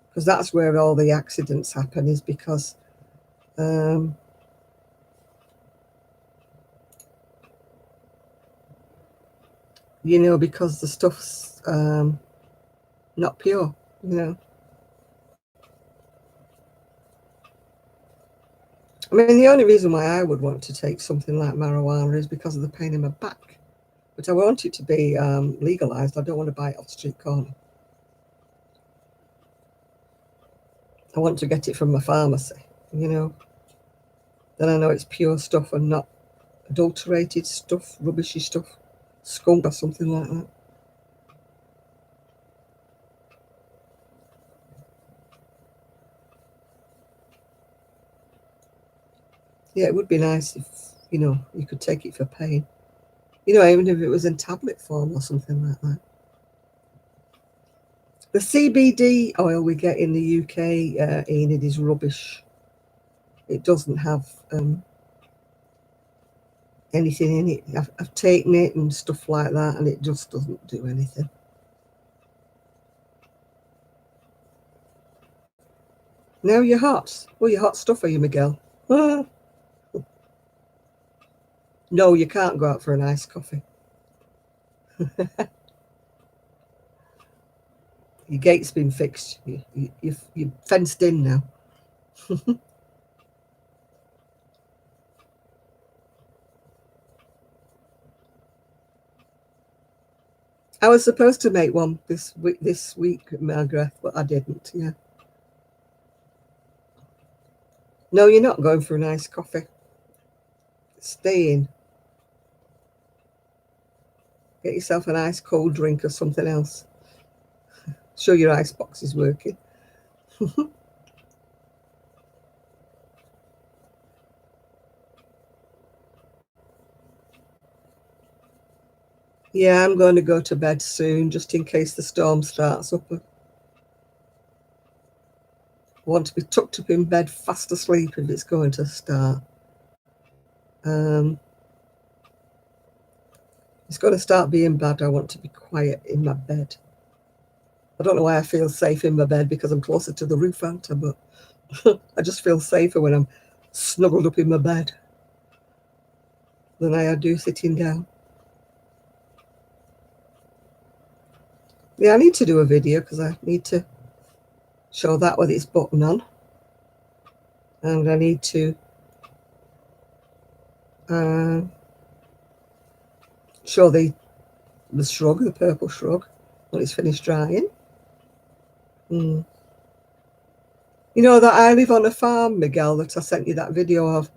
Because that's where all the accidents happen, is because because the stuff's not pure. I mean, the only reason why I would want to take something like marijuana is because of the pain in my back. But I want it to be legalised. I don't want to buy it off the street corner. I want to get it from my pharmacy. Then I know it's pure stuff and not adulterated stuff, rubbishy stuff, skunk or something like that. Yeah, it would be nice if, you could take it for pain. Even if it was in tablet form or something like that. The CBD oil we get in the UK, Enid, is rubbish. It doesn't have anything in it. I've taken it and stuff like that, and it just doesn't do anything. Now you're hot. Well, you're hot stuff, are you, Miguel? Ah. No, you can't go out for an iced coffee. Your gate's been fixed. You're fenced in now. I was supposed to make one this week, Margaret, but I didn't. Yeah. No, you're not going for an iced coffee. Stay in. Get yourself an ice cold drink or something else. Sure your ice box is working. Yeah, I'm going to go to bed soon, just in case the storm starts up. I want to be tucked up in bed, fast asleep if it's going to start. It's going to start being bad. I want to be quiet in my bed. I don't know why I feel safe in my bed, because I'm closer to the roof, aren't I? But I just feel safer when I'm snuggled up in my bed than I do sitting down. Yeah, I need to do a video because I need to show that with its button on. And I need to show the shrug, the purple shrug, when it's finished drying. You know that I live on a farm, Miguel, that I sent you that video of.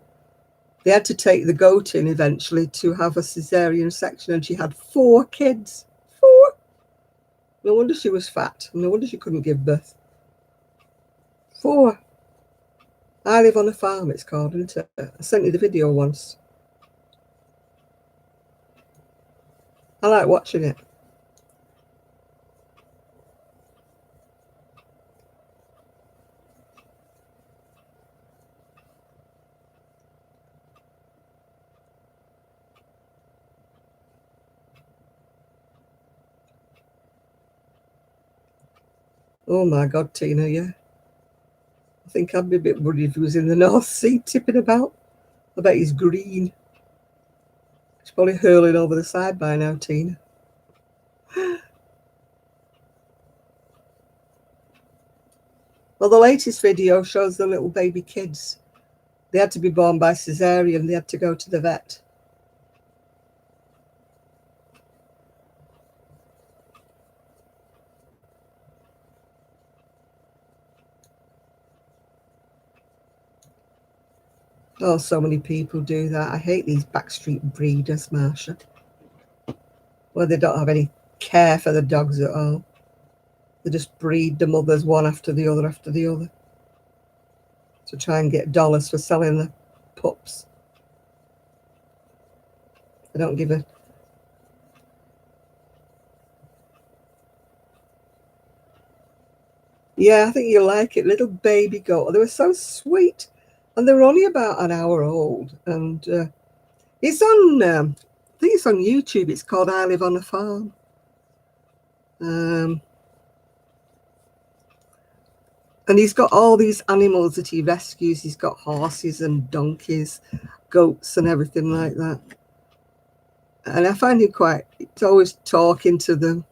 They had to take the goat in eventually to have a cesarean section, and she had 4 kids. 4. No wonder she was fat. No wonder she couldn't give birth. 4. I live on a farm, it's called, isn't it? I sent you the video once. I like watching it. Oh my God, Tina, yeah. I think I'd be a bit worried if he was in the North Sea tipping about. I bet he's green. He's probably hurling over the side by now, Tina. Well, the latest video shows the little baby kids. They had to be born by cesarean. They had to go to the vet. Oh, so many people do that. I hate these backstreet breeders, Marsha. Well, they don't have any care for the dogs at all. They just breed the mothers one after the other to try and get dollars for selling the pups. They don't give a... Yeah, I think you like it. Little baby goat. They were so sweet. And they were only about an hour old. And it's on, I think it's on YouTube. It's called I Live on a Farm. And he's got all these animals that he rescues. He's got horses and donkeys, goats and everything like that. And I find him he's always talking to them.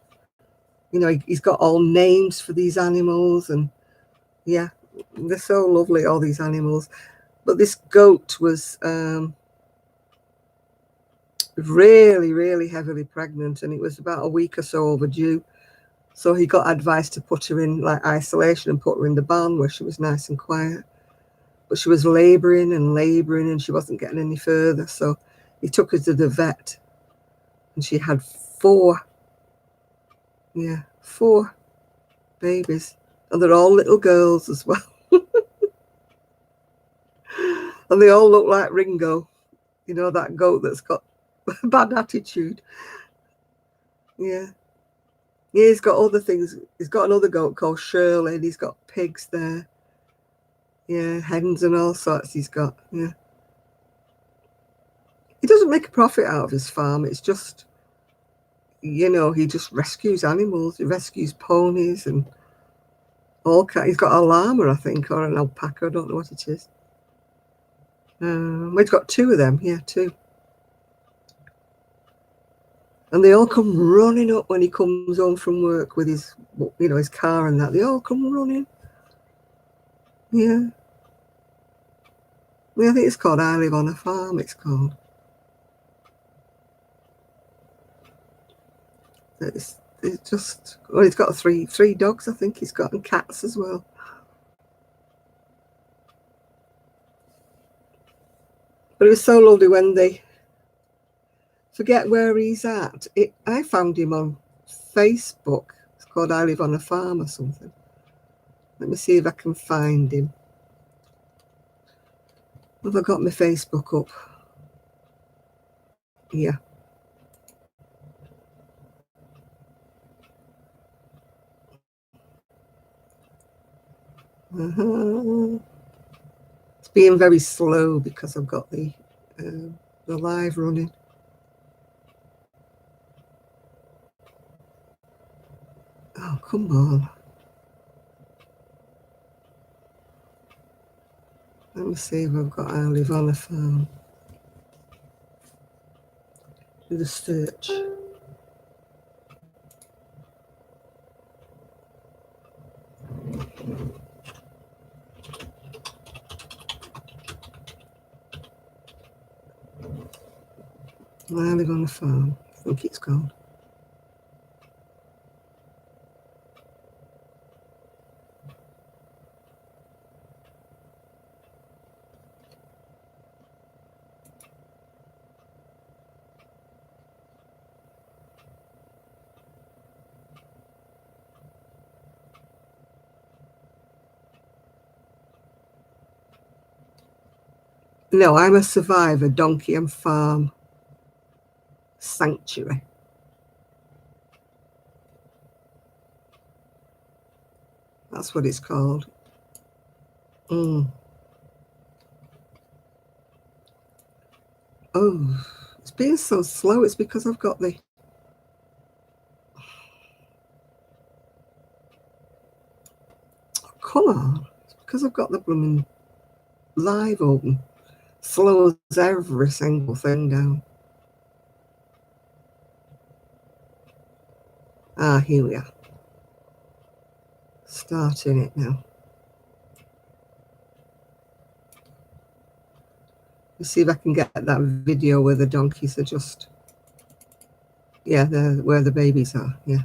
You know, he's got all names for these animals. And yeah, they're so lovely, all these animals. But this goat was really, really heavily pregnant. And it was about a week or so overdue. So he got advice to put her in like isolation and put her in the barn where she was nice and quiet. But she was labouring and she wasn't getting any further. So he took her to the vet and she had four babies. And they're all little girls as well. And they all look like Ringo. You know, that goat that's got a bad attitude. Yeah. Yeah, he's got other things. He's got another goat called Shirley, and he's got pigs there. Yeah, hens and all sorts he's got. Yeah. He doesn't make a profit out of his farm. It's just, you know, he just rescues animals. He rescues ponies and all kinds. He's got a llama, I think, or an alpaca. I don't know what it is. He's got two of them. Yeah, two. And they all come running up when he comes home from work with his, you know, his car and that. They all come running. Yeah. I think it's called I Live on a Farm, it's called. It's just, well, he's got three dogs, I think he's got, and cats as well. But it was so lovely when they forget where he's at. I found him on Facebook. It's called I Live on a Farm or something. Let me see if I can find him. Have I got my Facebook up? Yeah. It's being very slow because I've got the live running. Oh, come on. Let me see if I've got I Live on a Farm. Do the search. I Live on a Farm, I think it's called. No, I'm a Survivor Donkey and Farm Sanctuary. That's what it's called. Oh, it's being so slow. It's because I've got the... Oh, come on. It's because I've got the blooming live open, slows every single thing down. Ah, here we are. Starting it now. Let's see if I can get that video where the donkeys are just, yeah, where the babies are, yeah.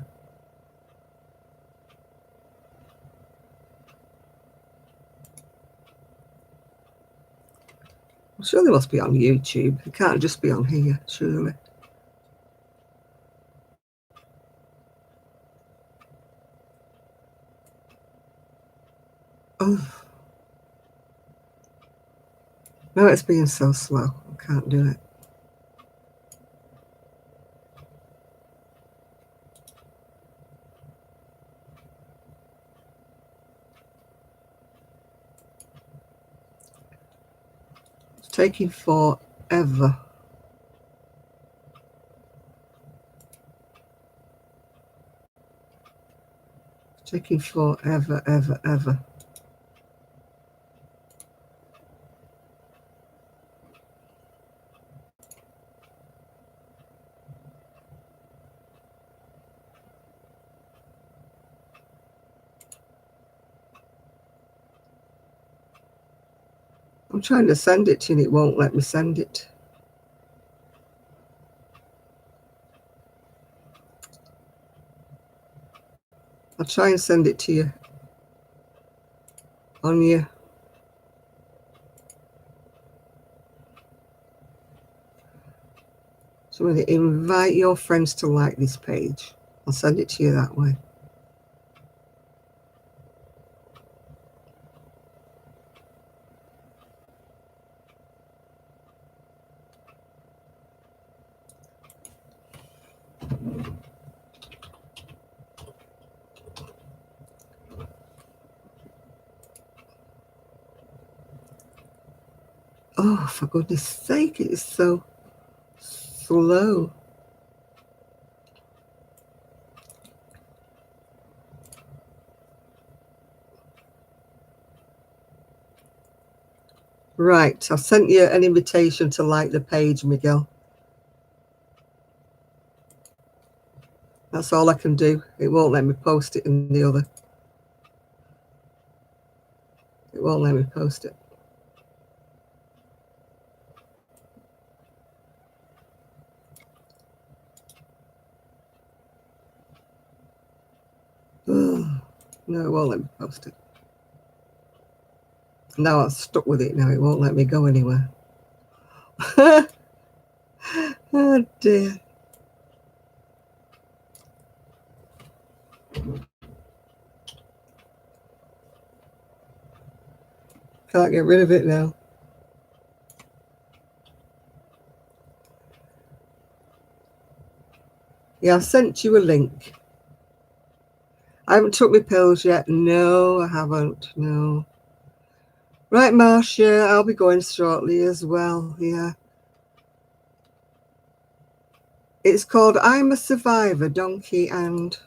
I'm sure they must be on YouTube. It can't just be on here, surely. Oh. No, it's being so slow. I can't do it. It's taking forever. It's taking forever, ever, ever. I'm trying to send it to you and it won't let me send it. I'll try and send it to you on your so when you invite your friends to like this page, I'll send it to you that way. Oh, for goodness sake, it is so slow. Right, I've sent you an invitation to like the page, Miguel. That's all I can do. It won't let me post it in the other. It won't let me post it. Oh, no, it won't let me post it. Now I'm stuck with it now. It won't let me go anywhere. Oh, dear. Can't get rid of it now. Yeah, I sent you a link. I haven't took my pills yet. No, I haven't. No. Right, Marcia, I'll be going shortly as well. Yeah. It's called I'm a Survivor, Donkey and...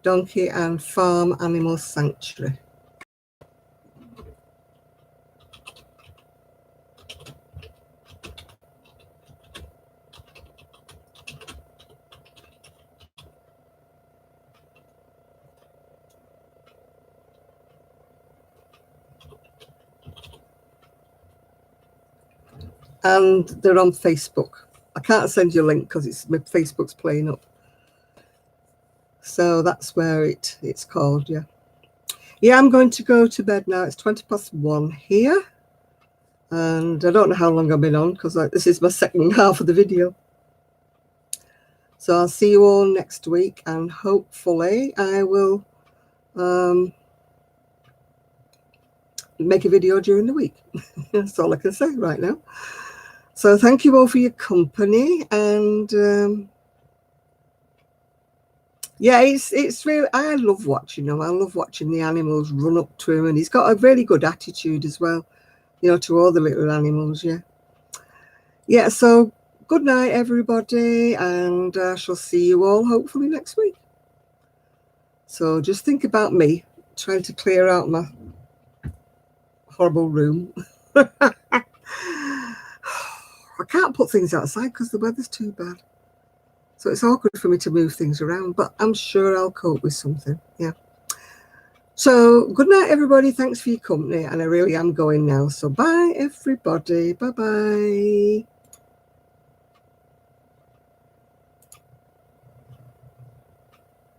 Donkey and Farm Animal Sanctuary. And they're on Facebook. I can't send you a link because it's my Facebook's playing up. So that's where it's called, yeah. Yeah, I'm going to go to bed now. It's 1:20 here. And I don't know how long I've been on because this is my second half of the video. So I'll see you all next week and hopefully I will make a video during the week. That's all I can say right now. So thank you all for your company and Yeah, it's really, I love watching him. I love watching the animals run up to him, and he's got a really good attitude as well, you know, to all the little animals. Yeah. Yeah, so good night, everybody, and I shall see you all hopefully next week. So just think about me trying to clear out my horrible room. I can't put things outside because the weather's too bad. So it's awkward for me to move things around, but I'm sure I'll cope with something. Yeah. So good night, everybody. Thanks for your company. And I really am going now. So bye, everybody. Bye-bye.